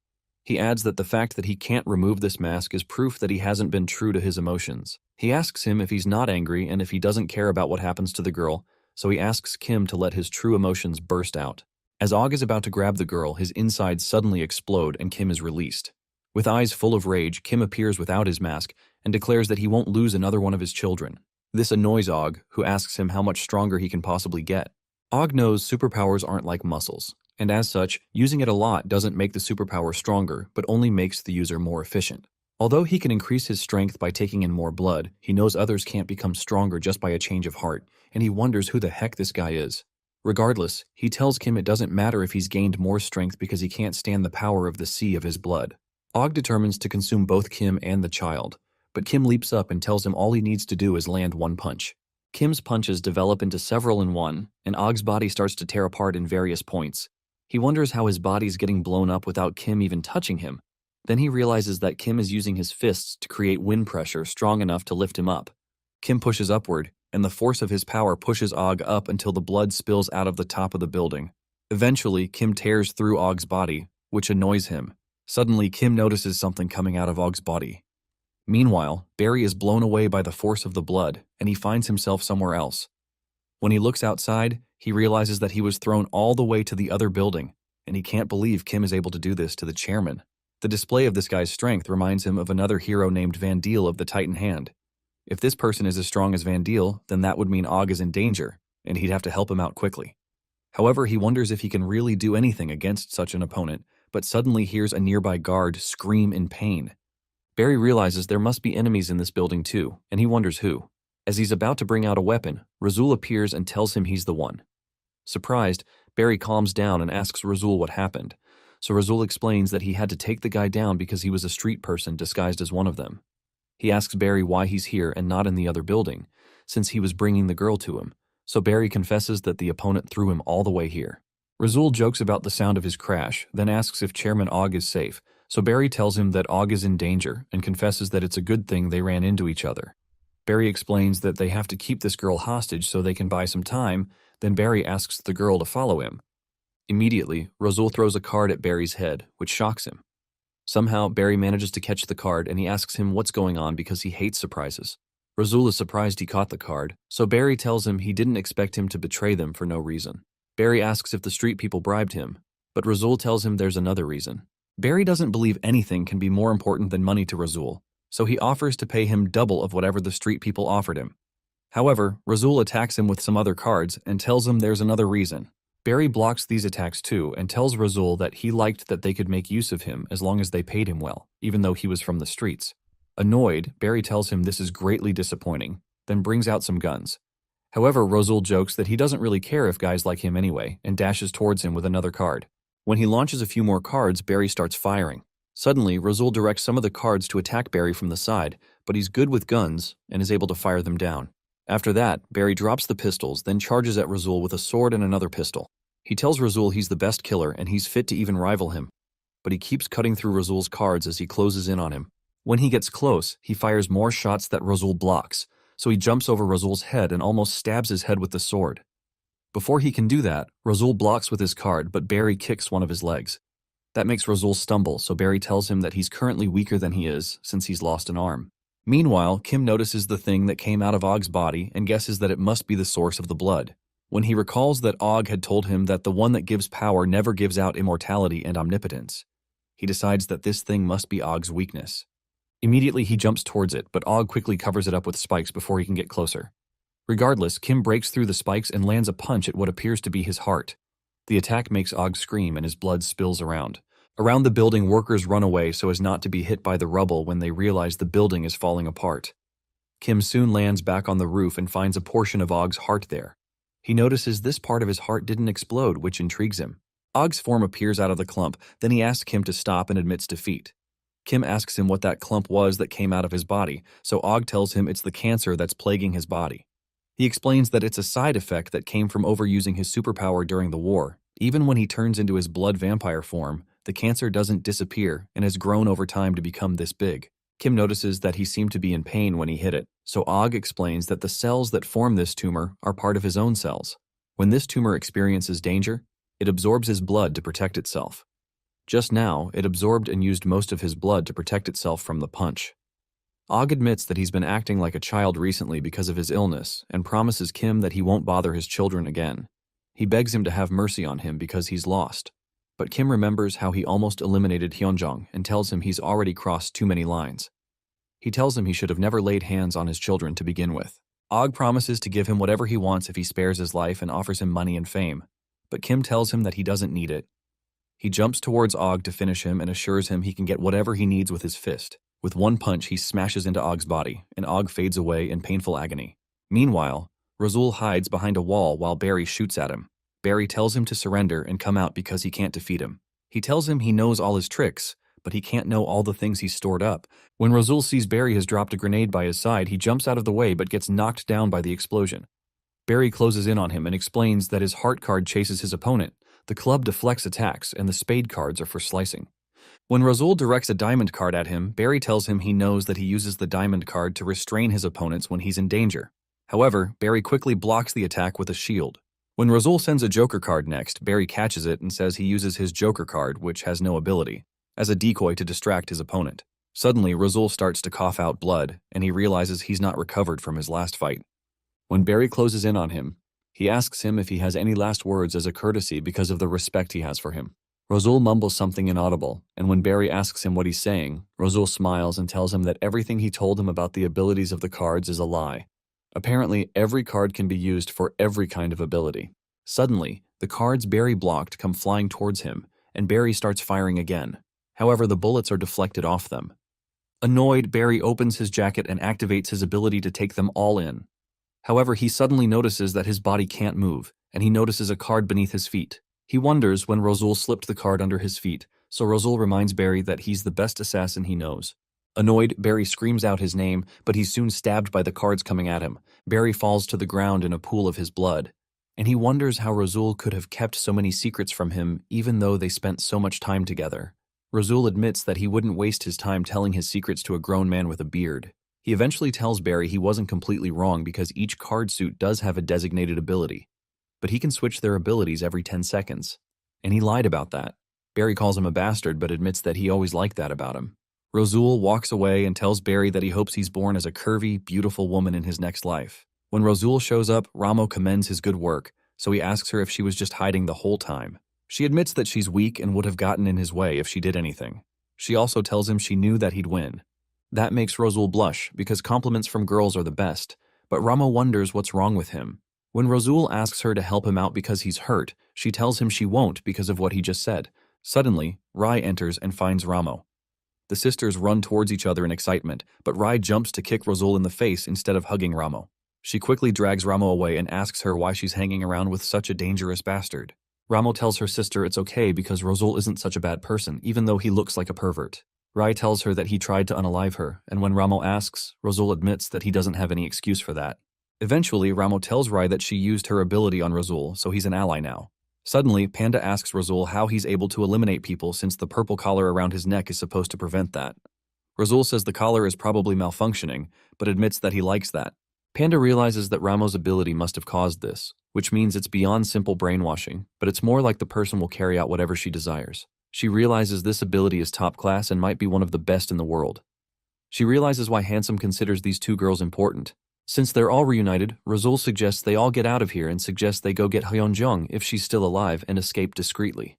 He adds that the fact that he can't remove this mask is proof that he hasn't been true to his emotions. He asks him if he's not angry and if he doesn't care about what happens to the girl, so he asks Kim to let his true emotions burst out. As Og is about to grab the girl, his insides suddenly explode and Kim is released. With eyes full of rage, Kim appears without his mask and declares that he won't lose another one of his children. This annoys Og, who asks him how much stronger he can possibly get. Og knows superpowers aren't like muscles, and as such, using it a lot doesn't make the superpower stronger, but only makes the user more efficient. Although he can increase his strength by taking in more blood, he knows others can't become stronger just by a change of heart, and he wonders who the heck this guy is. Regardless, he tells Kim it doesn't matter if he's gained more strength because he can't stand the power of the sea of his blood. Og determines to consume both Kim and the child, but Kim leaps up and tells him all he needs to do is land one punch. Kim's punches develop into several in one, and Og's body starts to tear apart in various points. He wonders how his body's getting blown up without Kim even touching him. Then he realizes that Kim is using his fists to create wind pressure strong enough to lift him up. Kim pushes upward, and the force of his power pushes Og up until the blood spills out of the top of the building. Eventually, Kim tears through Og's body, which annoys him. Suddenly, Kim notices something coming out of Og's body. Meanwhile, Barry is blown away by the force of the blood, and he finds himself somewhere else. When he looks outside, he realizes that he was thrown all the way to the other building, and he can't believe Kim is able to do this to the chairman. The display of this guy's strength reminds him of another hero named Vandeel of the Titan Hand. If this person is as strong as Vandeel, then that would mean Og is in danger, and he'd have to help him out quickly. However, he wonders if he can really do anything against such an opponent, but suddenly hears a nearby guard scream in pain. Barry realizes there must be enemies in this building too, and he wonders who. As he's about to bring out a weapon, Razul appears and tells him he's the one. Surprised, Barry calms down and asks Razul what happened, so Razul explains that he had to take the guy down because he was a street person disguised as one of them. He asks Barry why he's here and not in the other building, since he was bringing the girl to him, so Barry confesses that the opponent threw him all the way here. Razul jokes about the sound of his crash, then asks if Chairman Og is safe, so Barry tells him that Og is in danger and confesses that it's a good thing they ran into each other. Barry explains that they have to keep this girl hostage so they can buy some time, then Barry asks the girl to follow him. Immediately, Razul throws a card at Barry's head, which shocks him. Somehow, Barry manages to catch the card and he asks him what's going on because he hates surprises. Razul is surprised he caught the card, so Barry tells him he didn't expect him to betray them for no reason. Barry asks if the street people bribed him, but Razul tells him there's another reason. Barry doesn't believe anything can be more important than money to Razul, so he offers to pay him double of whatever the street people offered him. However, Razul attacks him with some other cards and tells him there's another reason. Barry blocks these attacks too and tells Razul that he liked that they could make use of him as long as they paid him well, even though he was from the streets. Annoyed, Barry tells him this is greatly disappointing, then brings out some guns. However, Razul jokes that he doesn't really care if guys like him anyway and dashes towards him with another card. When he launches a few more cards, Barry starts firing. Suddenly, Razul directs some of the cards to attack Barry from the side, but he's good with guns and is able to fire them down. After that, Barry drops the pistols, then charges at Razul with a sword and another pistol. He tells Razul he's the best killer and he's fit to even rival him, but he keeps cutting through Razul's cards as he closes in on him. When he gets close, he fires more shots that Razul blocks, so he jumps over Razul's head and almost stabs his head with the sword. Before he can do that, Razul blocks with his card, but Barry kicks one of his legs. That makes Razul stumble, so Barry tells him that he's currently weaker than he is since he's lost an arm. Meanwhile, Kim notices the thing that came out of Og's body and guesses that it must be the source of the blood. When he recalls that Og had told him that the one that gives power never gives out immortality and omnipotence, he decides that this thing must be Og's weakness. Immediately he jumps towards it, but Og quickly covers it up with spikes before he can get closer. Regardless, Kim breaks through the spikes and lands a punch at what appears to be his heart. The attack makes Og scream and his blood spills around. Around the building, workers run away so as not to be hit by the rubble when they realize the building is falling apart. Kim soon lands back on the roof and finds a portion of Og's heart there. He notices this part of his heart didn't explode, which intrigues him. Og's form appears out of the clump, then he asks Kim to stop and admits defeat. Kim asks him what that clump was that came out of his body, so Og tells him it's the cancer that's plaguing his body. He explains that it's a side effect that came from overusing his superpower during the war. Even when he turns into his blood vampire form, the cancer doesn't disappear and has grown over time to become this big. Kim notices that he seemed to be in pain when he hit it, so Og explains that the cells that form this tumor are part of his own cells. When this tumor experiences danger, it absorbs his blood to protect itself. Just now, it absorbed and used most of his blood to protect itself from the punch. Og admits that he's been acting like a child recently because of his illness and promises Kim that he won't bother his children again. He begs him to have mercy on him because he's lost. But Kim remembers how he almost eliminated Hyunjong and tells him he's already crossed too many lines. He tells him he should have never laid hands on his children to begin with. Og promises to give him whatever he wants if he spares his life and offers him money and fame. But Kim tells him that he doesn't need it. He jumps towards Og to finish him and assures him he can get whatever he needs with his fist. With one punch, he smashes into Og's body, and Og fades away in painful agony. Meanwhile, Razul hides behind a wall while Barry shoots at him. Barry tells him to surrender and come out because he can't defeat him. He tells him he knows all his tricks, but he can't know all the things he's stored up. When Razul sees Barry has dropped a grenade by his side, he jumps out of the way but gets knocked down by the explosion. Barry closes in on him and explains that his heart card chases his opponent. The club deflects attacks, and the spade cards are for slicing. When Razul directs a diamond card at him, Barry tells him he knows that he uses the diamond card to restrain his opponents when he's in danger. However, Barry quickly blocks the attack with a shield. When Razul sends a joker card next, Barry catches it and says he uses his joker card, which has no ability, as a decoy to distract his opponent. Suddenly, Razul starts to cough out blood, and he realizes he's not recovered from his last fight. When Barry closes in on him, he asks him if he has any last words as a courtesy because of the respect he has for him. Razul mumbles something inaudible, and when Barry asks him what he's saying, Razul smiles and tells him that everything he told him about the abilities of the cards is a lie. Apparently, every card can be used for every kind of ability. Suddenly, the cards Barry blocked come flying towards him, and Barry starts firing again. However, the bullets are deflected off them. Annoyed, Barry opens his jacket and activates his ability to take them all in. However, he suddenly notices that his body can't move, and he notices a card beneath his feet. He wonders when Razul slipped the card under his feet, so Razul reminds Barry that he's the best assassin he knows. Annoyed, Barry screams out his name, but he's soon stabbed by the cards coming at him. Barry falls to the ground in a pool of his blood, and he wonders how Razul could have kept so many secrets from him even though they spent so much time together. Razul admits that he wouldn't waste his time telling his secrets to a grown man with a beard. He eventually tells Barry he wasn't completely wrong because each card suit does have a designated ability, but he can switch their abilities every 10 seconds. And he lied about that. Barry calls him a bastard but admits that he always liked that about him. Razul walks away and tells Barry that he hopes he's born as a curvy, beautiful woman in his next life. When Razul shows up, Ramo commends his good work, so he asks her if she was just hiding the whole time. She admits that she's weak and would have gotten in his way if she did anything. She also tells him she knew that he'd win. That makes Razul blush because compliments from girls are the best, but Ramo wonders what's wrong with him. When Razul asks her to help him out because he's hurt, she tells him she won't because of what he just said. Suddenly, Rai enters and finds Ramo. The sisters run towards each other in excitement, but Rai jumps to kick Razul in the face instead of hugging Ramo. She quickly drags Ramo away and asks her why she's hanging around with such a dangerous bastard. Ramo tells her sister it's okay because Razul isn't such a bad person, even though he looks like a pervert. Rai tells her that he tried to unalive her, and when Ramo asks, Razul admits that he doesn't have any excuse for that. Eventually, Ramo tells Rai that she used her ability on Razul, so he's an ally now. Suddenly, Panda asks Razul how he's able to eliminate people since the purple collar around his neck is supposed to prevent that. Razul says the collar is probably malfunctioning, but admits that he likes that. Panda realizes that Ramo's ability must have caused this, which means it's beyond simple brainwashing, but it's more like the person will carry out whatever she desires. She realizes this ability is top class and might be one of the best in the world. She realizes why Handsome considers these two girls important. Since they're all reunited, Razul suggests they all get out of here and suggests they go get Hyunjung if she's still alive and escape discreetly.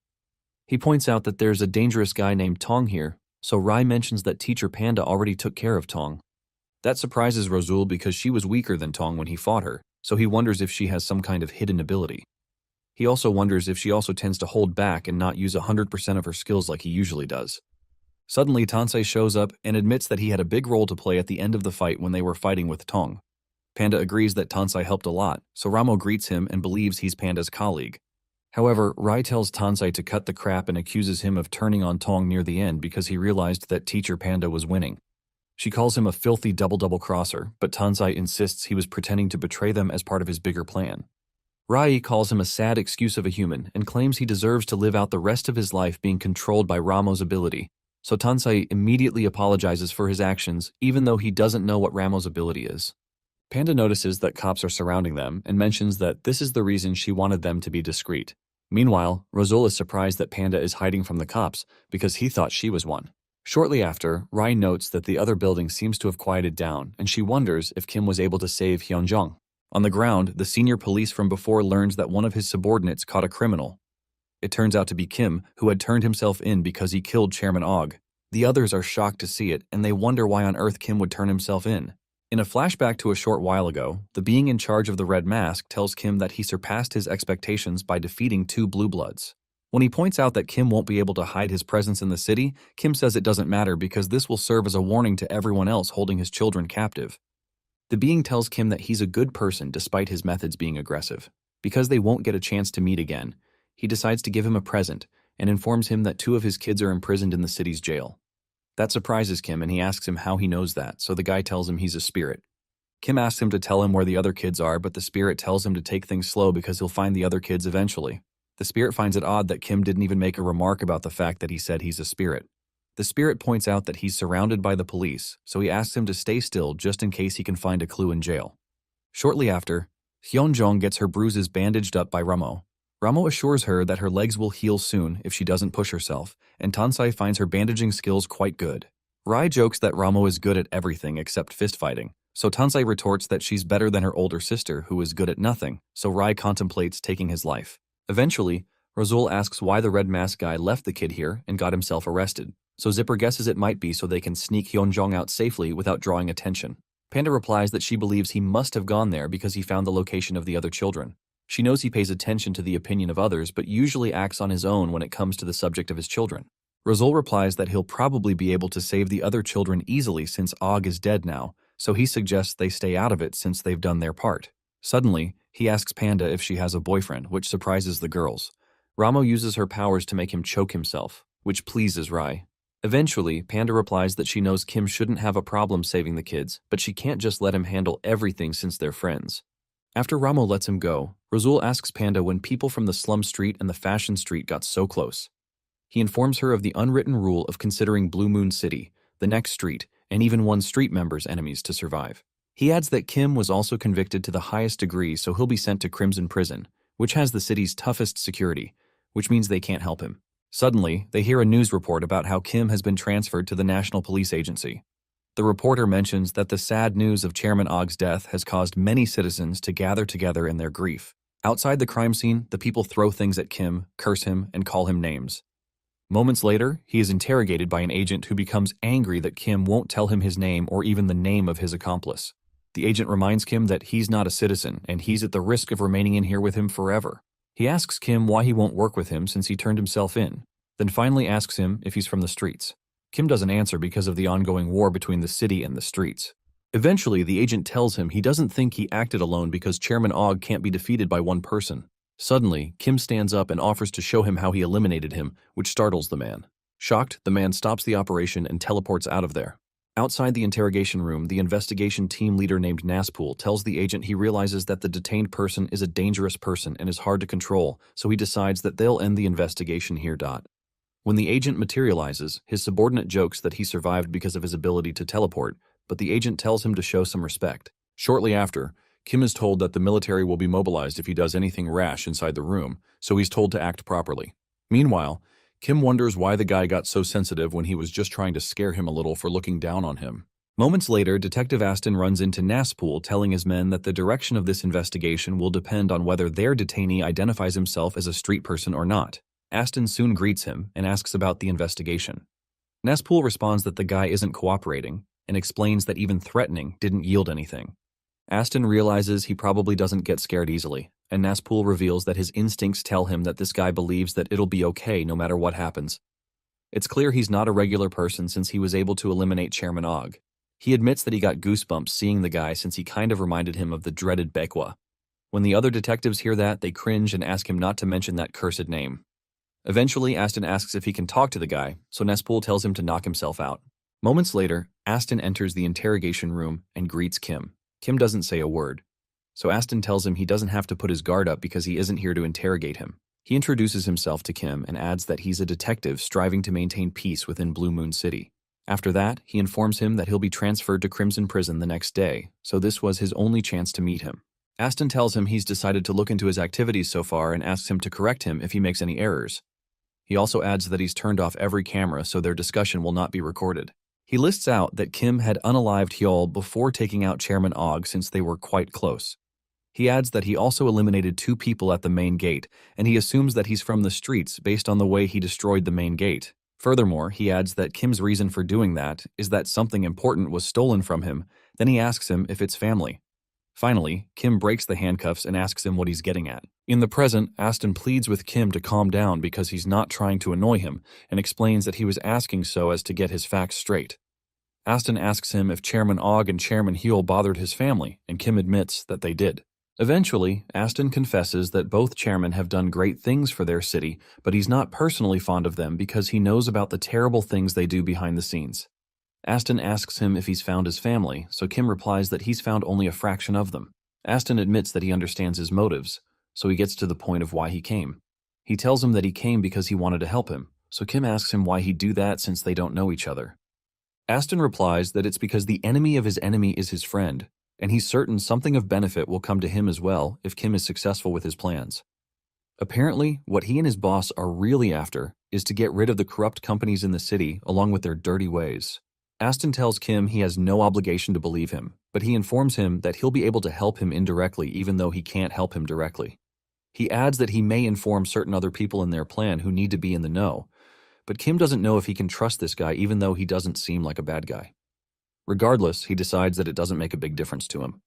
He points out that there's a dangerous guy named Tong here, so Rai mentions that Teacher Panda already took care of Tong. That surprises Razul because she was weaker than Tong when he fought her, so he wonders if she has some kind of hidden ability. He also wonders if she also tends to hold back and not use 100% of her skills like he usually does. Suddenly, Tansei shows up and admits that he had a big role to play at the end of the fight when they were fighting with Tong. Panda agrees that Tansei helped a lot, so Ramo greets him and believes he's Panda's colleague. However, Rai tells Tansei to cut the crap and accuses him of turning on Tong near the end because he realized that Teacher Panda was winning. She calls him a filthy double crosser, but Tansei insists he was pretending to betray them as part of his bigger plan. Rai calls him a sad excuse of a human and claims he deserves to live out the rest of his life being controlled by Ramo's ability, so Tansei immediately apologizes for his actions even though he doesn't know what Ramo's ability is. Panda notices that cops are surrounding them and mentions that this is the reason she wanted them to be discreet. Meanwhile, Razul is surprised that Panda is hiding from the cops because he thought she was one. Shortly after, Rai notes that the other building seems to have quieted down and she wonders if Kim was able to save Hyunjung. On the ground, the senior police from before learns that one of his subordinates caught a criminal. It turns out to be Kim, who had turned himself in because he killed Chairman Og. The others are shocked to see it, and they wonder why on earth Kim would turn himself in. In a flashback to a short while ago, the being in charge of the Red Mask tells Kim that he surpassed his expectations by defeating 2 Blue Bloods. When he points out that Kim won't be able to hide his presence in the city, Kim says it doesn't matter because this will serve as a warning to everyone else holding his children captive. The being tells Kim that he's a good person despite his methods being aggressive. Because they won't get a chance to meet again, he decides to give him a present and informs him that 2 of his kids are imprisoned in the city's jail. That surprises Kim and he asks him how he knows that, so the guy tells him he's a spirit. Kim asks him to tell him where the other kids are, but the spirit tells him to take things slow because he'll find the other kids eventually. The spirit finds it odd that Kim didn't even make a remark about the fact that he said he's a spirit. The spirit points out that he's surrounded by the police, so he asks him to stay still just in case he can find a clue in jail. Shortly after, Hyunjung gets her bruises bandaged up by Ramo. Ramo assures her that her legs will heal soon if she doesn't push herself, and Tansei finds her bandaging skills quite good. Rai jokes that Ramo is good at everything except fist fighting, so Tansei retorts that she's better than her older sister who is good at nothing, so Rai contemplates taking his life. Eventually, Razul asks why the Red Mask guy left the kid here and got himself arrested. So Zipper guesses it might be so they can sneak Hyunjung out safely without drawing attention. Panda replies that she believes he must have gone there because he found the location of the other children. She knows he pays attention to the opinion of others but usually acts on his own when it comes to the subject of his children. Razul replies that he'll probably be able to save the other children easily since Og is dead now, so he suggests they stay out of it since they've done their part. Suddenly, he asks Panda if she has a boyfriend, which surprises the girls. Ramo uses her powers to make him choke himself, which pleases Rai. Eventually, Panda replies that she knows Kim shouldn't have a problem saving the kids, but she can't just let him handle everything since they're friends. After Ramo lets him go, Razul asks Panda when people from the slum street and the fashion street got so close. He informs her of the unwritten rule of considering Blue Moon City, the next street, and even one street member's enemies to survive. He adds that Kim was also convicted to the highest degree, so he'll be sent to Crimson Prison, which has the city's toughest security, which means they can't help him. Suddenly, they hear a news report about how Kim has been transferred to the National Police Agency. The reporter mentions that the sad news of Chairman Og's death has caused many citizens to gather together in their grief. Outside the crime scene, the people throw things at Kim, curse him, and call him names. Moments later, he is interrogated by an agent who becomes angry that Kim won't tell him his name or even the name of his accomplice. The agent reminds Kim that he's not a citizen and he's at the risk of remaining in here with him forever. He asks Kim why he won't work with him since he turned himself in, then finally asks him if he's from the streets. Kim doesn't answer because of the ongoing war between the city and the streets. Eventually, the agent tells him he doesn't think he acted alone because Chairman Og can't be defeated by one person. Suddenly, Kim stands up and offers to show him how he eliminated him, which startles the man. Shocked, the man stops the operation and teleports out of there. Outside the interrogation room, the investigation team leader named Naspool tells the agent he realizes that the detained person is a dangerous person and is hard to control, so he decides that they'll end the investigation here. When the agent materializes, his subordinate jokes that he survived because of his ability to teleport, but the agent tells him to show some respect. Shortly after, Kim is told that the military will be mobilized if he does anything rash inside the room, so he's told to act properly. Meanwhile, Kim wonders why the guy got so sensitive when he was just trying to scare him a little for looking down on him. Moments later, Detective Aston runs into Naspool telling his men that the direction of this investigation will depend on whether their detainee identifies himself as a street person or not. Aston soon greets him and asks about the investigation. Naspool responds that the guy isn't cooperating and explains that even threatening didn't yield anything. Aston realizes he probably doesn't get scared easily, and Naspool reveals that his instincts tell him that this guy believes that it'll be okay no matter what happens. It's clear he's not a regular person since he was able to eliminate Chairman Og. He admits that he got goosebumps seeing the guy since he kind of reminded him of the dreaded Bekwa. When the other detectives hear that, they cringe and ask him not to mention that cursed name. Eventually, Aston asks if he can talk to the guy, so Naspool tells him to knock himself out. Moments later, Aston enters the interrogation room and greets Kim. Kim doesn't say a word, so Aston tells him he doesn't have to put his guard up because he isn't here to interrogate him. He introduces himself to Kim and adds that he's a detective striving to maintain peace within Blue Moon City. After that, he informs him that he'll be transferred to Crimson Prison the next day, so this was his only chance to meet him. Aston tells him he's decided to look into his activities so far and asks him to correct him if he makes any errors. He also adds that he's turned off every camera so their discussion will not be recorded. He lists out that Kim had unalived Hyol before taking out Chairman Og since they were quite close. He adds that he also eliminated 2 people at the main gate, and he assumes that he's from the streets based on the way he destroyed the main gate. Furthermore, he adds that Kim's reason for doing that is that something important was stolen from him, then he asks him if it's family. Finally, Kim breaks the handcuffs and asks him what he's getting at. In the present, Aston pleads with Kim to calm down because he's not trying to annoy him and explains that he was asking so as to get his facts straight. Aston asks him if Chairman Og and Chairman Hyol bothered his family, and Kim admits that they did. Eventually, Aston confesses that both chairmen have done great things for their city, but he's not personally fond of them because he knows about the terrible things they do behind the scenes. Aston asks him if he's found his family, so Kim replies that he's found only a fraction of them. Aston admits that he understands his motives, so he gets to the point of why he came. He tells him that he came because he wanted to help him, so Kim asks him why he'd do that since they don't know each other. Aston replies that it's because the enemy of his enemy is his friend, and he's certain something of benefit will come to him as well if Kim is successful with his plans. Apparently, what he and his boss are really after is to get rid of the corrupt companies in the city along with their dirty ways. Aston tells Kim he has no obligation to believe him, but he informs him that he'll be able to help him indirectly even though he can't help him directly. He adds that he may inform certain other people in their plan who need to be in the know, but Kim doesn't know if he can trust this guy even though he doesn't seem like a bad guy. Regardless, he decides that it doesn't make a big difference to him.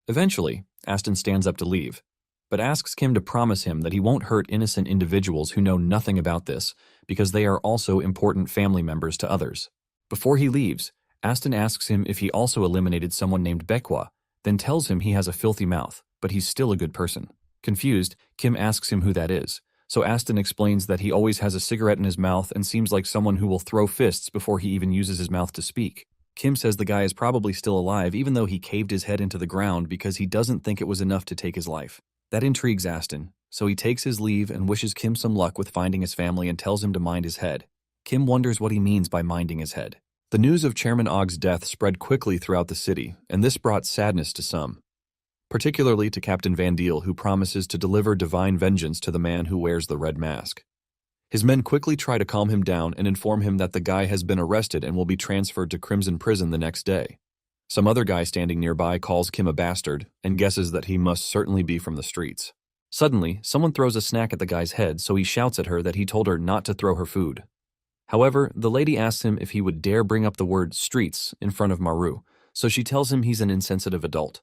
Eventually, Aston stands up to leave, but asks Kim to promise him that he won't hurt innocent individuals who know nothing about this because they are also important family members to others. Before he leaves, Aston asks him if he also eliminated someone named Bekwa, then tells him he has a filthy mouth, but he's still a good person. Confused, Kim asks him who that is, so Aston explains that he always has a cigarette in his mouth and seems like someone who will throw fists before he even uses his mouth to speak. Kim says the guy is probably still alive even though he caved his head into the ground because he doesn't think it was enough to take his life. That intrigues Aston, so he takes his leave and wishes Kim some luck with finding his family and tells him to mind his head. Kim wonders what he means by minding his head. The news of Chairman Og's death spread quickly throughout the city, and this brought sadness to some. Particularly to Captain Van Deel, who promises to deliver divine vengeance to the man who wears the red mask. His men quickly try to calm him down and inform him that the guy has been arrested and will be transferred to Crimson Prison the next day. Some other guy standing nearby calls Kim a bastard and guesses that he must certainly be from the streets. Suddenly, someone throws a snack at the guy's head, so he shouts at her that he told her not to throw her food. However, the lady asks him if he would dare bring up the word streets in front of Maru, so she tells him he's an insensitive adult.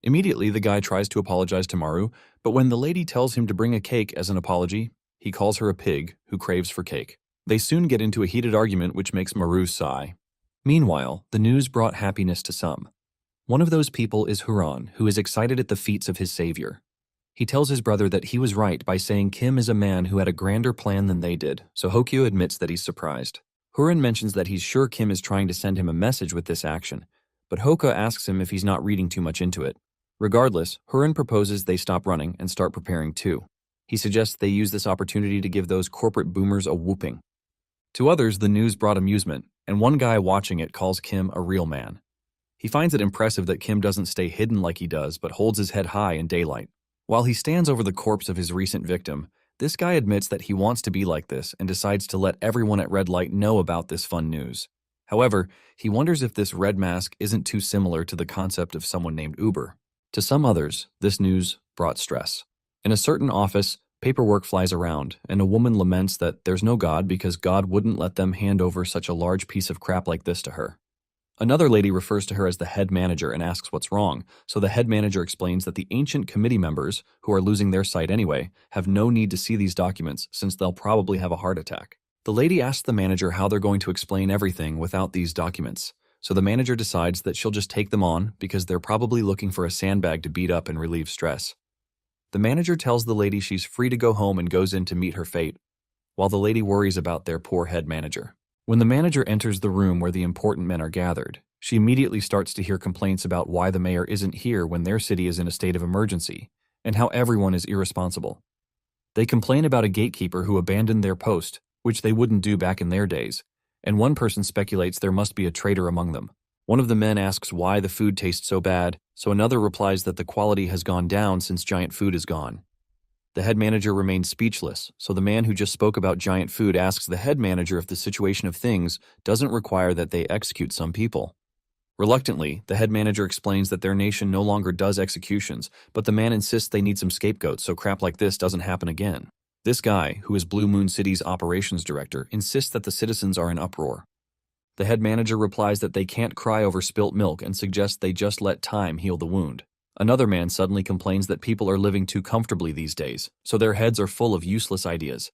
Immediately, the guy tries to apologize to Maru, but when the lady tells him to bring a cake as an apology, he calls her a pig who craves for cake. They soon get into a heated argument which makes Maru sigh. Meanwhile, the news brought happiness to some. One of those people is Huron, who is excited at the feats of his savior. He tells his brother that he was right by saying Kim is a man who had a grander plan than they did, so Hokyo admits that he's surprised. Hurin mentions that he's sure Kim is trying to send him a message with this action, but Hoka asks him if he's not reading too much into it. Regardless, Hurin proposes they stop running and start preparing too. He suggests they use this opportunity to give those corporate boomers a whooping. To others, the news brought amusement, and one guy watching it calls Kim a real man. He finds it impressive that Kim doesn't stay hidden like he does, but holds his head high in daylight. While he stands over the corpse of his recent victim, this guy admits that he wants to be like this and decides to let everyone at Red Light know about this fun news. However, he wonders if this red mask isn't too similar to the concept of someone named Uber. To some others, this news brought stress. In a certain office, paperwork flies around, and a woman laments that there's no God because God wouldn't let them hand over such a large piece of crap like this to her. Another lady refers to her as the head manager and asks what's wrong, so the head manager explains that the ancient committee members, who are losing their sight anyway, have no need to see these documents since they'll probably have a heart attack. The lady asks the manager how they're going to explain everything without these documents, so the manager decides that she'll just take them on because they're probably looking for a sandbag to beat up and relieve stress. The manager tells the lady she's free to go home and goes in to meet her fate, while the lady worries about their poor head manager. When the manager enters the room where the important men are gathered, she immediately starts to hear complaints about why the mayor isn't here when their city is in a state of emergency, and how everyone is irresponsible. They complain about a gatekeeper who abandoned their post, which they wouldn't do back in their days, and one person speculates there must be a traitor among them. One of the men asks why the food tastes so bad, so another replies that the quality has gone down since giant food is gone. The head manager remains speechless, so the man who just spoke about giant food asks the head manager if the situation of things doesn't require that they execute some people. Reluctantly, the head manager explains that their nation no longer does executions, but the man insists they need some scapegoats so crap like this doesn't happen again. This guy, who is Blue Moon City's operations director, insists that the citizens are in uproar. The head manager replies that they can't cry over spilt milk and suggests they just let time heal the wound. Another man suddenly complains that people are living too comfortably these days, so their heads are full of useless ideas.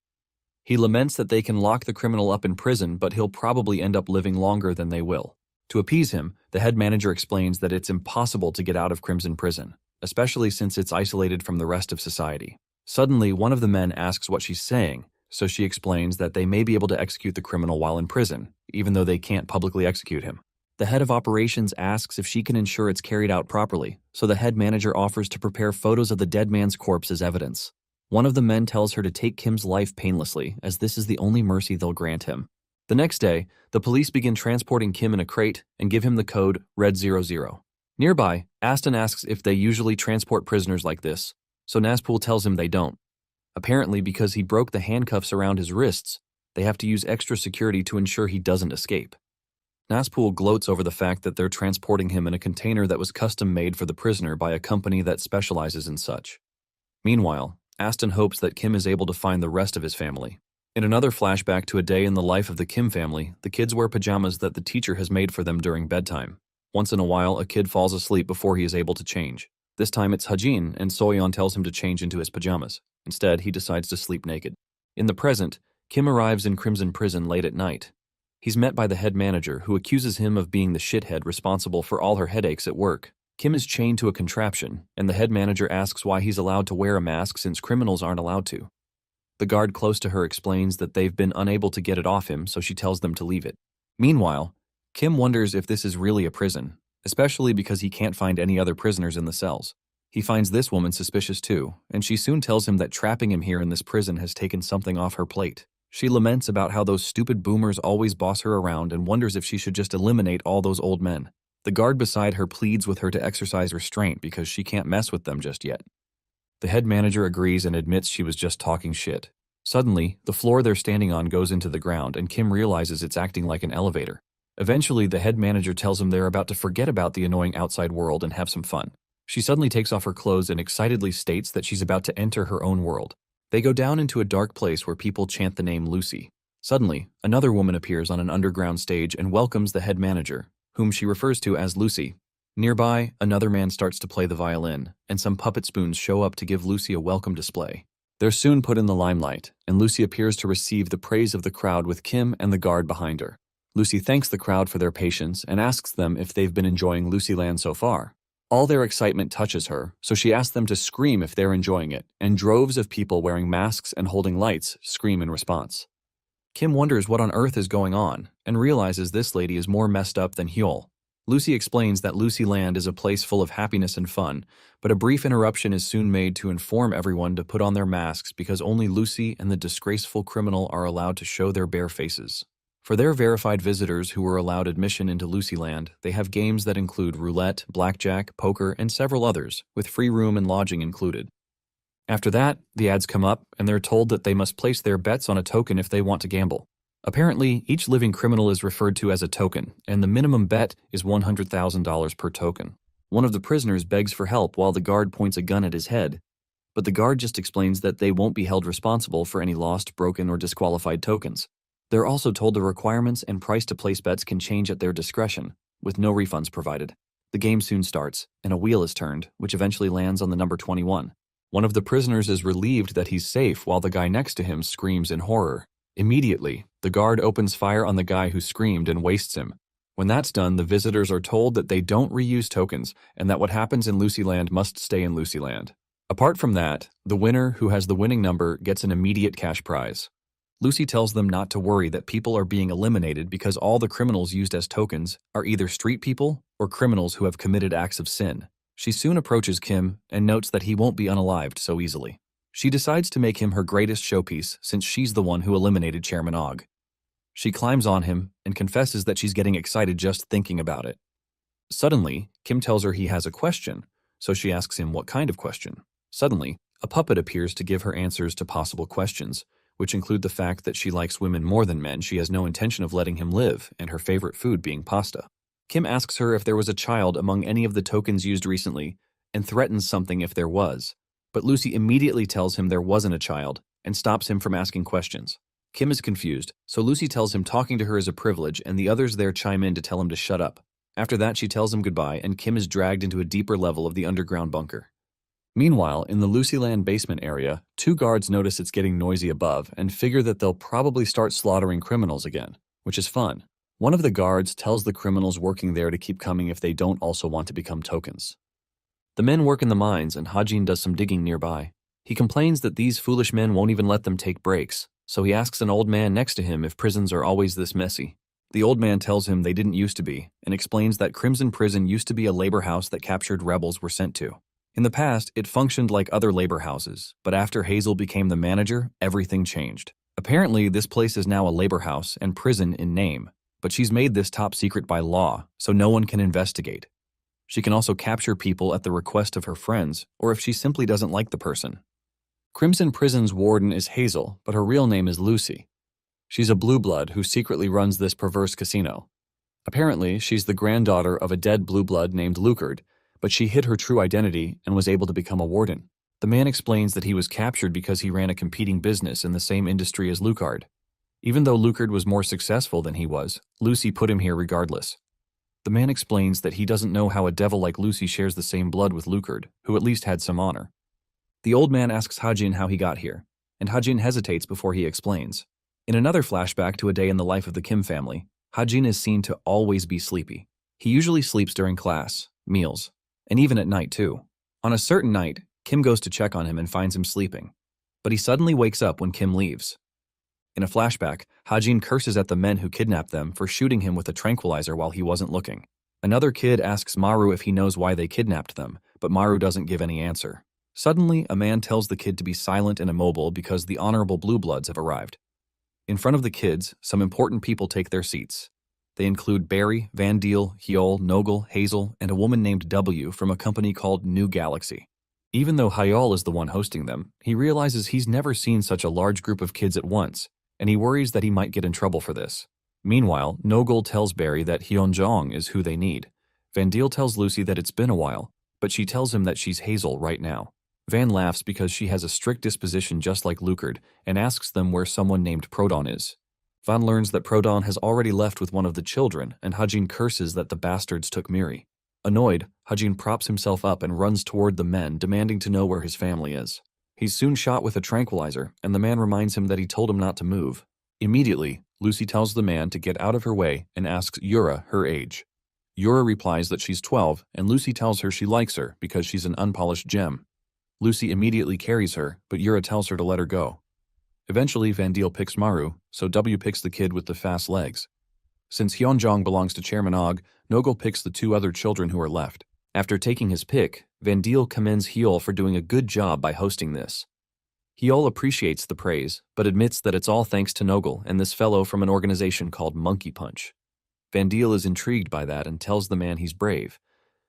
He laments that they can lock the criminal up in prison, but he'll probably end up living longer than they will. To appease him, the head manager explains that it's impossible to get out of Crimson Prison, especially since it's isolated from the rest of society. Suddenly, one of the men asks what she's saying, so she explains that they may be able to execute the criminal while in prison, even though they can't publicly execute him. The head of operations asks if she can ensure it's carried out properly, so the head manager offers to prepare photos of the dead man's corpse as evidence. One of the men tells her to take Kim's life painlessly, as this is the only mercy they'll grant him. The next day, the police begin transporting Kim in a crate and give him the code Red 00. Nearby, Aston asks if they usually transport prisoners like this, so Nazpul tells him they don't. Apparently, because he broke the handcuffs around his wrists, they have to use extra security to ensure he doesn't escape. Nazpul gloats over the fact that they're transporting him in a container that was custom-made for the prisoner by a company that specializes in such. Meanwhile, Aston hopes that Kim is able to find the rest of his family. In another flashback to a day in the life of the Kim family, the kids wear pajamas that the teacher has made for them during bedtime. Once in a while, a kid falls asleep before he is able to change. This time it's Hajin, and Soyeon tells him to change into his pajamas. Instead, he decides to sleep naked. In the present, Kim arrives in Crimson Prison late at night. He's met by the head manager, who accuses him of being the shithead responsible for all her headaches at work. Kim is chained to a contraption, and the head manager asks why he's allowed to wear a mask since criminals aren't allowed to. The guard close to her explains that they've been unable to get it off him, so she tells them to leave it. Meanwhile, Kim wonders if this is really a prison, especially because he can't find any other prisoners in the cells. He finds this woman suspicious too, and she soon tells him that trapping him here in this prison has taken something off her plate. She laments about how those stupid boomers always boss her around and wonders if she should just eliminate all those old men. The guard beside her pleads with her to exercise restraint because she can't mess with them just yet. The head manager agrees and admits she was just talking shit. Suddenly, the floor they're standing on goes into the ground and Kim realizes it's acting like an elevator. Eventually, the head manager tells him they're about to forget about the annoying outside world and have some fun. She suddenly takes off her clothes and excitedly states that she's about to enter her own world. They go down into a dark place where people chant the name Lucy. Suddenly, another woman appears on an underground stage and welcomes the head manager, whom she refers to as Lucy. Nearby, another man starts to play the violin, and some puppet spoons show up to give Lucy a welcome display. They're soon put in the limelight, and Lucy appears to receive the praise of the crowd with Kim and the guard behind her. Lucy thanks the crowd for their patience and asks them if they've been enjoying Lucyland so far. All their excitement touches her, so she asks them to scream if they're enjoying it, and droves of people wearing masks and holding lights scream in response. Kim wonders what on earth is going on and realizes this lady is more messed up than Hyul. Lucy explains that Lucy Land is a place full of happiness and fun, but a brief interruption is soon made to inform everyone to put on their masks because only Lucy and the disgraceful criminal are allowed to show their bare faces. For their verified visitors who were allowed admission into Lucy Land, they have games that include roulette, blackjack, poker, and several others, with free room and lodging included. After that, the ads come up, and they're told that they must place their bets on a token if they want to gamble. Apparently, each living criminal is referred to as a token, and the minimum bet is $100,000 per token. One of the prisoners begs for help while the guard points a gun at his head, but the guard just explains that they won't be held responsible for any lost, broken, or disqualified tokens. They're also told the requirements and price to place bets can change at their discretion, with no refunds provided. The game soon starts, and a wheel is turned, which eventually lands on the number 21. One of the prisoners is relieved that he's safe while the guy next to him screams in horror. Immediately, the guard opens fire on the guy who screamed and wastes him. When that's done, the visitors are told that they don't reuse tokens and that what happens in Lucy Land must stay in Lucy Land. Apart from that, the winner who has the winning number gets an immediate cash prize. Lucy tells them not to worry that people are being eliminated because all the criminals used as tokens are either street people or criminals who have committed acts of sin. She soon approaches Kim and notes that he won't be unalived so easily. She decides to make him her greatest showpiece since she's the one who eliminated Chairman Og. She climbs on him and confesses that she's getting excited just thinking about it. Suddenly, Kim tells her he has a question, so she asks him what kind of question. Suddenly, a puppet appears to give her answers to possible questions, which include the fact that she likes women more than men she has no intention of letting him live, and her favorite food being pasta. Kim asks her if there was a child among any of the tokens used recently, and threatens something if there was. But Lucy immediately tells him there wasn't a child, and stops him from asking questions. Kim is confused, so Lucy tells him talking to her is a privilege, and the others there chime in to tell him to shut up. After that, she tells him goodbye, and Kim is dragged into a deeper level of the underground bunker. Meanwhile, in the Lucyland basement area, two guards notice it's getting noisy above and figure that they'll probably start slaughtering criminals again, which is fun. One of the guards tells the criminals working there to keep coming if they don't also want to become tokens. The men work in the mines, and Hajin does some digging nearby. He complains that these foolish men won't even let them take breaks, so he asks an old man next to him if prisons are always this messy. The old man tells him they didn't used to be, and explains that Crimson Prison used to be a labor house that captured rebels were sent to. In the past, it functioned like other labor houses, but after Hazel became the manager, everything changed. Apparently, this place is now a labor house and prison in name, but she's made this top secret by law, so no one can investigate. She can also capture people at the request of her friends, or if she simply doesn't like the person. Crimson Prison's warden is Hazel, but her real name is Lucy. She's a blue blood who secretly runs this perverse casino. Apparently, she's the granddaughter of a dead blue blood named Lucard, but she hid her true identity and was able to become a warden. The man explains that he was captured because he ran a competing business in the same industry as Lucard. Even though Lucard was more successful than he was, Lucy put him here regardless. The man explains that he doesn't know how a devil like Lucy shares the same blood with Lucard, who at least had some honor. The old man asks Hajin how he got here, and Hajin hesitates before he explains. In another flashback to a day in the life of the Kim family, Hajin is seen to always be sleepy. He usually sleeps during class, meals, and even at night too. On a certain night, Kim goes to check on him and finds him sleeping, but he suddenly wakes up when Kim leaves. In a flashback, Hajin curses at the men who kidnapped them for shooting him with a tranquilizer while he wasn't looking. Another kid asks Maru if he knows why they kidnapped them, but Maru doesn't give any answer. Suddenly, a man tells the kid to be silent and immobile because the honorable blue bloods have arrived. In front of the kids, some important people take their seats. They include Barry, Van Deel, Hyol, Nogel, Hazel, and a woman named W from a company called New Galaxy. Even though Hyol is the one hosting them, he realizes he's never seen such a large group of kids at once, and he worries that he might get in trouble for this. Meanwhile, Nogel tells Barry that Hyunjong is who they need. Van Deel tells Lucy that it's been a while, but she tells him that she's Hazel right now. Van laughs because she has a strict disposition just like Lucard and asks them where someone named Prodon is. Van learns that Prodon has already left with one of the children, and Hajin curses that the bastards took Miri. Annoyed, Hajin props himself up and runs toward the men, demanding to know where his family is. He's soon shot with a tranquilizer, and the man reminds him that he told him not to move. Immediately, Lucy tells the man to get out of her way and asks Yura her age. Yura replies that she's 12, and Lucy tells her she likes her because she's an unpolished gem. Lucy immediately carries her, but Yura tells her to let her go. Eventually, Vandeel picks Maru, so W picks the kid with the fast legs. Since Hyunjong belongs to Chairman Og, Nogel picks the two other children who are left. After taking his pick, Vandeel commends Hyol for doing a good job by hosting this. Hyol appreciates the praise, but admits that it's all thanks to Nogel and this fellow from an organization called Monkey Punch. Vandeel is intrigued by that and tells the man he's brave,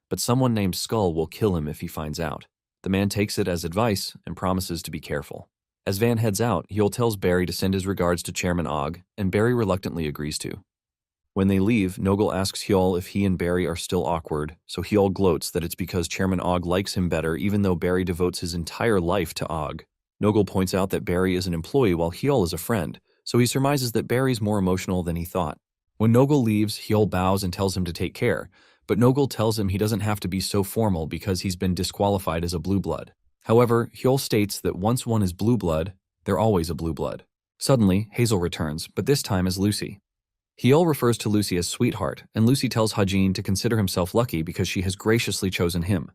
but someone named Skull will kill him if he finds out. The man takes it as advice and promises to be careful. As Van heads out, Hyol tells Barry to send his regards to Chairman Og, and Barry reluctantly agrees to. When they leave, Nogel asks Hyol if he and Barry are still awkward, so Hyol gloats that it's because Chairman Og likes him better even though Barry devotes his entire life to Og. Nogel points out that Barry is an employee while Hyol is a friend, so he surmises that Barry's more emotional than he thought. When Nogel leaves, Hyol bows and tells him to take care, but Nogel tells him he doesn't have to be so formal because he's been disqualified as a blue blood. However, Hyol states that once one is blue blood, they're always a blue blood. Suddenly, Hazel returns, but this time as Lucy. Hyol refers to Lucy as sweetheart, and Lucy tells Hajin to consider himself lucky because she has graciously chosen him.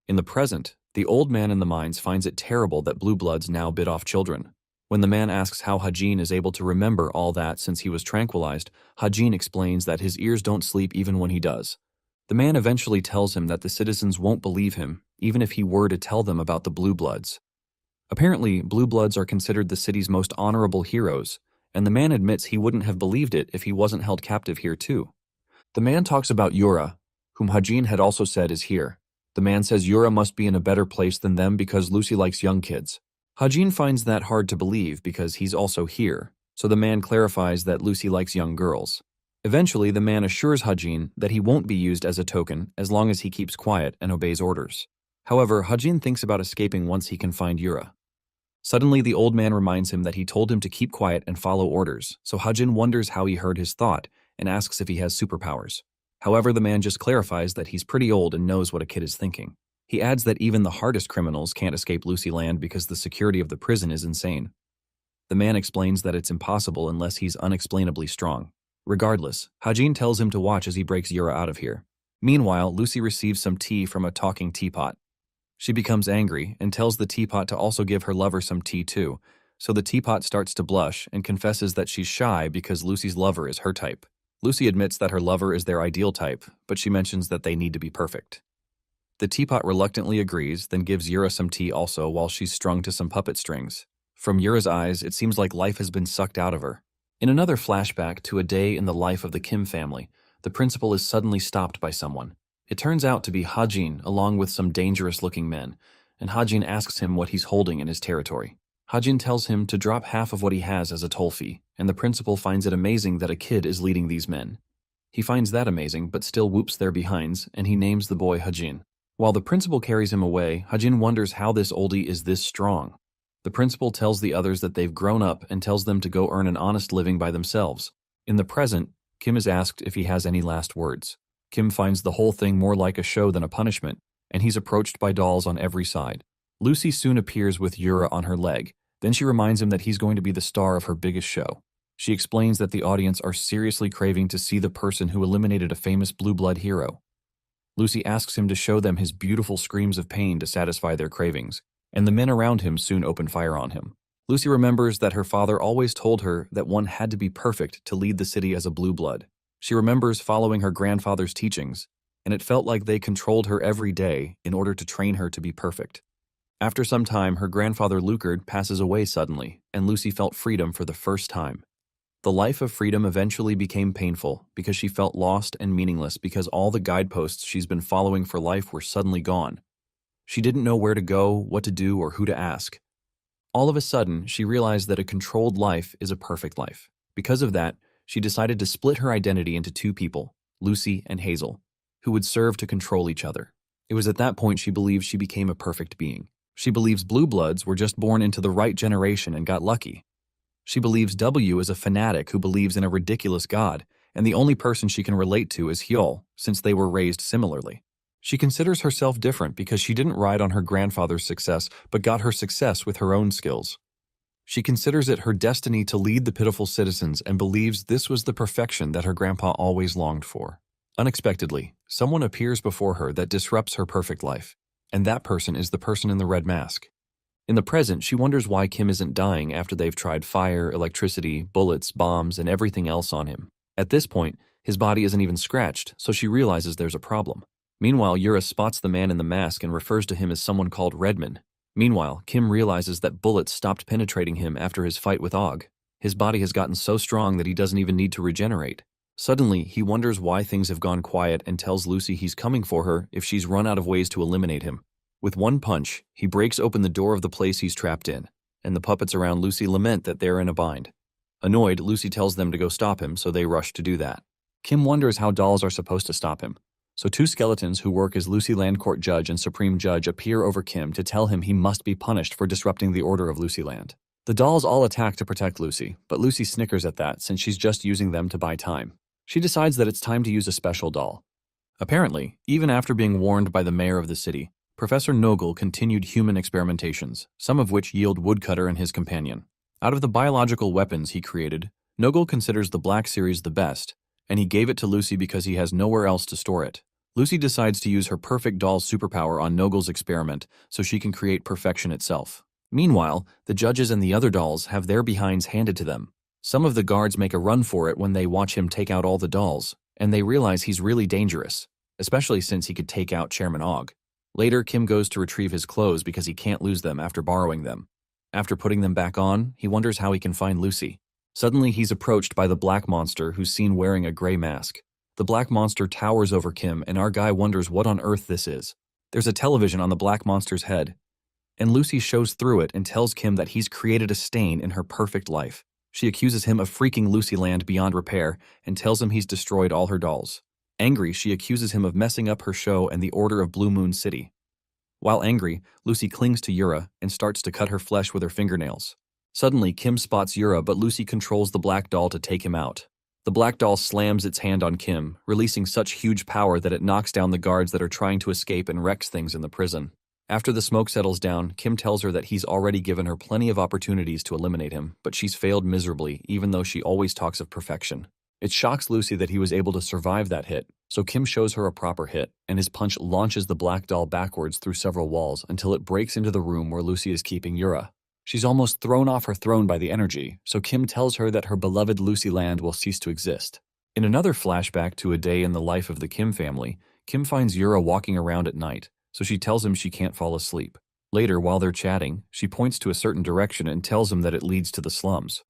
In the present, the old man in the mines finds it terrible that blue bloods now bit off children. When the man asks how Hajin is able to remember all that since he was tranquilized, Hajin explains that his ears don't sleep even when he does. The man eventually tells him that the citizens won't believe him, even if he were to tell them about the blue bloods. Apparently, blue bloods are considered the city's most honorable heroes, and the man admits he wouldn't have believed it if he wasn't held captive here too. The man talks about Yura, whom Hajin had also said is here. The man says Yura must be in a better place than them because Lucy likes young kids. Hajin finds that hard to believe because he's also here, so the man clarifies that Lucy likes young girls. Eventually, the man assures Hajin that he won't be used as a token as long as he keeps quiet and obeys orders. However, Hajin thinks about escaping once he can find Yura. Suddenly, the old man reminds him that he told him to keep quiet and follow orders, so Hajin wonders how he heard his thought and asks if he has superpowers. However, the man just clarifies that he's pretty old and knows what a kid is thinking. He adds that even the hardest criminals can't escape Lucy Land because the security of the prison is insane. The man explains that it's impossible unless he's unexplainably strong. Regardless, Hajin tells him to watch as he breaks Yura out of here. Meanwhile, Lucy receives some tea from a talking teapot. She becomes angry and tells the teapot to also give her lover some tea too, so the teapot starts to blush and confesses that she's shy because Lucy's lover is her type. Lucy admits that her lover is their ideal type, but she mentions that they need to be perfect. The teapot reluctantly agrees, then gives Yura some tea also while she's strung to some puppet strings. From Yura's eyes, it seems like life has been sucked out of her. In another flashback to a day in the life of the Kim family, the principal is suddenly stopped by someone. It turns out to be Hajin along with some dangerous-looking men, and Hajin asks him what he's holding in his territory. Hajin tells him to drop half of what he has as a toll fee, and the principal finds it amazing that a kid is leading these men. He finds that amazing, but still whoops their behinds, and he names the boy Hajin. While the principal carries him away, Hajin wonders how this oldie is this strong. The principal tells the others that they've grown up and tells them to go earn an honest living by themselves. In the present, Kim is asked if he has any last words. Kim finds the whole thing more like a show than a punishment, and he's approached by dolls on every side. Lucy soon appears with Yura on her leg. Then she reminds him that he's going to be the star of her biggest show. She explains that the audience are seriously craving to see the person who eliminated a famous blue blood hero. Lucy asks him to show them his beautiful screams of pain to satisfy their cravings, and the men around him soon open fire on him. Lucy remembers that her father always told her that one had to be perfect to lead the city as a blue blood. She remembers following her grandfather's teachings, and it felt like they controlled her every day in order to train her to be perfect. After some time, her grandfather Lucard passes away suddenly, and Lucy felt freedom for the first time. The life of freedom eventually became painful because she felt lost and meaningless because all the guideposts she's been following for life were suddenly gone. She didn't know where to go, what to do, or who to ask. All of a sudden, she realized that a controlled life is a perfect life. Because of that, she decided to split her identity into two people, Lucy and Hazel, who would serve to control each other. It was at that point she believed she became a perfect being. She believes blue bloods were just born into the right generation and got lucky. She believes W is a fanatic who believes in a ridiculous god, and the only person she can relate to is Hyol, since they were raised similarly. She considers herself different because she didn't ride on her grandfather's success, but got her success with her own skills. She considers it her destiny to lead the pitiful citizens and believes this was the perfection that her grandpa always longed for. Unexpectedly, someone appears before her that disrupts her perfect life, and that person is the person in the red mask. In the present, she wonders why Kim isn't dying after they've tried fire, electricity, bullets, bombs, and everything else on him. At this point, his body isn't even scratched, so she realizes there's a problem. Meanwhile, Yura spots the man in the mask and refers to him as someone called Redman. Meanwhile, Kim realizes that bullets stopped penetrating him after his fight with Og. His body has gotten so strong that he doesn't even need to regenerate. Suddenly, he wonders why things have gone quiet and tells Lucy he's coming for her if she's run out of ways to eliminate him. With one punch, he breaks open the door of the place he's trapped in, and the puppets around Lucy lament that they're in a bind. Annoyed, Lucy tells them to go stop him, so they rush to do that. Kim wonders how dolls are supposed to stop him. So two skeletons who work as Lucyland Court Judge and Supreme Judge appear over Kim to tell him he must be punished for disrupting the order of Lucyland. The dolls all attack to protect Lucy, but Lucy snickers at that since she's just using them to buy time. She decides that it's time to use a special doll. Apparently, even after being warned by the mayor of the city, Professor Nogel continued human experimentations, some of which yield Woodcutter and his companion. Out of the biological weapons he created, Nogel considers the Black Series the best, and he gave it to Lucy because he has nowhere else to store it. Lucy decides to use her perfect doll superpower on Nogel's experiment so she can create perfection itself. Meanwhile, the judges and the other dolls have their behinds handed to them. Some of the guards make a run for it when they watch him take out all the dolls, and they realize he's really dangerous, especially since he could take out Chairman Og. Later, Kim goes to retrieve his clothes because he can't lose them after borrowing them. After putting them back on, he wonders how he can find Lucy. Suddenly, he's approached by the black monster who's seen wearing a gray mask. The black monster towers over Kim, and our guy wonders what on earth this is. There's a television on the black monster's head, and Lucy shows through it and tells Kim that he's created a stain in her perfect life. She accuses him of freaking Lucyland beyond repair and tells him he's destroyed all her dolls. Angry, she accuses him of messing up her show and the order of Blue Moon City. While angry, Lucy clings to Yura and starts to cut her flesh with her fingernails. Suddenly, Kim spots Yura, but Lucy controls the black doll to take him out. The black doll slams its hand on Kim, releasing such huge power that it knocks down the guards that are trying to escape and wrecks things in the prison. After the smoke settles down, Kim tells her that he's already given her plenty of opportunities to eliminate him, but she's failed miserably, even though she always talks of perfection. It shocks Lucy that he was able to survive that hit, so Kim shows her a proper hit, and his punch launches the black doll backwards through several walls until it breaks into the room where Lucy is keeping Yura. She's almost thrown off her throne by the energy, so Kim tells her that her beloved Lucyland will cease to exist. In another flashback to a day in the life of the Kim family, Kim finds Yura walking around at night, so she tells him she can't fall asleep. Later, while they're chatting, she points to a certain direction and tells him that it leads to the slums.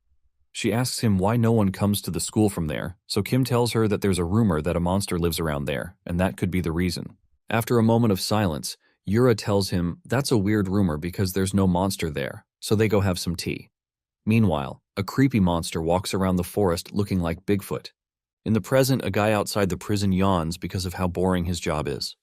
She asks him why no one comes to the school from there, so Kim tells her that there's a rumor that a monster lives around there, and that could be the reason. After a moment of silence, Yura tells him that's a weird rumor because there's no monster there, so they go have some tea. Meanwhile, a creepy monster walks around the forest looking like Bigfoot. In the present, a guy outside the prison yawns because of how boring his job is.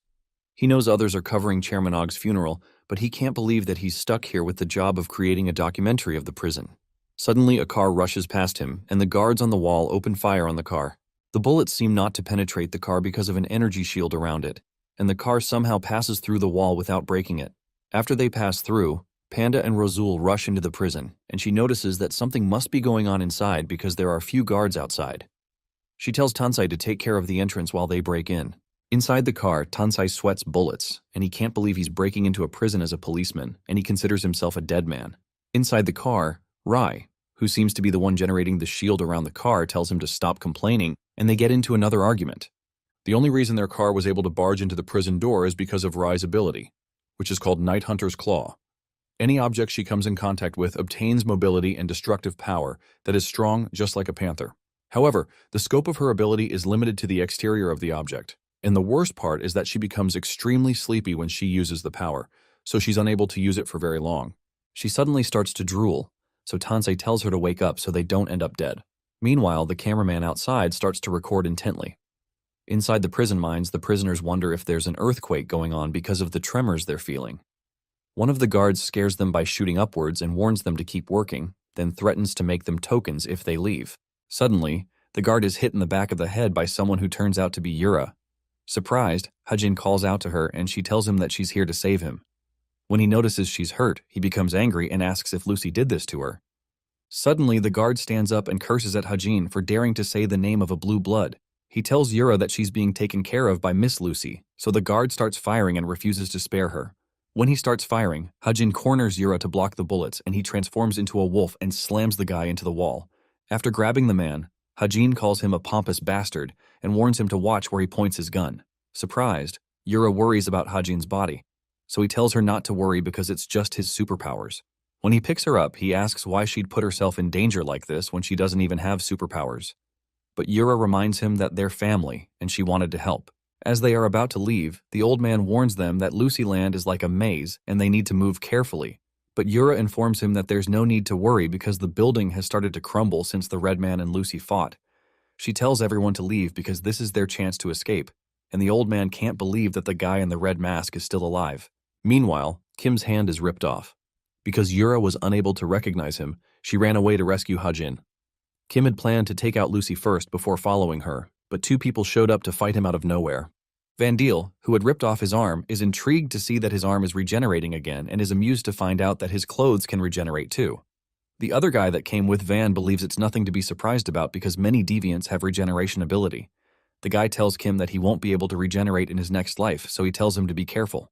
He knows others are covering Chairman Og's funeral, but he can't believe that he's stuck here with the job of creating a documentary of the prison. Suddenly, a car rushes past him, and the guards on the wall open fire on the car. The bullets seem not to penetrate the car because of an energy shield around it, and the car somehow passes through the wall without breaking it. After they pass through, Panda and Rozul rush into the prison, and she notices that something must be going on inside because there are few guards outside. She tells Tansai to take care of the entrance while they break in. Inside the car, Tansai sweats bullets, and he can't believe he's breaking into a prison as a policeman, and he considers himself a dead man. Inside the car, Rai, who seems to be the one generating the shield around the car, tells him to stop complaining, and they get into another argument. The only reason their car was able to barge into the prison door is because of Rai's ability, which is called Night Hunter's Claw. Any object she comes in contact with obtains mobility and destructive power that is strong just like a panther. However, the scope of her ability is limited to the exterior of the object, and the worst part is that she becomes extremely sleepy when she uses the power, so she's unable to use it for very long. She suddenly starts to drool, so Tansei tells her to wake up so they don't end up dead. Meanwhile, the cameraman outside starts to record intently. Inside the prison mines, the prisoners wonder if there's an earthquake going on because of the tremors they're feeling. One of the guards scares them by shooting upwards and warns them to keep working, then threatens to make them tokens if they leave. Suddenly, the guard is hit in the back of the head by someone who turns out to be Yura. Surprised, Hajin calls out to her and she tells him that she's here to save him. When he notices she's hurt, he becomes angry and asks if Lucy did this to her. Suddenly, the guard stands up and curses at Hajin for daring to say the name of a blue blood. He tells Yura that she's being taken care of by Miss Lucy, so the guard starts firing and refuses to spare her. When he starts firing, Hajin corners Yura to block the bullets and he transforms into a wolf and slams the guy into the wall. After grabbing the man, Hajin calls him a pompous bastard and warns him to watch where he points his gun. Surprised, Yura worries about Hajin's body, so he tells her not to worry because it's just his superpowers. When he picks her up, he asks why she'd put herself in danger like this when she doesn't even have superpowers. But Yura reminds him that they're family and she wanted to help. As they are about to leave, the old man warns them that Lucyland is like a maze and they need to move carefully. But Yura informs him that there's no need to worry because the building has started to crumble since the Red Man and Lucy fought. She tells everyone to leave because this is their chance to escape, and the old man can't believe that the guy in the red mask is still alive. Meanwhile, Kim's hand is ripped off. Because Yura was unable to recognize him, she ran away to rescue Hajin. Kim had planned to take out Lucy first before following her, but two people showed up to fight him out of nowhere. Van Deel, who had ripped off his arm, is intrigued to see that his arm is regenerating again and is amused to find out that his clothes can regenerate too. The other guy that came with Van believes it's nothing to be surprised about because many deviants have regeneration ability. The guy tells Kim that he won't be able to regenerate in his next life, so he tells him to be careful.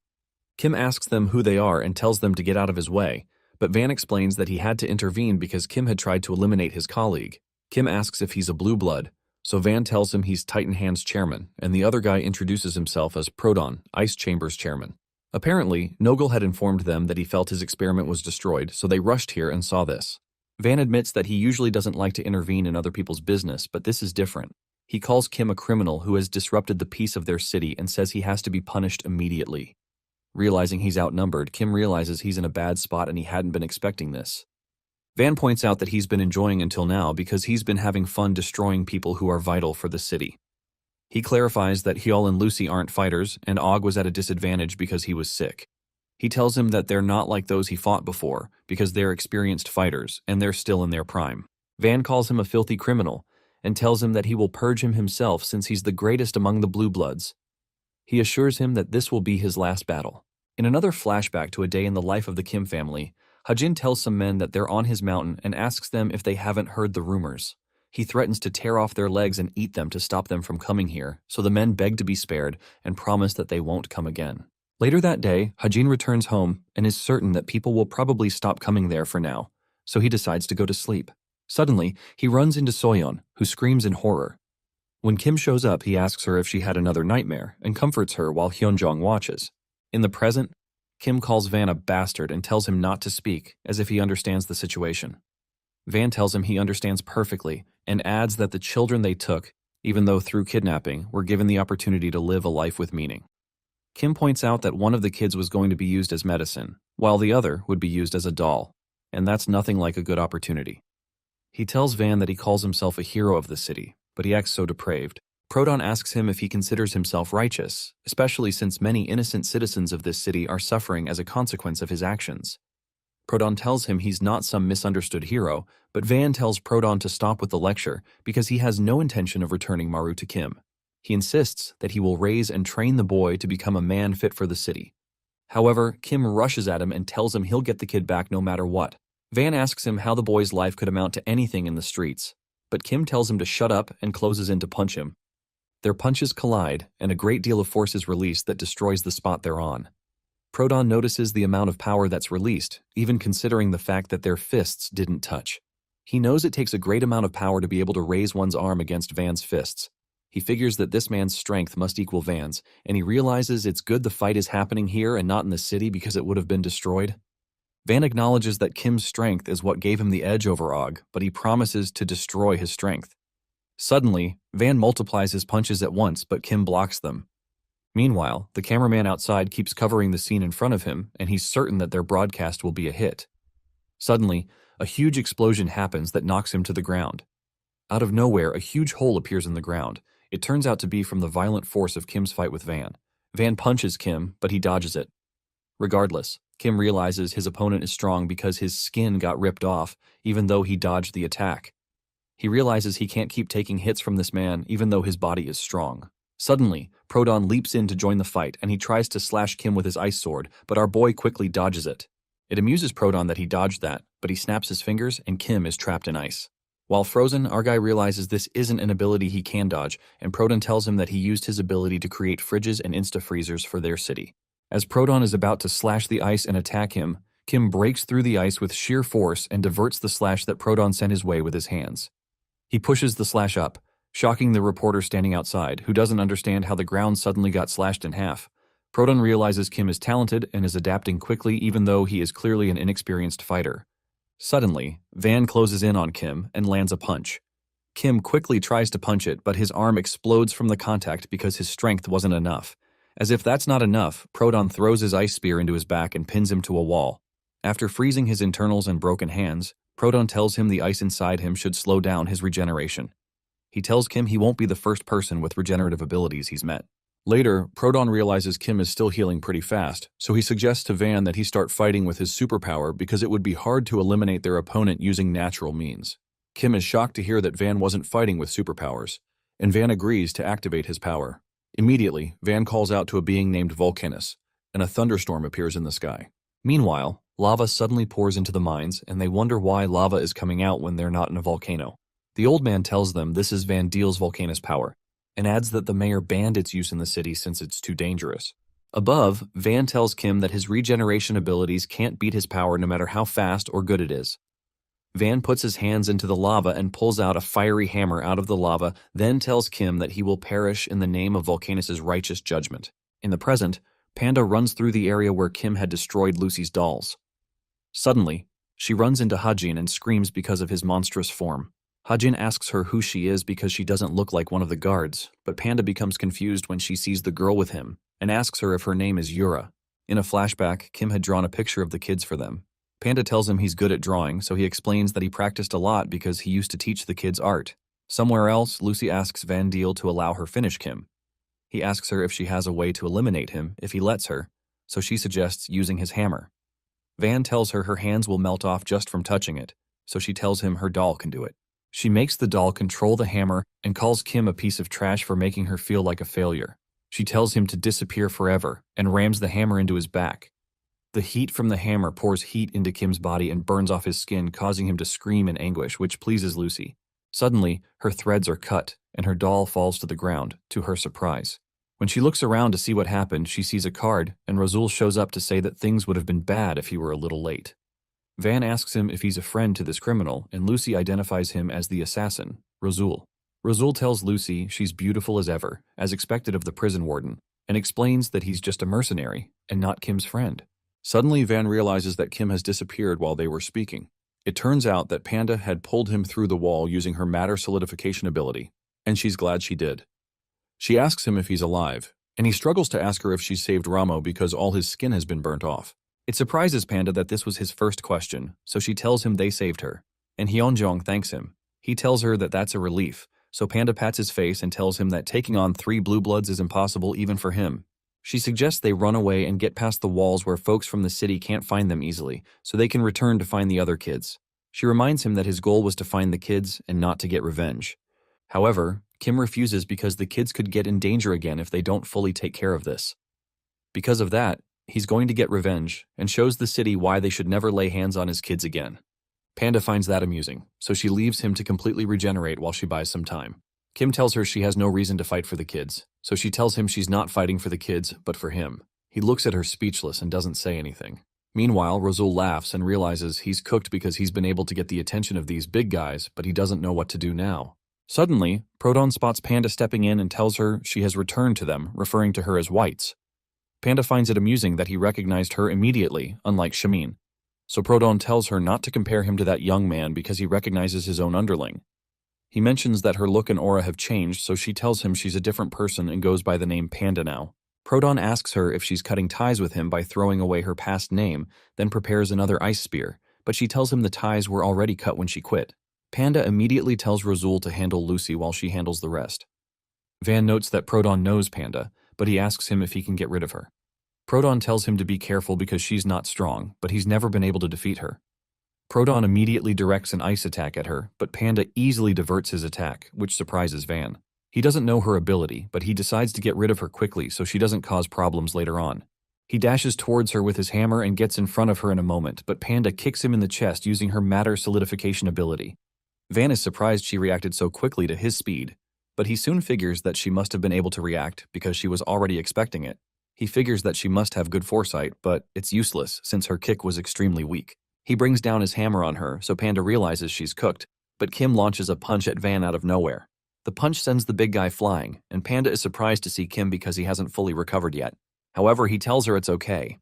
Kim asks them who they are and tells them to get out of his way, but Van explains that he had to intervene because Kim had tried to eliminate his colleague. Kim asks if he's a blue blood, so Van tells him he's Titan Hand's chairman, and the other guy introduces himself as Proton, Ice Chamber's chairman. Apparently, Nogel had informed them that he felt his experiment was destroyed, so they rushed here and saw this. Van admits that he usually doesn't like to intervene in other people's business, but this is different. He calls Kim a criminal who has disrupted the peace of their city and says he has to be punished immediately. Realizing he's outnumbered, Kim realizes he's in a bad spot and he hadn't been expecting this. Van points out that he's been enjoying until now because he's been having fun destroying people who are vital for the city. He clarifies that Hyol and Lucy aren't fighters, and Og was at a disadvantage because he was sick. He tells him that they're not like those he fought before, because they're experienced fighters, and they're still in their prime. Van calls him a filthy criminal, and tells him that he will purge him himself since he's the greatest among the Blue Bloods. He assures him that this will be his last battle. In another flashback to a day in the life of the Kim family, Hajin tells some men that they're on his mountain and asks them if they haven't heard the rumors. He threatens to tear off their legs and eat them to stop them from coming here, so the men beg to be spared and promise that they won't come again. Later that day, Hajin returns home and is certain that people will probably stop coming there for now, so he decides to go to sleep. Suddenly, he runs into Soyeon, who screams in horror. When Kim shows up, he asks her if she had another nightmare and comforts her while Hyunjong watches. In the present, Kim calls Van a bastard and tells him not to speak, as if he understands the situation. Van tells him he understands perfectly and adds that the children they took, even though through kidnapping, were given the opportunity to live a life with meaning. Kim points out that one of the kids was going to be used as medicine, while the other would be used as a doll, and that's nothing like a good opportunity. He tells Van that he calls himself a hero of the city, but he acts so depraved. Proton asks him if he considers himself righteous, especially since many innocent citizens of this city are suffering as a consequence of his actions. Proton tells him he's not some misunderstood hero, but Van tells Proton to stop with the lecture because he has no intention of returning Maru to Kim. He insists that he will raise and train the boy to become a man fit for the city. However, Kim rushes at him and tells him he'll get the kid back no matter what. Van asks him how the boy's life could amount to anything in the streets, but Kim tells him to shut up and closes in to punch him. Their punches collide, and a great deal of force is released that destroys the spot they're on. Proton notices the amount of power that's released, even considering the fact that their fists didn't touch. He knows it takes a great amount of power to be able to raise one's arm against Van's fists. He figures that this man's strength must equal Van's, and he realizes it's good the fight is happening here and not in the city because it would have been destroyed. Van acknowledges that Kim's strength is what gave him the edge over Og, but he promises to destroy his strength. Suddenly, Van multiplies his punches at once, but Kim blocks them. Meanwhile, the cameraman outside keeps covering the scene in front of him, and he's certain that their broadcast will be a hit. Suddenly, a huge explosion happens that knocks him to the ground. Out of nowhere, a huge hole appears in the ground. It turns out to be from the violent force of Kim's fight with Van. Van punches Kim, but he dodges it. Regardless, Kim realizes his opponent is strong because his skin got ripped off, even though he dodged the attack. He realizes he can't keep taking hits from this man, even though his body is strong. Suddenly, Proton leaps in to join the fight, and he tries to slash Kim with his ice sword, but our boy quickly dodges it. It amuses Proton that he dodged that, but he snaps his fingers, and Kim is trapped in ice. While frozen, our guy realizes this isn't an ability he can dodge, and Proton tells him that he used his ability to create fridges and insta-freezers for their city. As Proton is about to slash the ice and attack him, Kim breaks through the ice with sheer force and diverts the slash that Proton sent his way with his hands. He pushes the slash up, shocking the reporter standing outside, who doesn't understand how the ground suddenly got slashed in half. Proton realizes Kim is talented and is adapting quickly even though he is clearly an inexperienced fighter. Suddenly, Van closes in on Kim and lands a punch. Kim quickly tries to punch it, but his arm explodes from the contact because his strength wasn't enough. As if that's not enough, Proton throws his ice spear into his back and pins him to a wall. After freezing his internals and broken hands, Proton tells him the ice inside him should slow down his regeneration. He tells Kim he won't be the first person with regenerative abilities he's met. Later, Proton realizes Kim is still healing pretty fast, so he suggests to Van that he start fighting with his superpower because it would be hard to eliminate their opponent using natural means. Kim is shocked to hear that Van wasn't fighting with superpowers, and Van agrees to activate his power. Immediately, Van calls out to a being named Volcanus, and a thunderstorm appears in the sky. Meanwhile, lava suddenly pours into the mines, and they wonder why lava is coming out when they're not in a volcano. The old man tells them this is Van Deel's Volcanus power, and adds that the mayor banned its use in the city since it's too dangerous. Above, Van tells Kim that his regeneration abilities can't beat his power no matter how fast or good it is. Van puts his hands into the lava and pulls out a fiery hammer out of the lava, then tells Kim that he will perish in the name of Volcanus' righteous judgment. In the present, Panda runs through the area where Kim had destroyed Lucy's dolls. Suddenly, she runs into Hajin and screams because of his monstrous form. Hajin asks her who she is because she doesn't look like one of the guards, but Panda becomes confused when she sees the girl with him and asks her if her name is Yura. In a flashback, Kim had drawn a picture of the kids for them. Panda tells him he's good at drawing, so he explains that he practiced a lot because he used to teach the kids art. Somewhere else, Lucy asks Van Deel to allow her finish Kim. He asks her if she has a way to eliminate him if he lets her, so she suggests using his hammer. Van tells her hands will melt off just from touching it, so she tells him her doll can do it. She makes the doll control the hammer and calls Kim a piece of trash for making her feel like a failure. She tells him to disappear forever and rams the hammer into his back. The heat from the hammer pours heat into Kim's body and burns off his skin, causing him to scream in anguish, which pleases Lucy. Suddenly, her threads are cut, and her doll falls to the ground, to her surprise. When she looks around to see what happened, she sees a card, and Razul shows up to say that things would have been bad if he were a little late. Van asks him if he's a friend to this criminal, and Lucy identifies him as the assassin, Razul. Razul tells Lucy she's beautiful as ever, as expected of the prison warden, and explains that he's just a mercenary, and not Kim's friend. Suddenly, Van realizes that Kim has disappeared while they were speaking. It turns out that Panda had pulled him through the wall using her matter solidification ability, and she's glad she did. She asks him if he's alive, and he struggles to ask her if she saved Ramo because all his skin has been burnt off. It surprises Panda that this was his first question, so she tells him they saved her, and Hyunjong thanks him. He tells her that that's a relief, so Panda pats his face and tells him that taking on 3 blue bloods is impossible even for him. She suggests they run away and get past the walls where folks from the city can't find them easily, so they can return to find the other kids. She reminds him that his goal was to find the kids and not to get revenge. However, Kim refuses because the kids could get in danger again if they don't fully take care of this. Because of that, he's going to get revenge and shows the city why they should never lay hands on his kids again. Panda finds that amusing, so she leaves him to completely regenerate while she buys some time. Kim tells her she has no reason to fight for the kids, so she tells him she's not fighting for the kids, but for him. He looks at her speechless and doesn't say anything. Meanwhile, Razul laughs and realizes he's cooked because he's been able to get the attention of these big guys, but he doesn't know what to do now. Suddenly, Proton spots Panda stepping in and tells her she has returned to them, referring to her as whites. Panda finds it amusing that he recognized her immediately, unlike Shamin. So Proton tells her not to compare him to that young man because he recognizes his own underling. He mentions that her look and aura have changed, so she tells him she's a different person and goes by the name Panda now. Proton asks her if she's cutting ties with him by throwing away her past name, then prepares another ice spear, but she tells him the ties were already cut when she quit. Panda immediately tells Razul to handle Lucy while she handles the rest. Van notes that Proton knows Panda, but he asks him if he can get rid of her. Proton tells him to be careful because she's not strong, but he's never been able to defeat her. Proton immediately directs an ice attack at her, but Panda easily diverts his attack, which surprises Van. He doesn't know her ability, but he decides to get rid of her quickly so she doesn't cause problems later on. He dashes towards her with his hammer and gets in front of her in a moment, but Panda kicks him in the chest using her matter solidification ability. Van is surprised she reacted so quickly to his speed, but he soon figures that she must have been able to react because she was already expecting it. He figures that she must have good foresight, but it's useless since her kick was extremely weak. He brings down his hammer on her, so Panda realizes she's cooked, but Kim launches a punch at Van out of nowhere. The punch sends the big guy flying, and Panda is surprised to see Kim because he hasn't fully recovered yet. However, he tells her it's okay.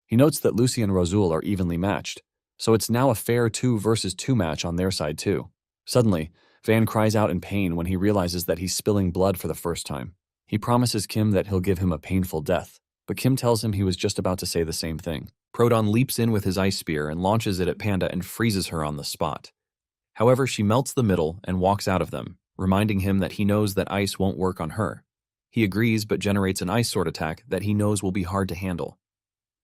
He notes that Lucy and Rosul are evenly matched, so it's now a fair 2 versus 2 match on their side too. Suddenly, Van cries out in pain when he realizes that he's spilling blood for the first time. He promises Kim that he'll give him a painful death, but Kim tells him he was just about to say the same thing. Proton leaps in with his ice spear and launches it at Panda and freezes her on the spot. However, she melts the middle and walks out of them, reminding him that he knows that ice won't work on her. He agrees but generates an ice sword attack that he knows will be hard to handle.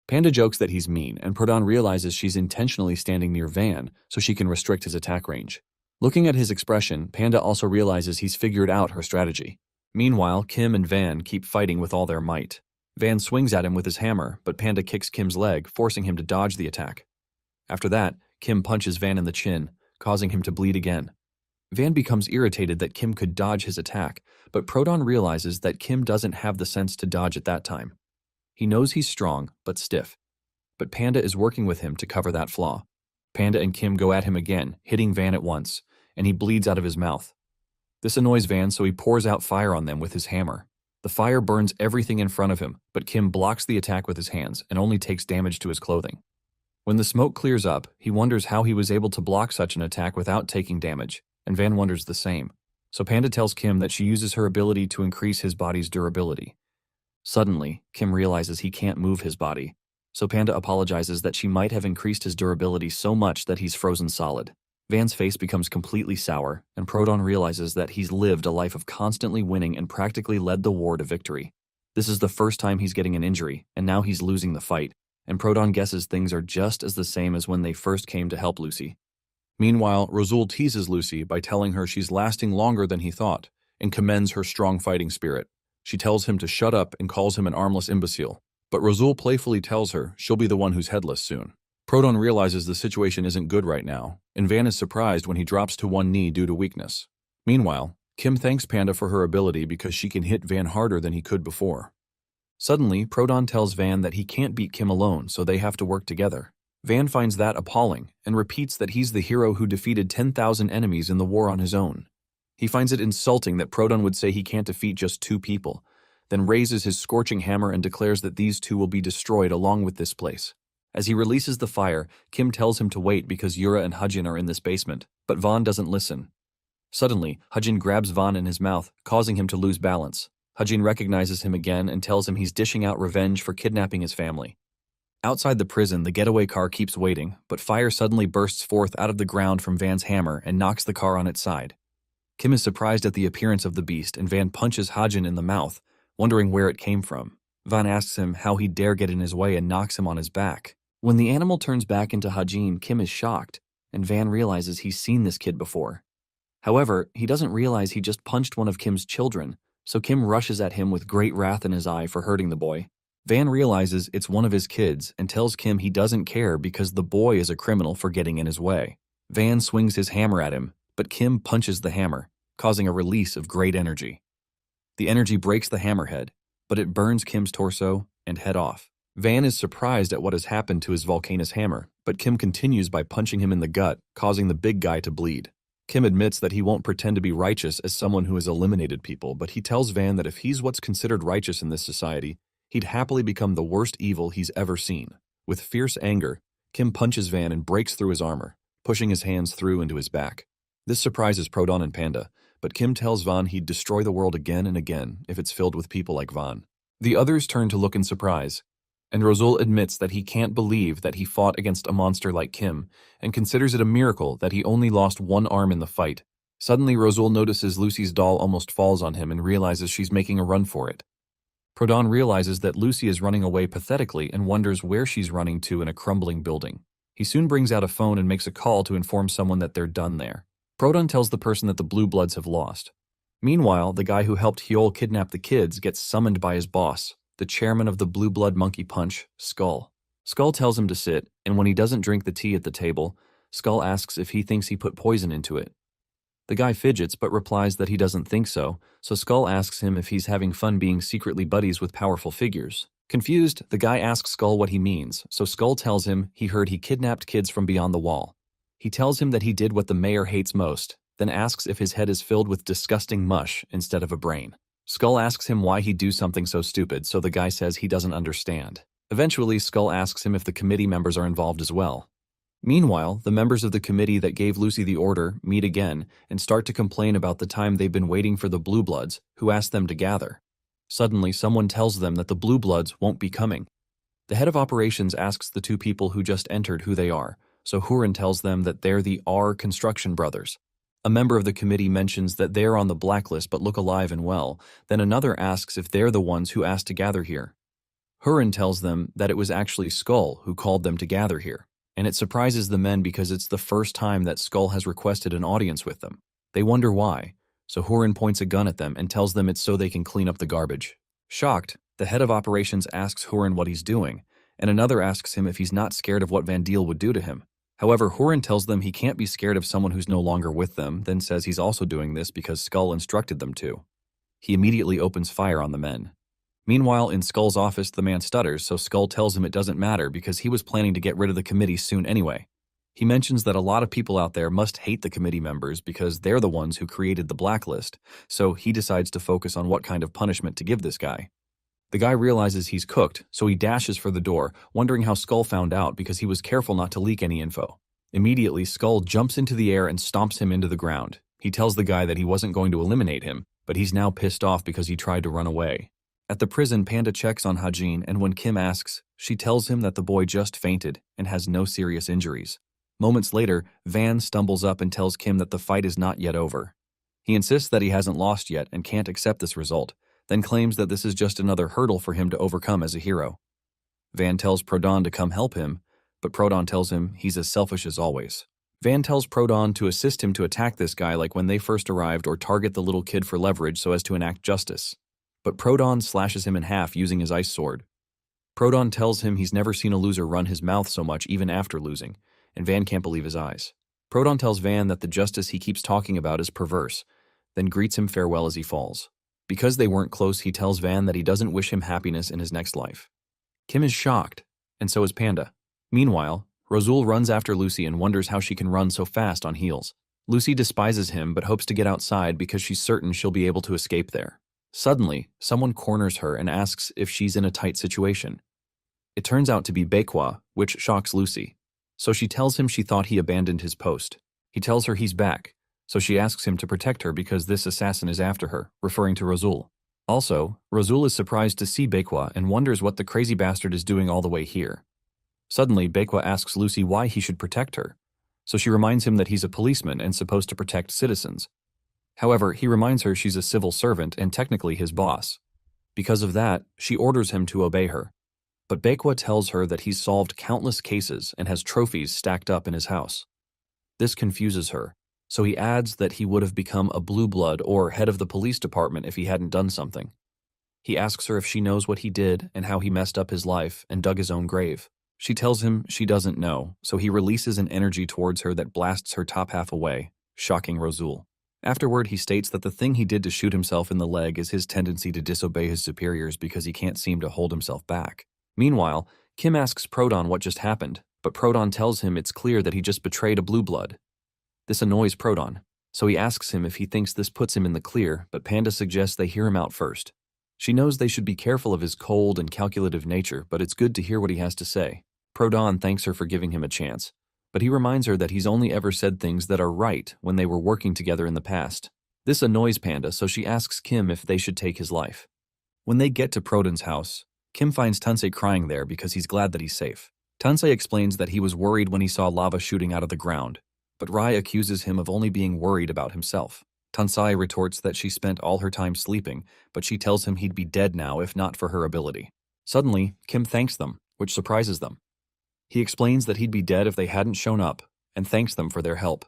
Panda jokes that he's mean, and Proton realizes she's intentionally standing near Van so she can restrict his attack range. Looking at his expression, Panda also realizes he's figured out her strategy. Meanwhile, Kim and Van keep fighting with all their might. Van swings at him with his hammer, but Panda kicks Kim's leg, forcing him to dodge the attack. After that, Kim punches Van in the chin, causing him to bleed again. Van becomes irritated that Kim could dodge his attack, but Proton realizes that Kim doesn't have the sense to dodge at that time. He knows he's strong, but stiff. But Panda is working with him to cover that flaw. Panda and Kim go at him again, hitting Van at once, and he bleeds out of his mouth. This annoys Van, so he pours out fire on them with his hammer. The fire burns everything in front of him, but Kim blocks the attack with his hands and only takes damage to his clothing. When the smoke clears up, he wonders how he was able to block such an attack without taking damage, and Van wonders the same. So Panda tells Kim that she uses her ability to increase his body's durability. Suddenly, Kim realizes he can't move his body, so Panda apologizes that she might have increased his durability so much that he's frozen solid. Van's face becomes completely sour, and Proton realizes that he's lived a life of constantly winning and practically led the war to victory. This is the first time he's getting an injury, and now he's losing the fight, and Proton guesses things are just as the same as when they first came to help Lucy. Meanwhile, Rosul teases Lucy by telling her she's lasting longer than he thought, and commends her strong fighting spirit. She tells him to shut up and calls him an armless imbecile, but Rosul playfully tells her she'll be the one who's headless soon. Proton realizes the situation isn't good right now, and Van is surprised when he drops to one knee due to weakness. Meanwhile, Kim thanks Panda for her ability because she can hit Van harder than he could before. Suddenly, Proton tells Van that he can't beat Kim alone, so they have to work together. Van finds that appalling and repeats that he's the hero who defeated 10,000 enemies in the war on his own. He finds it insulting that Proton would say he can't defeat just 2 people, then raises his scorching hammer and declares that these 2 will be destroyed along with this place. As he releases the fire, Kim tells him to wait because Yura and Hajin are in this basement, but Vaughn doesn't listen. Suddenly, Hajin grabs Vaughn in his mouth, causing him to lose balance. Hajin recognizes him again and tells him he's dishing out revenge for kidnapping his family. Outside the prison, the getaway car keeps waiting, but fire suddenly bursts forth out of the ground from Van's hammer and knocks the car on its side. Kim is surprised at the appearance of the beast, and Van punches Hajin in the mouth, wondering where it came from. Van asks him how he dare get in his way and knocks him on his back. When the animal turns back into Hajin, Kim is shocked, and Van realizes he's seen this kid before. However, he doesn't realize he just punched one of Kim's children, so Kim rushes at him with great wrath in his eye for hurting the boy. Van realizes it's one of his kids and tells Kim he doesn't care because the boy is a criminal for getting in his way. Van swings his hammer at him, but Kim punches the hammer, causing a release of great energy. The energy breaks the hammerhead, but it burns Kim's torso and head off. Van is surprised at what has happened to his volcanous hammer, but Kim continues by punching him in the gut, causing the big guy to bleed. Kim admits that he won't pretend to be righteous as someone who has eliminated people, but he tells Van that if he's what's considered righteous in this society, he'd happily become the worst evil he's ever seen. With fierce anger, Kim punches Van and breaks through his armor, pushing his hands through into his back. This surprises Proton and Panda, but Kim tells Van he'd destroy the world again and again if it's filled with people like Van. The others turn to look in surprise, and Rosul admits that he can't believe that he fought against a monster like Kim and considers it a miracle that he only lost one arm in the fight. Suddenly, Rosul notices Lucy's doll almost falls on him and realizes she's making a run for it. Proton realizes that Lucy is running away pathetically and wonders where she's running to in a crumbling building. He soon brings out a phone and makes a call to inform someone that they're done there. Proton tells the person that the Blue Bloods have lost. Meanwhile, the guy who helped Hyol kidnap the kids gets summoned by his boss, the chairman of the Blue Blood Monkey Punch, Skull. Skull tells him to sit, and when he doesn't drink the tea at the table, Skull asks if he thinks he put poison into it. The guy fidgets but replies that he doesn't think so, so Skull asks him if he's having fun being secretly buddies with powerful figures. Confused, the guy asks Skull what he means, so Skull tells him he heard he kidnapped kids from beyond the wall. He tells him that he did what the mayor hates most, then asks if his head is filled with disgusting mush instead of a brain. Skull asks him why he'd do something so stupid, so the guy says he doesn't understand. Eventually, Skull asks him if the committee members are involved as well. Meanwhile, the members of the committee that gave Lucy the order meet again and start to complain about the time they've been waiting for the Blue Bloods, who asked them to gather. Suddenly, someone tells them that the Blue Bloods won't be coming. The head of operations asks the two people who just entered who they are, so Huron tells them that they're the R Construction Brothers. A member of the committee mentions that they're on the blacklist but look alive and well, then another asks if they're the ones who asked to gather here. Huron tells them that it was actually Skull who called them to gather here, and it surprises the men because it's the first time that Skull has requested an audience with them. They wonder why. So Huron points a gun at them and tells them it's so they can clean up the garbage. Shocked, the head of operations asks Huron what he's doing, and another asks him if he's not scared of what Van Deal would do to him. However, Huron tells them he can't be scared of someone who's no longer with them, then says he's also doing this because Skull instructed them to. He immediately opens fire on the men. Meanwhile, in Skull's office, the man stutters, so Skull tells him it doesn't matter because he was planning to get rid of the committee soon anyway. He mentions that a lot of people out there must hate the committee members because they're the ones who created the blacklist, so he decides to focus on what kind of punishment to give this guy. The guy realizes he's cooked, so he dashes for the door, wondering how Skull found out because he was careful not to leak any info. Immediately, Skull jumps into the air and stomps him into the ground. He tells the guy that he wasn't going to eliminate him, but he's now pissed off because he tried to run away. At the prison, Panda checks on Hajin, and when Kim asks, she tells him that the boy just fainted and has no serious injuries. Moments later, Van stumbles up and tells Kim that the fight is not yet over. He insists that he hasn't lost yet and can't accept this result, then claims that this is just another hurdle for him to overcome as a hero. Van tells Prodon to come help him, but Prodon tells him he's as selfish as always. Van tells Prodon to assist him to attack this guy like when they first arrived or target the little kid for leverage so as to enact justice. But Prodon slashes him in half using his ice sword. Prodon tells him he's never seen a loser run his mouth so much even after losing, and Van can't believe his eyes. Prodon tells Van that the justice he keeps talking about is perverse, then greets him farewell as he falls. Because they weren't close, he tells Van that he doesn't wish him happiness in his next life. Kim is shocked, and so is Panda. Meanwhile, Rosul runs after Lucy and wonders how she can run so fast on heels. Lucy despises him but hopes to get outside because she's certain she'll be able to escape there. Suddenly, someone corners her and asks if she's in a tight situation. It turns out to be Bekwa, which shocks Lucy. So she tells him she thought he abandoned his post. He tells her he's back, so she asks him to protect her because this assassin is after her, referring to Rosul. Also, Rosul is surprised to see Bekwa and wonders what the crazy bastard is doing all the way here. Suddenly, Bekwa asks Lucy why he should protect her, so she reminds him that he's a policeman and supposed to protect citizens. However, he reminds her she's a civil servant and technically his boss. Because of that, she orders him to obey her. But Bekwa tells her that he's solved countless cases and has trophies stacked up in his house. This confuses her, so he adds that he would have become a blue blood or head of the police department if he hadn't done something. He asks her if she knows what he did and how he messed up his life and dug his own grave. She tells him she doesn't know, so he releases an energy towards her that blasts her top half away, shocking Rosul. Afterward, he states that the thing he did to shoot himself in the leg is his tendency to disobey his superiors because he can't seem to hold himself back. Meanwhile, Kim asks Prodon what just happened, but Prodon tells him it's clear that he just betrayed a blue blood. This annoys Prodon, so he asks him if he thinks this puts him in the clear, but Panda suggests they hear him out first. She knows they should be careful of his cold and calculative nature, but it's good to hear what he has to say. Prodon thanks her for giving him a chance, but he reminds her that he's only ever said things that are right when they were working together in the past. This annoys Panda, so she asks Kim if they should take his life. When they get to Prodon's house, Kim finds Tansei crying there because he's glad that he's safe. Tansei explains that he was worried when he saw lava shooting out of the ground, but Rai accuses him of only being worried about himself. Tansei retorts that she spent all her time sleeping, but she tells him he'd be dead now if not for her ability. Suddenly, Kim thanks them, which surprises them. He explains that he'd be dead if they hadn't shown up, and thanks them for their help.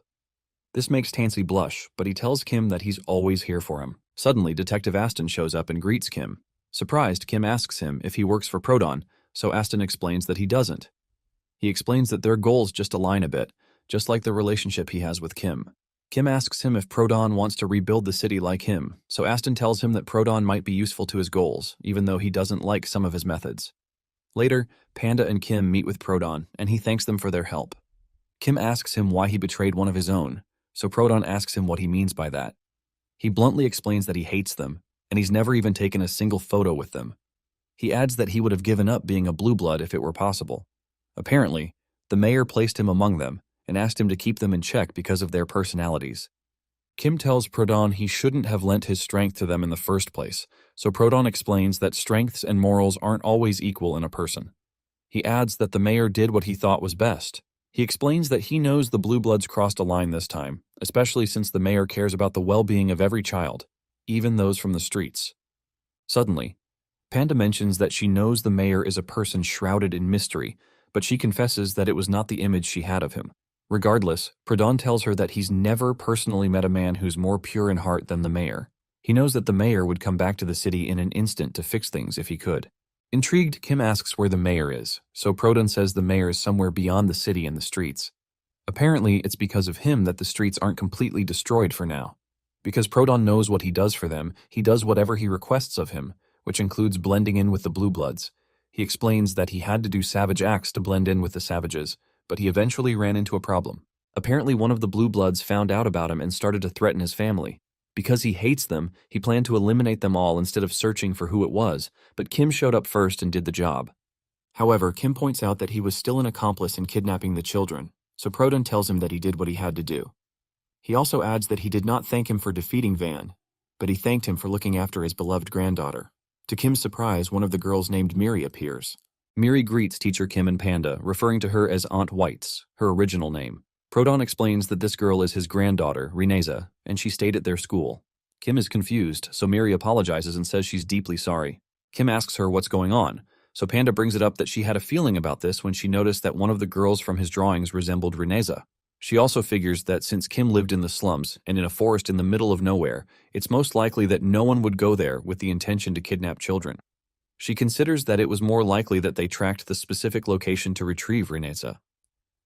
This makes Tansei blush, but he tells Kim that he's always here for him. Suddenly, Detective Aston shows up and greets Kim. Surprised, Kim asks him if he works for Prodon, so Aston explains that he doesn't. He explains that their goals just align a bit, just like the relationship he has with Kim. Kim asks him if Prodon wants to rebuild the city like him, so Aston tells him that Prodon might be useful to his goals, even though he doesn't like some of his methods. Later, Panda and Kim meet with Prodon, and he thanks them for their help. Kim asks him why he betrayed one of his own, so Prodon asks him what he means by that. He bluntly explains that he hates them, and he's never even taken a single photo with them. He adds that he would have given up being a blue blood if it were possible. Apparently, the mayor placed him among them and asked him to keep them in check because of their personalities. Kim tells Prodon he shouldn't have lent his strength to them in the first place, so Prodon explains that strengths and morals aren't always equal in a person. He adds that the mayor did what he thought was best. He explains that he knows the blue bloods crossed a line this time, especially since the mayor cares about the well-being of every child, even those from the streets. Suddenly, Panda mentions that she knows the mayor is a person shrouded in mystery, but she confesses that it was not the image she had of him. Regardless, Prodon tells her that he's never personally met a man who's more pure in heart than the mayor. He knows that the mayor would come back to the city in an instant to fix things if he could. Intrigued, Kim asks where the mayor is, so Prodon says the mayor is somewhere beyond the city and the streets. Apparently, it's because of him that the streets aren't completely destroyed for now. Because Prodon knows what he does for them, he does whatever he requests of him, which includes blending in with the blue bloods. He explains that he had to do savage acts to blend in with the savages, but he eventually ran into a problem. Apparently, one of the blue bloods found out about him and started to threaten his family. Because he hates them, he planned to eliminate them all instead of searching for who it was, but Kim showed up first and did the job. However, Kim points out that he was still an accomplice in kidnapping the children, so Prodon tells him that he did what he had to do. He also adds that he did not thank him for defeating Van, but he thanked him for looking after his beloved granddaughter. To Kim's surprise, one of the girls named Miri appears. Miri greets teacher Kim and Panda, referring to her as Aunt Whites, her original name. Prodon explains that this girl is his granddaughter, Reneza, and she stayed at their school. Kim is confused, so Miri apologizes and says she's deeply sorry. Kim asks her what's going on, so Panda brings it up that she had a feeling about this when she noticed that one of the girls from his drawings resembled Reneza. She also figures that since Kim lived in the slums and in a forest in the middle of nowhere, it's most likely that no one would go there with the intention to kidnap children. She considers that it was more likely that they tracked the specific location to retrieve Reneza.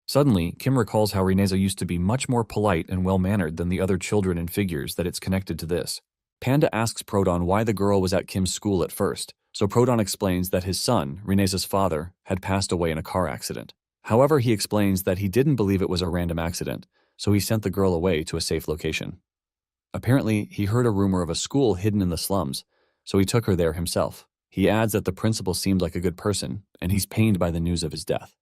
Suddenly, Kim recalls how Reneza used to be much more polite and well-mannered than the other children and figures that it's connected to this. Panda asks Prodon why the girl was at Kim's school at first, so Prodon explains that his son, Reneza's father, had passed away in a car accident. However, he explains that he didn't believe it was a random accident, so he sent the girl away to a safe location. Apparently, he heard a rumor of a school hidden in the slums, so he took her there himself. He adds that the principal seemed like a good person, and he's pained by the news of his death.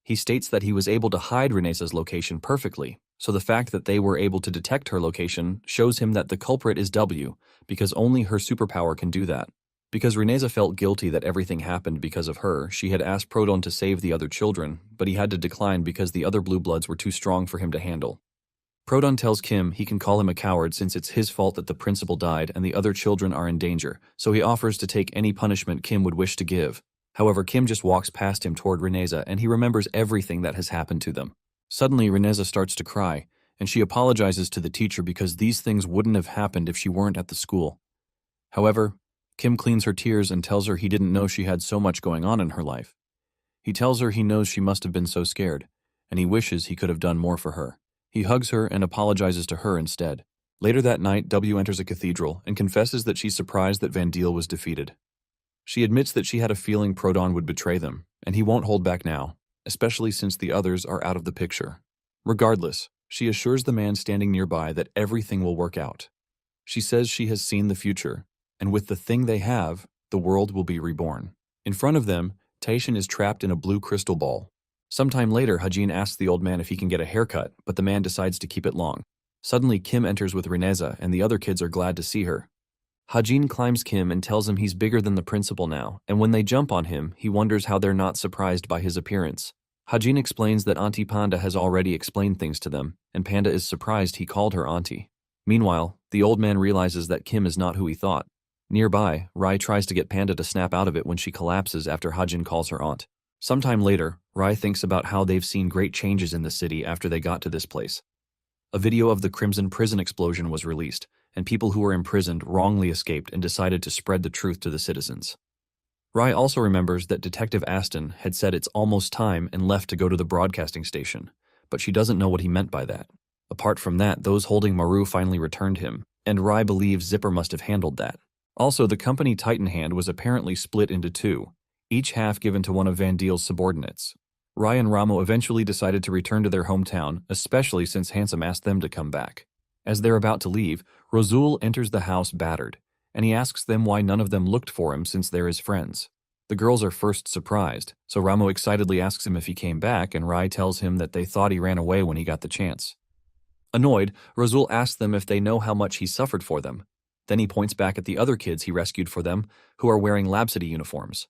He states that he was able to hide Reneza's location perfectly, so the fact that they were able to detect her location shows him that the culprit is W, because only her superpower can do that. Because Reneza felt guilty that everything happened because of her, she had asked Prodon to save the other children, but he had to decline because the other blue bloods were too strong for him to handle. Prodon tells Kim he can call him a coward since it's his fault that the principal died and the other children are in danger, so he offers to take any punishment Kim would wish to give. However, Kim just walks past him toward Reneza and he remembers everything that has happened to them. Suddenly, Reneza starts to cry, and she apologizes to the teacher because these things wouldn't have happened if she weren't at the school. However, Kim cleans her tears and tells her he didn't know she had so much going on in her life. He tells her he knows she must have been so scared, and he wishes he could have done more for her. He hugs her and apologizes to her instead. Later that night, W enters a cathedral and confesses that she's surprised that Vandeel was defeated. She admits that she had a feeling Prodon would betray them, and he won't hold back now, especially since the others are out of the picture. Regardless, she assures the man standing nearby that everything will work out. She says she has seen the future, and with the thing they have, the world will be reborn. In front of them, Taishan is trapped in a blue crystal ball. Sometime later, Hajin asks the old man if he can get a haircut, but the man decides to keep it long. Suddenly, Kim enters with Reneza, and the other kids are glad to see her. Hajin climbs Kim and tells him he's bigger than the principal now, and when they jump on him, he wonders how they're not surprised by his appearance. Hajin explains that Auntie Panda has already explained things to them, and Panda is surprised he called her Auntie. Meanwhile, the old man realizes that Kim is not who he thought. Nearby, Rai tries to get Panda to snap out of it when she collapses after Hajin calls her aunt. Sometime later, Rai thinks about how they've seen great changes in the city after they got to this place. A video of the Crimson prison explosion was released, and people who were imprisoned wrongly escaped and decided to spread the truth to the citizens. Rai also remembers that Detective Aston had said it's almost time and left to go to the broadcasting station, but she doesn't know what he meant by that. Apart from that, those holding Maru finally returned him, and Rai believes Zipper must have handled that. Also, the company Titan Hand was apparently split into two, each half given to one of Van Deel's subordinates. Rai and Ramo eventually decided to return to their hometown, especially since Handsome asked them to come back. As they're about to leave, Rozul enters the house battered, and he asks them why none of them looked for him since they're his friends. The girls are first surprised, so Ramo excitedly asks him if he came back, and Rai tells him that they thought he ran away when he got the chance. Annoyed, Rozul asks them if they know how much he suffered for them. Then he points back at the other kids he rescued for them, who are wearing Labcity uniforms.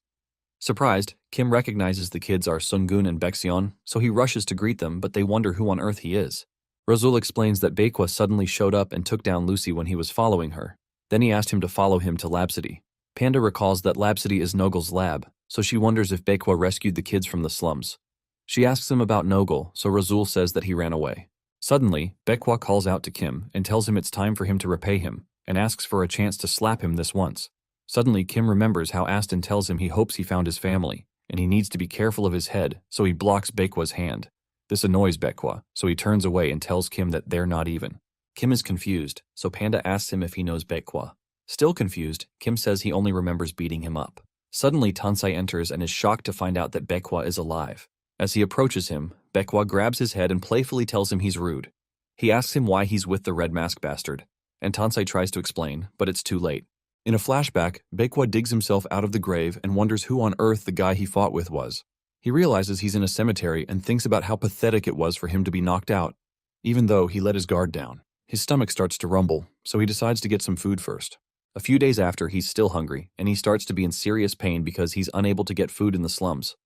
Surprised, Kim recognizes the kids are Sungun and Baekseon, so he rushes to greet them, but they wonder who on earth he is. Rozul explains that Baekwa suddenly showed up and took down Lucy when he was following her. Then he asked him to follow him to Labcity. Panda recalls that Labcity is Nogle's lab, so she wonders if Baekwa rescued the kids from the slums. She asks him about Nogle, so Rozul says that he ran away. Suddenly, Baekwa calls out to Kim and tells him it's time for him to repay him, and asks for a chance to slap him this once. Suddenly, Kim remembers how Aston tells him he hopes he found his family, and he needs to be careful of his head, so he blocks Baekwa's hand. This annoys Baekwa, so he turns away and tells Kim that they're not even. Kim is confused, so Panda asks him if he knows Baekwa. Still confused, Kim says he only remembers beating him up. Suddenly, Tansai enters and is shocked to find out that Baekwa is alive. As he approaches him, Baekwa grabs his head and playfully tells him he's rude. He asks him why he's with the red mask bastard, and Tansai tries to explain, but it's too late. In a flashback, Baekwa digs himself out of the grave and wonders who on earth the guy he fought with was. He realizes he's in a cemetery and thinks about how pathetic it was for him to be knocked out, even though he let his guard down. His stomach starts to rumble, so he decides to get some food first. A few days after, he's still hungry, and he starts to be in serious pain because he's unable to get food in the slums.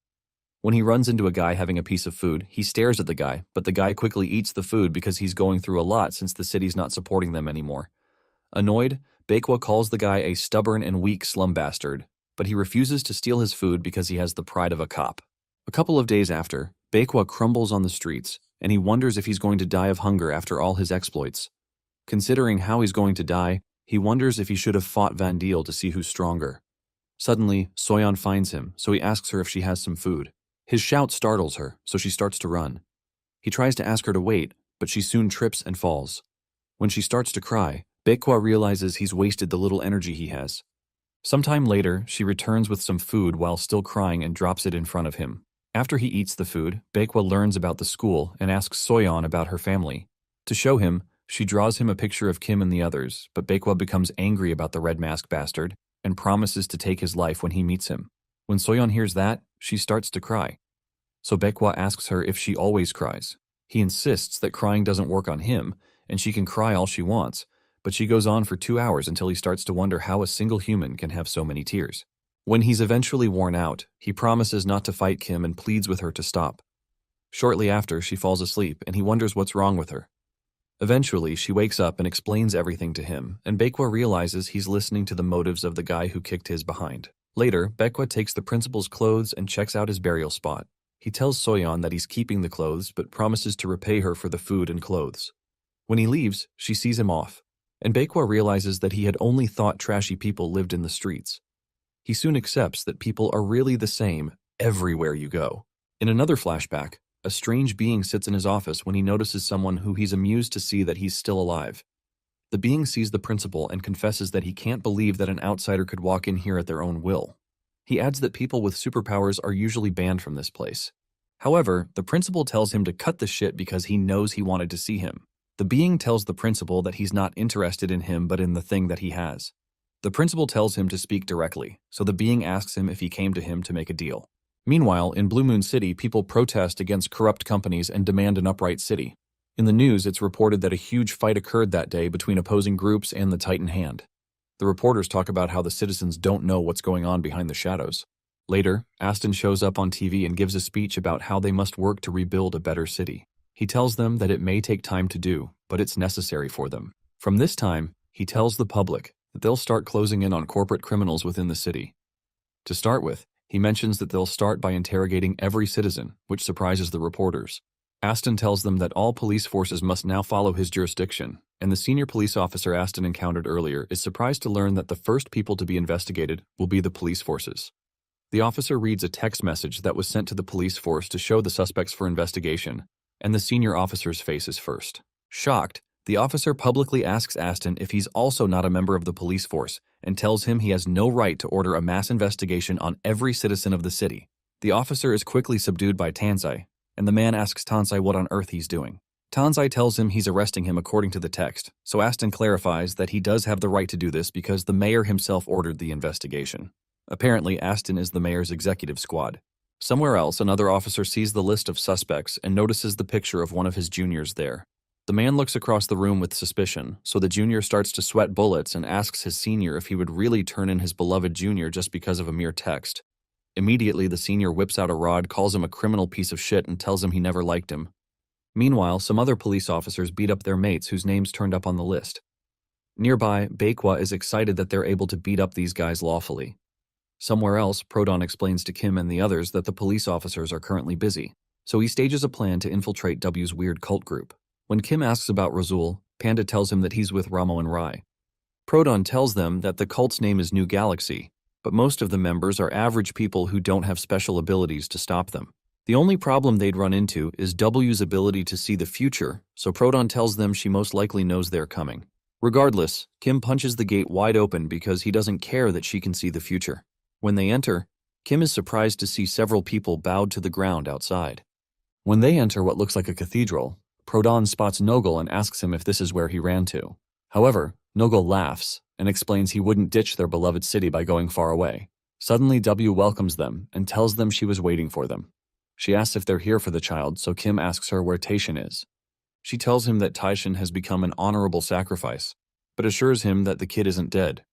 When he runs into a guy having a piece of food, he stares at the guy, but the guy quickly eats the food because he's going through a lot since the city's not supporting them anymore. Annoyed, Baekwa calls the guy a stubborn and weak slum bastard, but he refuses to steal his food because he has the pride of a cop. A couple of days after, Baekwa crumbles on the streets, and he wonders if he's going to die of hunger after all his exploits. Considering how he's going to die, he wonders if he should have fought Van Deel to see who's stronger. Suddenly, Soyeon finds him, so he asks her if she has some food. His shout startles her, so she starts to run. He tries to ask her to wait, but she soon trips and falls. When she starts to cry, Baekwa realizes he's wasted the little energy he has. Sometime later, she returns with some food while still crying and drops it in front of him. After he eats the food, Baekwa learns about the school and asks Soyeon about her family. To show him, she draws him a picture of Kim and the others, but Baekwa becomes angry about the red mask bastard and promises to take his life when he meets him. When Soyeon hears that, she starts to cry. So Baekwa asks her if she always cries. He insists that crying doesn't work on him, and she can cry all she wants, but she goes on for 2 hours until he starts to wonder how a single human can have so many tears. When he's eventually worn out, he promises not to fight Kim and pleads with her to stop. Shortly after, she falls asleep, and he wonders what's wrong with her. Eventually, she wakes up and explains everything to him, and Baekwa realizes he's listening to the motives of the guy who kicked his behind. Later, Baekwa takes the principal's clothes and checks out his burial spot. He tells Soyeon that he's keeping the clothes, but promises to repay her for the food and clothes. When he leaves, she sees him off, and Baekwa realizes that he had only thought trashy people lived in the streets. He soon accepts that people are really the same everywhere you go. In another flashback, a strange being sits in his office when he notices someone who he's amused to see that he's still alive. The being sees the principal and confesses that he can't believe that an outsider could walk in here at their own will. He adds that people with superpowers are usually banned from this place. However, the principal tells him to cut the shit because he knows he wanted to see him. The being tells the principal that he's not interested in him but in the thing that he has. The principal tells him to speak directly, so the being asks him if he came to him to make a deal. Meanwhile, in Blue Moon City, people protest against corrupt companies and demand an upright city. In the news, it's reported that a huge fight occurred that day between opposing groups and the Titan Hand. The reporters talk about how the citizens don't know what's going on behind the shadows. Later, Aston shows up on TV and gives a speech about how they must work to rebuild a better city. He tells them that it may take time to do, but it's necessary for them. From this time, he tells the public that they'll start closing in on corporate criminals within the city. To start with, he mentions that they'll start by interrogating every citizen, which surprises the reporters. Aston tells them that all police forces must now follow his jurisdiction, and the senior police officer Aston encountered earlier is surprised to learn that the first people to be investigated will be the police forces. The officer reads a text message that was sent to the police force to show the suspects for investigation, and the senior officer's face is first. Shocked, the officer publicly asks Aston if he's also not a member of the police force and tells him he has no right to order a mass investigation on every citizen of the city. The officer is quickly subdued by Tansai, and the man asks Tansai what on earth he's doing. Tansai tells him he's arresting him according to the text, so Aston clarifies that he does have the right to do this because the mayor himself ordered the investigation. Apparently, Aston is the mayor's executive squad. Somewhere else, another officer sees the list of suspects and notices the picture of one of his juniors there. The man looks across the room with suspicion, so the junior starts to sweat bullets and asks his senior if he would really turn in his beloved junior just because of a mere text. Immediately, the senior whips out a rod, calls him a criminal piece of shit, and tells him he never liked him. Meanwhile, some other police officers beat up their mates whose names turned up on the list. Nearby, Baekwa is excited that they're able to beat up these guys lawfully. Somewhere else, Prodon explains to Kim and the others that the police officers are currently busy, so he stages a plan to infiltrate W's weird cult group. When Kim asks about Razul, Panda tells him that he's with Ramo and Rai. Prodon tells them that the cult's name is New Galaxy, but most of the members are average people who don't have special abilities to stop them. The only problem they'd run into is W's ability to see the future, so Prodon tells them she most likely knows they're coming. Regardless, Kim punches the gate wide open because he doesn't care that she can see the future. When they enter, Kim is surprised to see several people bowed to the ground outside. When they enter what looks like a cathedral, Prodon spots Nogel and asks him if this is where he ran to. However, Nogel laughs and explains he wouldn't ditch their beloved city by going far away. Suddenly, W welcomes them and tells them she was waiting for them. She asks if they're here for the child, so Kim asks her where Taishan is. She tells him that Taishan has become an honorable sacrifice, but assures him that the kid isn't dead.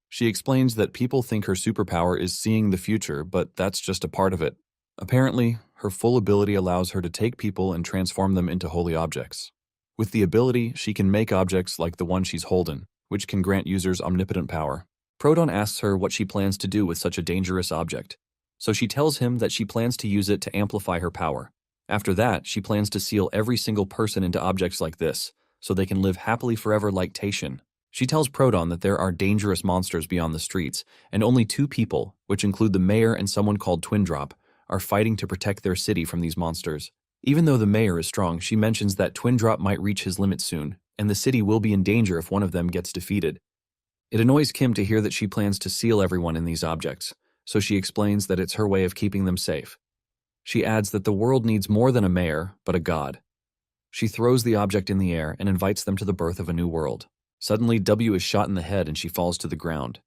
She explains that people think her superpower is seeing the future, but that's just a part of it. Apparently, her full ability allows her to take people and transform them into holy objects. With the ability, she can make objects like the one she's holding, which can grant users omnipotent power. Prodon asks her what she plans to do with such a dangerous object, so she tells him that she plans to use it to amplify her power. After that, she plans to seal every single person into objects like this, so they can live happily forever like Taishan. She tells Prodon that there are dangerous monsters beyond the streets, and only 2 people, which include the mayor and someone called Twin Drop, are fighting to protect their city from these monsters. Even though the mayor is strong, she mentions that Twin Drop might reach his limit soon, and the city will be in danger if one of them gets defeated. It annoys Kim to hear that she plans to seal everyone in these objects, so she explains that it's her way of keeping them safe. She adds that the world needs more than a mayor, but a god. She throws the object in the air and invites them to the birth of a new world. Suddenly, W is shot in the head and she falls to the ground.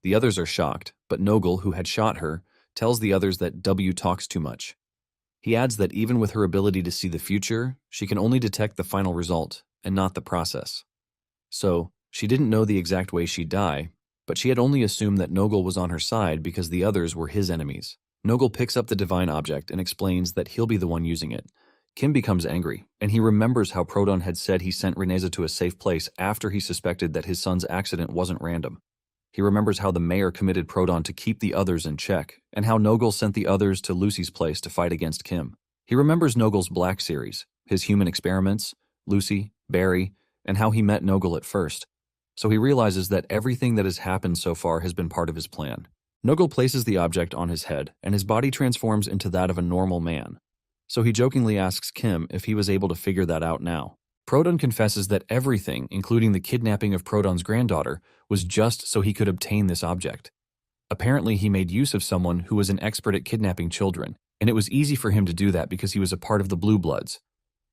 The others are shocked, but Nogel, who had shot her, tells the others that W talks too much. He adds that even with her ability to see the future, she can only detect the final result and not the process. So, she didn't know the exact way she'd die, but she had only assumed that Nogel was on her side because the others were his enemies. Nogel picks up the divine object and explains that he'll be the one using it. Kim becomes angry, and he remembers how Prodon had said he sent Reneza to a safe place after he suspected that his son's accident wasn't random. He remembers how the mayor committed Prodon to keep the others in check, and how Nogel sent the others to Lucy's place to fight against Kim. He remembers Nogel's Black series, his human experiments, Lucy, Barry, and how he met Nogel at first. So he realizes that everything that has happened so far has been part of his plan. Nogel places the object on his head, and his body transforms into that of a normal man. So he jokingly asks Kim if he was able to figure that out now. Prodon confesses that everything, including the kidnapping of Prodon's granddaughter, was just so he could obtain this object. Apparently, he made use of someone who was an expert at kidnapping children, and it was easy for him to do that because he was a part of the Blue Bloods.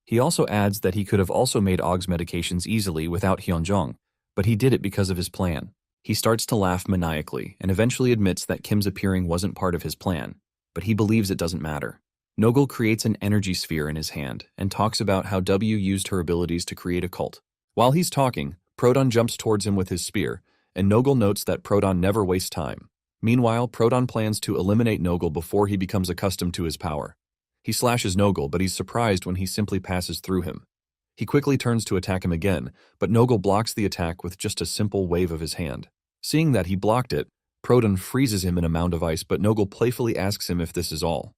He also adds that he could have also made Og's medications easily without Hyunjong, but he did it because of his plan. He starts to laugh maniacally and eventually admits that Kim's appearing wasn't part of his plan, but he believes it doesn't matter. Nogel creates an energy sphere in his hand and talks about how W used her abilities to create a cult. While he's talking, Prodon jumps towards him with his spear, and Nogel notes that Prodon never wastes time. Meanwhile, Prodon plans to eliminate Nogel before he becomes accustomed to his power. He slashes Nogel, but he's surprised when he simply passes through him. He quickly turns to attack him again, but Nogel blocks the attack with just a simple wave of his hand. Seeing that he blocked it, Prodon freezes him in a mound of ice, but Nogel playfully asks him if this is all.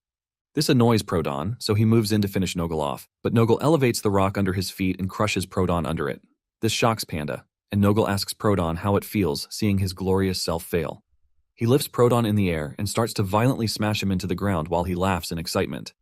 This annoys Prodon, so he moves in to finish Nogel off, but Nogel elevates the rock under his feet and crushes Prodon under it. This shocks Panda, and Nogel asks Prodon how it feels seeing his glorious self fail. He lifts Prodon in the air and starts to violently smash him into the ground while he laughs in excitement.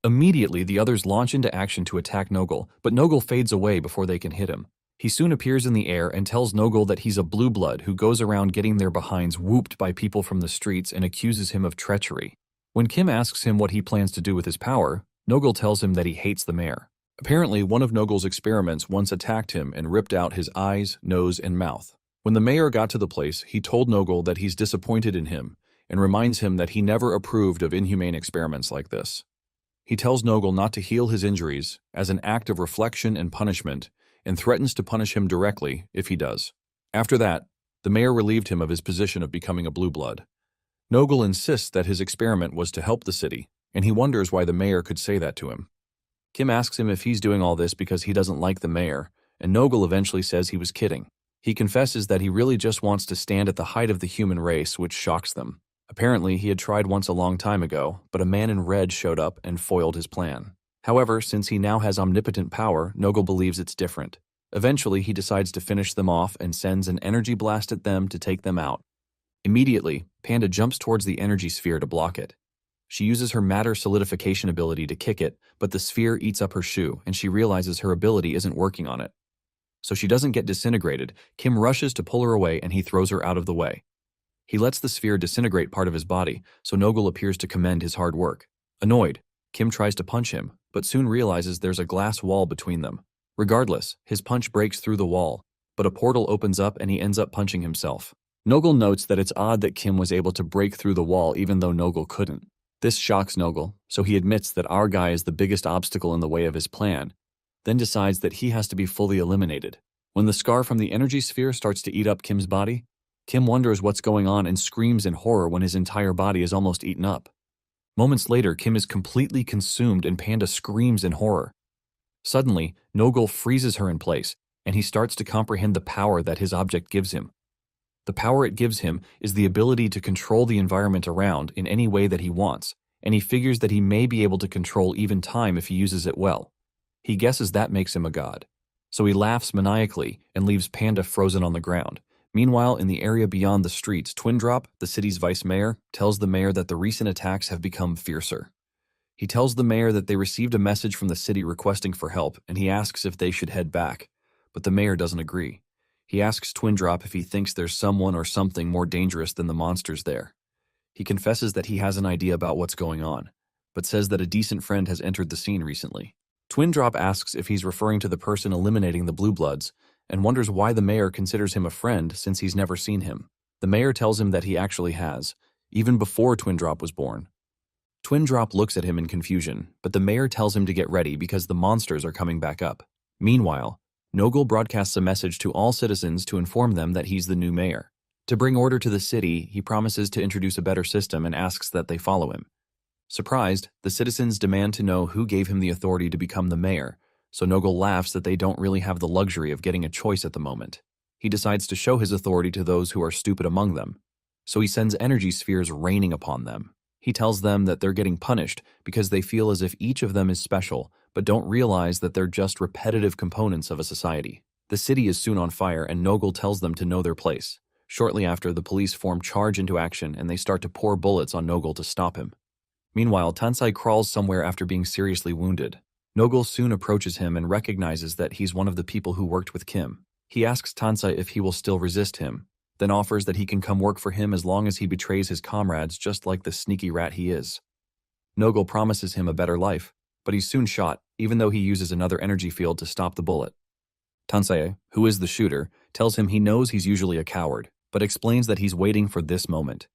Immediately, the others launch into action to attack Nogul, but Nogul fades away before they can hit him. He soon appears in the air and tells Nogul that he's a blue blood who goes around getting their behinds whooped by people from the streets and accuses him of treachery. When Kim asks him what he plans to do with his power, Nogul tells him that he hates the mayor. Apparently, one of Nogul's experiments once attacked him and ripped out his eyes, nose, and mouth. When the mayor got to the place, he told Nogul that he's disappointed in him and reminds him that he never approved of inhumane experiments like this. He tells Nogul not to heal his injuries as an act of reflection and punishment, and threatens to punish him directly if he does. After that, the mayor relieved him of his position of becoming a blue blood. Nogul insists that his experiment was to help the city, and he wonders why the mayor could say that to him. Kim asks him if he's doing all this because he doesn't like the mayor, and Nogul eventually says he was kidding. He confesses that he really just wants to stand at the height of the human race, which shocks them. Apparently, he had tried once a long time ago, but a man in red showed up and foiled his plan. However, since he now has omnipotent power, Nogul believes it's different. Eventually, he decides to finish them off and sends an energy blast at them to take them out. Immediately, Panda jumps towards the energy sphere to block it. She uses her matter solidification ability to kick it, but the sphere eats up her shoe, and she realizes her ability isn't working on it. So she doesn't get disintegrated. Kim rushes to pull her away, and he throws her out of the way. He lets the sphere disintegrate part of his body, so Nogul appears to commend his hard work. Annoyed, Kim tries to punch him, but soon realizes there's a glass wall between them. Regardless, his punch breaks through the wall, but a portal opens up and he ends up punching himself. Nogul notes that it's odd that Kim was able to break through the wall even though Nogul couldn't. This shocks Nogul, so he admits that our guy is the biggest obstacle in the way of his plan, then decides that he has to be fully eliminated. When the scar from the energy sphere starts to eat up Kim's body, Kim wonders what's going on and screams in horror when his entire body is almost eaten up. Moments later, Kim is completely consumed and Panda screams in horror. Suddenly, Nogul freezes her in place, and he starts to comprehend the power that his object gives him. The power it gives him is the ability to control the environment around in any way that he wants, and he figures that he may be able to control even time if he uses it well. He guesses that makes him a god. So he laughs maniacally and leaves Panda frozen on the ground. Meanwhile, in the area beyond the streets, Twindrop, the city's vice mayor, tells the mayor that the recent attacks have become fiercer. He tells the mayor that they received a message from the city requesting for help, and he asks if they should head back. But the mayor doesn't agree. He asks Twindrop if he thinks there's someone or something more dangerous than the monsters there. He confesses that he has an idea about what's going on, but says that a decent friend has entered the scene recently. Twindrop asks if he's referring to the person eliminating the Blue Bloods, and wonders why the mayor considers him a friend since he's never seen him. The mayor tells him that he actually has, even before Twindrop was born. Twindrop looks at him in confusion, but the mayor tells him to get ready because the monsters are coming back up. Meanwhile, Nogul broadcasts a message to all citizens to inform them that he's the new mayor. To bring order to the city, he promises to introduce a better system and asks that they follow him. Surprised, the citizens demand to know who gave him the authority to become the mayor, so Nogul laughs that they don't really have the luxury of getting a choice at the moment. He decides to show his authority to those who are stupid among them, so he sends energy spheres raining upon them. He tells them that they're getting punished because they feel as if each of them is special, but don't realize that they're just repetitive components of a society. The city is soon on fire, and Nogul tells them to know their place. Shortly after, the police form charge into action, and they start to pour bullets on Nogul to stop him. Meanwhile, Tansai crawls somewhere after being seriously wounded. Nogul soon approaches him and recognizes that he's one of the people who worked with Kim. He asks Tansai if he will still resist him, then offers that he can come work for him as long as he betrays his comrades just like the sneaky rat he is. Nogul promises him a better life, but he's soon shot, even though he uses another energy field to stop the bullet. Tansai, who is the shooter, tells him he knows he's usually a coward, but explains that he's waiting for this moment.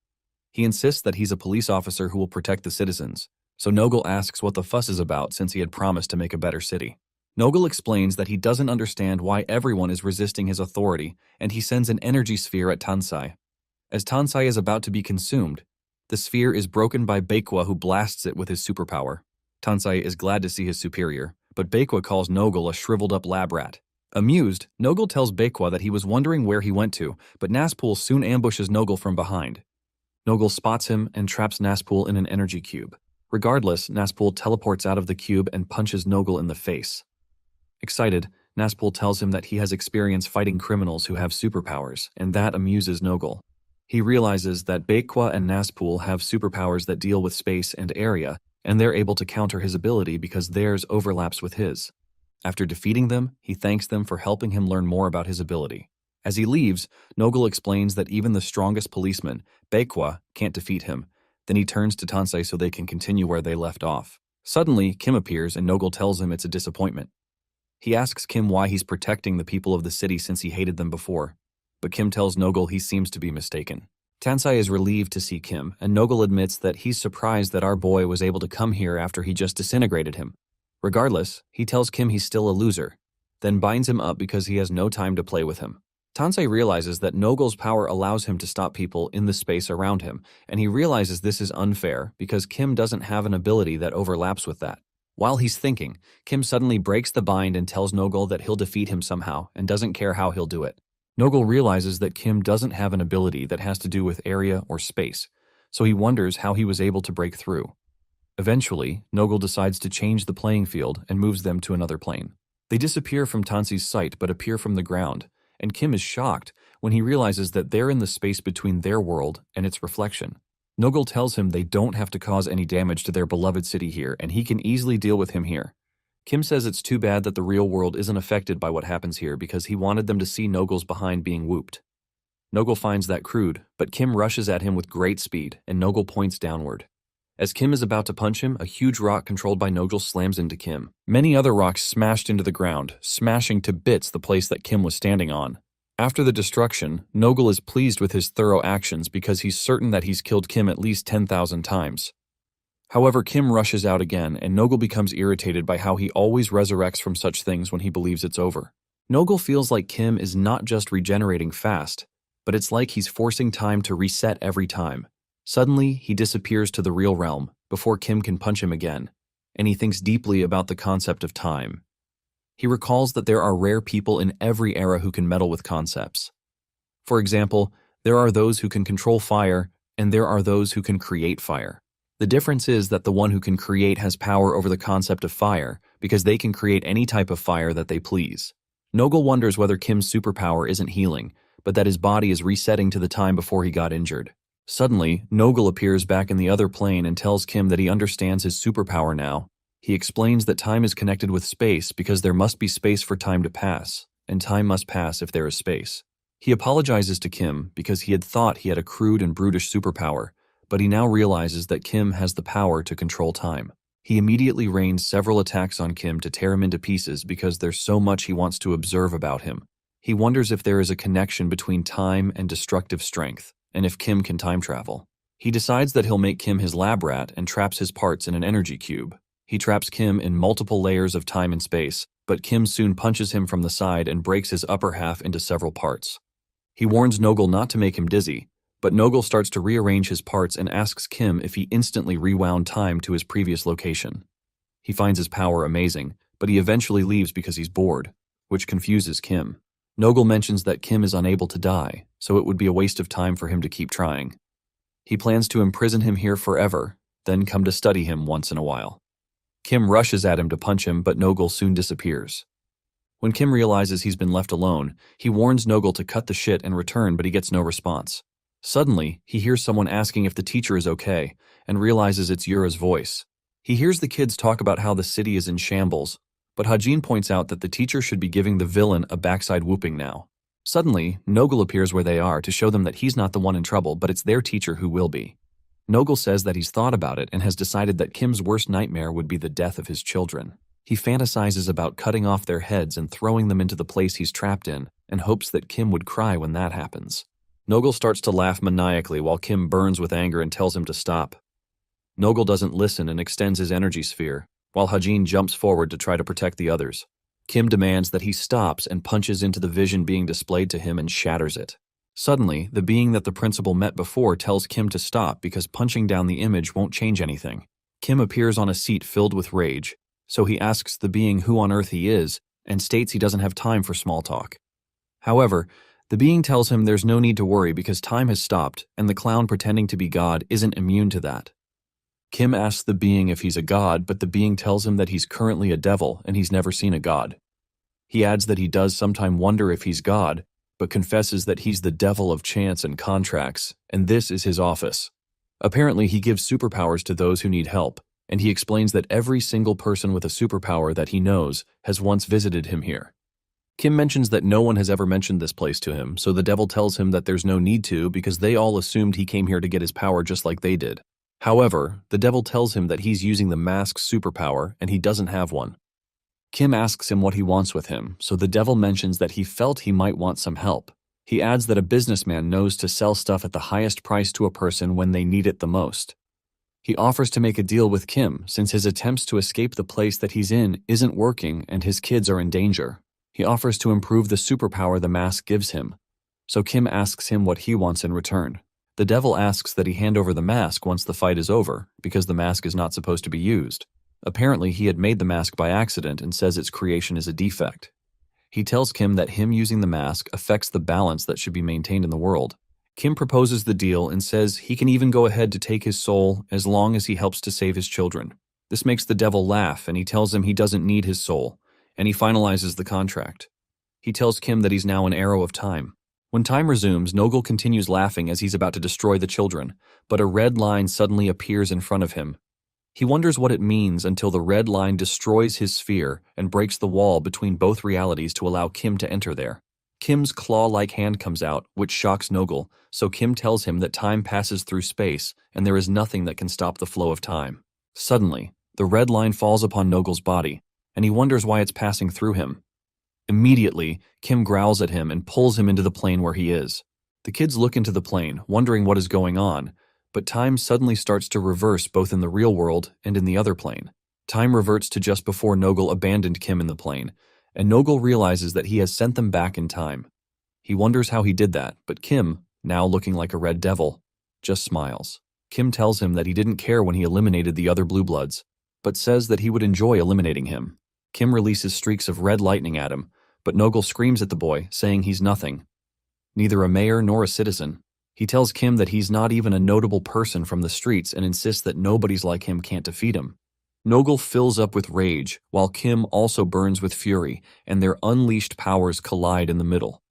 He insists that he's a police officer who will protect the citizens, so Nogul asks what the fuss is about since he had promised to make a better city. Nogul explains that he doesn't understand why everyone is resisting his authority, and he sends an energy sphere at Tansai. As Tansai is about to be consumed, the sphere is broken by Baekwa, who blasts it with his superpower. Tansai is glad to see his superior, but Baekwa calls Nogul a shriveled-up lab rat. Amused, Nogul tells Baekwa that he was wondering where he went to, but Nazpul soon ambushes Nogul from behind. Nogul spots him and traps Nazpul in an energy cube. Regardless, Nazpul teleports out of the cube and punches Nogul in the face. Excited, Nazpul tells him that he has experience fighting criminals who have superpowers, and that amuses Nogul. He realizes that Baekwa and Nazpul have superpowers that deal with space and area, and they're able to counter his ability because theirs overlaps with his. After defeating them, he thanks them for helping him learn more about his ability. As he leaves, Nogel explains that even the strongest policeman, Baekwa, can't defeat him. Then he turns to Tansei so they can continue where they left off. Suddenly, Kim appears and Nogel tells him it's a disappointment. He asks Kim why he's protecting the people of the city since he hated them before, but Kim tells Nogel he seems to be mistaken. Tansei is relieved to see Kim, and Nogel admits that he's surprised that our boy was able to come here after he just disintegrated him. Regardless, he tells Kim he's still a loser, then binds him up because he has no time to play with him. Tansei realizes that Nogel's power allows him to stop people in the space around him, and he realizes this is unfair because Kim doesn't have an ability that overlaps with that. While he's thinking, Kim suddenly breaks the bind and tells Nogel that he'll defeat him somehow and doesn't care how he'll do it. Nogel realizes that Kim doesn't have an ability that has to do with area or space, so he wonders how he was able to break through. Eventually, Nogel decides to change the playing field and moves them to another plane. They disappear from Tansei's sight but appear from the ground, and Kim is shocked when he realizes that they're in the space between their world and its reflection. Nogel tells him they don't have to cause any damage to their beloved city here, and he can easily deal with him here. Kim says it's too bad that the real world isn't affected by what happens here because he wanted them to see Nogel's behind being whooped. Nogel finds that crude, but Kim rushes at him with great speed, and Nogel points downward. As Kim is about to punch him, a huge rock controlled by Nogel slams into Kim. Many other rocks smashed into the ground, smashing to bits the place that Kim was standing on. After the destruction, Nogel is pleased with his thorough actions because he's certain that he's killed Kim at least 10,000 times. However, Kim rushes out again, and Nogel becomes irritated by how he always resurrects from such things when he believes it's over. Nogel feels like Kim is not just regenerating fast, but it's like he's forcing time to reset every time. Suddenly, he disappears to the real realm before Kim can punch him again, and he thinks deeply about the concept of time. He recalls that there are rare people in every era who can meddle with concepts. For example, there are those who can control fire, and there are those who can create fire. The difference is that the one who can create has power over the concept of fire because they can create any type of fire that they please. Nogel wonders whether Kim's superpower isn't healing, but that his body is resetting to the time before he got injured. Suddenly, Nogel appears back in the other plane and tells Kim that he understands his superpower now. He explains that time is connected with space because there must be space for time to pass, and time must pass if there is space. He apologizes to Kim because he had thought he had a crude and brutish superpower, but he now realizes that Kim has the power to control time. He immediately rains several attacks on Kim to tear him into pieces because there's so much he wants to observe about him. He wonders if there is a connection between time and destructive strength, and if Kim can time travel. He decides that he'll make Kim his lab rat and traps his parts in an energy cube. He traps Kim in multiple layers of time and space, but Kim soon punches him from the side and breaks his upper half into several parts. He warns Nogel not to make him dizzy, but Nogel starts to rearrange his parts and asks Kim if he instantly rewound time to his previous location. He finds his power amazing, but he eventually leaves because he's bored, which confuses Kim. Nogel mentions that Kim is unable to die, so it would be a waste of time for him to keep trying. He plans to imprison him here forever, then come to study him once in a while. Kim rushes at him to punch him, but Nogel soon disappears. When Kim realizes he's been left alone, he warns Nogel to cut the shit and return, but he gets no response. Suddenly, he hears someone asking if the teacher is okay, and realizes it's Yura's voice. He hears the kids talk about how the city is in shambles, but Hajin points out that the teacher should be giving the villain a backside whooping now. Suddenly, Nogel appears where they are to show them that he's not the one in trouble, but it's their teacher who will be. Nogel says that he's thought about it and has decided that Kim's worst nightmare would be the death of his children. He fantasizes about cutting off their heads and throwing them into the place he's trapped in, and hopes that Kim would cry when that happens. Nogel starts to laugh maniacally while Kim burns with anger and tells him to stop. Nogel doesn't listen and extends his energy sphere, while Hajin jumps forward to try to protect the others. Kim demands that he stops and punches into the vision being displayed to him and shatters it. Suddenly, the being that the principal met before tells Kim to stop because punching down the image won't change anything. Kim appears on a seat filled with rage, so he asks the being who on earth he is and states he doesn't have time for small talk. However, the being tells him there's no need to worry because time has stopped and the clown pretending to be God isn't immune to that. Kim asks the being if he's a god, but the being tells him that he's currently a devil and he's never seen a god. He adds that he does sometime wonder if he's God, but confesses that he's the devil of chance and contracts, and this is his office. Apparently, he gives superpowers to those who need help, and he explains that every single person with a superpower that he knows has once visited him here. Kim mentions that no one has ever mentioned this place to him, so the devil tells him that there's no need to because they all assumed he came here to get his power just like they did. However, the devil tells him that he's using the mask's superpower and he doesn't have one. Kim asks him what he wants with him, so the devil mentions that he felt he might want some help. He adds that a businessman knows to sell stuff at the highest price to a person when they need it the most. He offers to make a deal with Kim since his attempts to escape the place that he's in isn't working and his kids are in danger. He offers to improve the superpower the mask gives him, so Kim asks him what he wants in return. The devil asks that he hand over the mask once the fight is over, because the mask is not supposed to be used. Apparently, he had made the mask by accident and says its creation is a defect. He tells Kim that him using the mask affects the balance that should be maintained in the world. Kim proposes the deal and says he can even go ahead to take his soul as long as he helps to save his children. This makes the devil laugh and he tells him he doesn't need his soul, and he finalizes the contract. He tells Kim that he's now an arrow of time. When time resumes, Nogel continues laughing as he's about to destroy the children, but a red line suddenly appears in front of him. He wonders what it means until the red line destroys his sphere and breaks the wall between both realities to allow Kim to enter there. Kim's claw-like hand comes out, which shocks Nogel, so Kim tells him that time passes through space and there is nothing that can stop the flow of time. Suddenly, the red line falls upon Nogel's body, and he wonders why it's passing through him. Immediately, Kim growls at him and pulls him into the plane where he is. The kids look into the plane, wondering what is going on, but time suddenly starts to reverse both in the real world and in the other plane. Time reverts to just before Nogel abandoned Kim in the plane, and Nogel realizes that he has sent them back in time. He wonders how he did that, but Kim, now looking like a red devil, just smiles. Kim tells him that he didn't care when he eliminated the other blue bloods, but says that he would enjoy eliminating him. Kim releases streaks of red lightning at him, but Nogel screams at the boy, saying he's nothing. Neither a mayor nor a citizen. He tells Kim that he's not even a notable person from the streets and insists that nobodies like him can't defeat him. Nogel fills up with rage, while Kim also burns with fury, and their unleashed powers collide in the middle.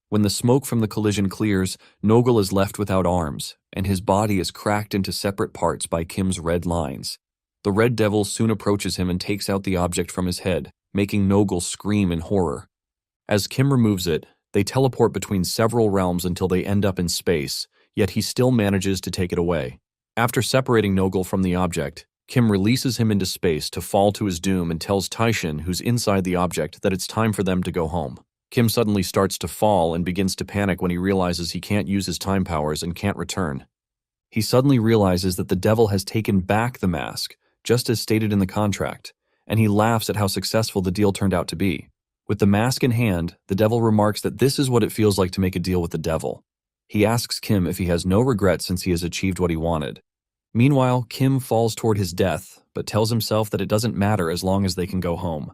When the smoke from the collision clears, Nogel is left without arms, and his body is cracked into separate parts by Kim's red lines. The red devil soon approaches him and takes out the object from his head, making Nogel scream in horror. As Kim removes it, they teleport between several realms until they end up in space, yet he still manages to take it away. After separating Nogel from the object, Kim releases him into space to fall to his doom and tells Taishin, who's inside the object, that it's time for them to go home. Kim suddenly starts to fall and begins to panic when he realizes he can't use his time powers and can't return. He suddenly realizes that the devil has taken back the mask, just as stated in the contract, and he laughs at how successful the deal turned out to be. With the mask in hand, the devil remarks that this is what it feels like to make a deal with the devil. He asks Kim if he has no regrets since he has achieved what he wanted. Meanwhile, Kim falls toward his death, but tells himself that it doesn't matter as long as they can go home.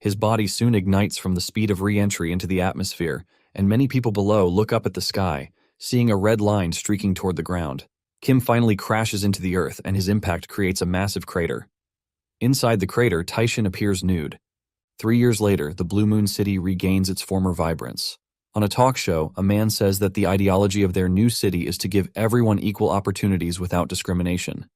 His body soon ignites from the speed of re-entry into the atmosphere, and many people below look up at the sky, seeing a red line streaking toward the ground. Kim finally crashes into the earth, and his impact creates a massive crater. Inside the crater, Taishin appears nude. 3 years later, the Blue Moon City regains its former vibrance. On a talk show, a man says that the ideology of their new city is to give everyone equal opportunities without discrimination.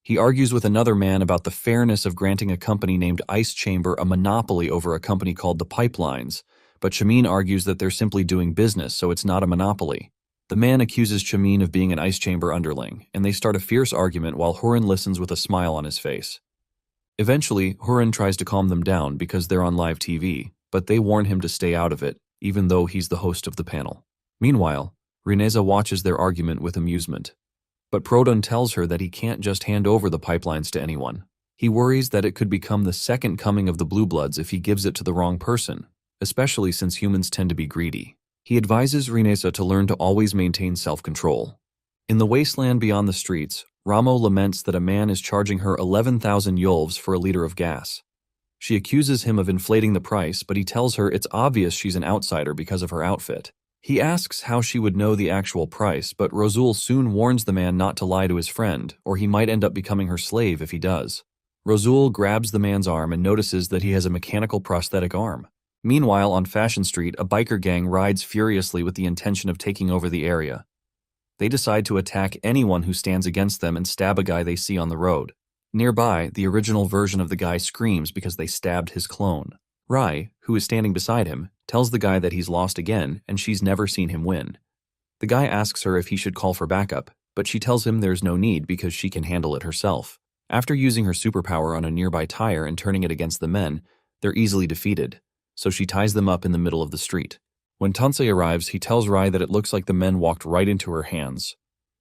He argues with another man about the fairness of granting a company named Ice Chamber a monopoly over a company called the Pipelines, but Chamin argues that they're simply doing business, so it's not a monopoly. The man accuses Chamin of being an Ice Chamber underling, and they start a fierce argument while Hurin listens with a smile on his face. Eventually, Hurin tries to calm them down because they're on live TV, but they warn him to stay out of it, even though he's the host of the panel. Meanwhile, Rineza watches their argument with amusement. But Prodon tells her that he can't just hand over the pipelines to anyone. He worries that it could become the second coming of the Blue Bloods if he gives it to the wrong person, especially since humans tend to be greedy. He advises Rineza to learn to always maintain self-control. In the wasteland beyond the streets, Ramo laments that a man is charging her 11,000 yolvs for a liter of gas. She accuses him of inflating the price, but he tells her it's obvious she's an outsider because of her outfit. He asks how she would know the actual price, but Rosul soon warns the man not to lie to his friend, or he might end up becoming her slave if he does. Rosul grabs the man's arm and notices that he has a mechanical prosthetic arm. Meanwhile, on Fashion Street, a biker gang rides furiously with the intention of taking over the area. They decide to attack anyone who stands against them and stab a guy they see on the road. Nearby, the original version of the guy screams because they stabbed his clone. Rai, who is standing beside him, tells the guy that he's lost again and she's never seen him win. The guy asks her if he should call for backup, but she tells him there's no need because she can handle it herself. After using her superpower on a nearby tire and turning it against the men, they're easily defeated, so she ties them up in the middle of the street. When Tansei arrives, he tells Rai that it looks like the men walked right into her hands.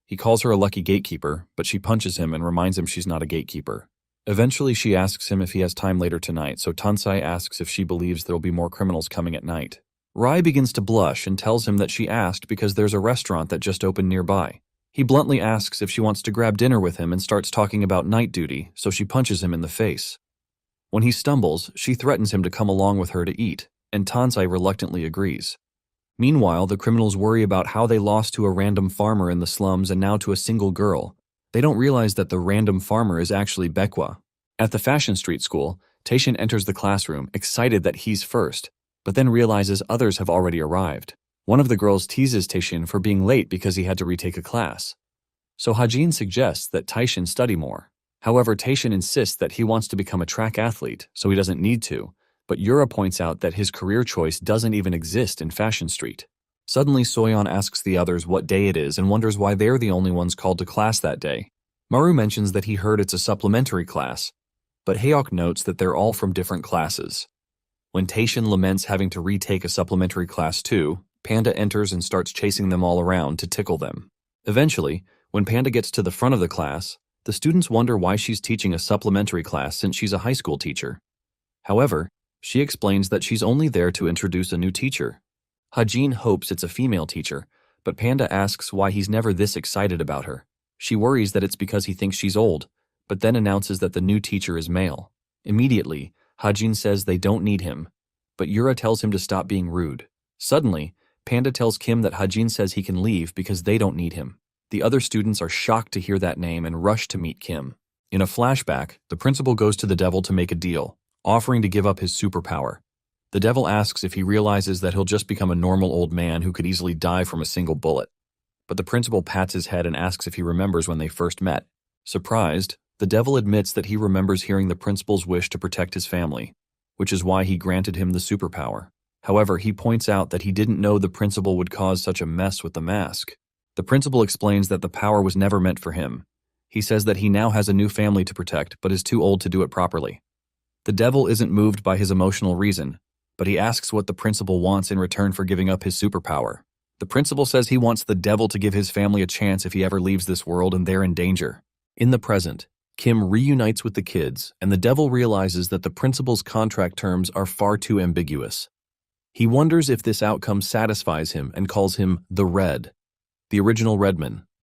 He calls her a lucky gatekeeper, but she punches him and reminds him she's not a gatekeeper. Eventually, she asks him if he has time later tonight, so Tansei asks if she believes there'll be more criminals coming at night. Rai begins to blush and tells him that she asked because there's a restaurant that just opened nearby. He bluntly asks if she wants to grab dinner with him and starts talking about night duty, so she punches him in the face. When he stumbles, she threatens him to come along with her to eat, and Tansei reluctantly agrees. Meanwhile, the criminals worry about how they lost to a random farmer in the slums and now to a single girl. They don't realize that the random farmer is actually Baekwa. At the Fashion Street School, Taishin enters the classroom, excited that he's first, but then realizes others have already arrived. One of the girls teases Taishin for being late because he had to retake a class. So Hajin suggests that Taishin study more. However, Taishin insists that he wants to become a track athlete, so he doesn't need to, but Yura points out that his career choice doesn't even exist in Fashion Street. Suddenly, Soyeon asks the others what day it is and wonders why they're the only ones called to class that day. Maru mentions that he heard it's a supplementary class, but Haeok notes that they're all from different classes. When Taishin laments having to retake a supplementary class too, Panda enters and starts chasing them all around to tickle them. Eventually, when Panda gets to the front of the class, the students wonder why she's teaching a supplementary class since she's a high school teacher. However, she explains that she's only there to introduce a new teacher. Hajin hopes it's a female teacher, but Panda asks why he's never this excited about her. She worries that it's because he thinks she's old, but then announces that the new teacher is male. Immediately, Hajin says they don't need him, but Yura tells him to stop being rude. Suddenly, Panda tells Kim that Hajin says he can leave because they don't need him. The other students are shocked to hear that name and rush to meet Kim. In a flashback, the principal goes to the devil to make a deal, offering to give up his superpower. The devil asks if he realizes that he'll just become a normal old man who could easily die from a single bullet. But the principal pats his head and asks if he remembers when they first met. Surprised, the devil admits that he remembers hearing the principal's wish to protect his family, which is why he granted him the superpower. However, he points out that he didn't know the principal would cause such a mess with the mask. The principal explains that the power was never meant for him. He says that he now has a new family to protect, but is too old to do it properly. The devil isn't moved by his emotional reason, but he asks what the principal wants in return for giving up his superpower. The principal says he wants the devil to give his family a chance if he ever leaves this world and they're in danger. In the present, Kim reunites with the kids, and the devil realizes that the principal's contract terms are far too ambiguous. He wonders if this outcome satisfies him and calls him the Red, the original Redman.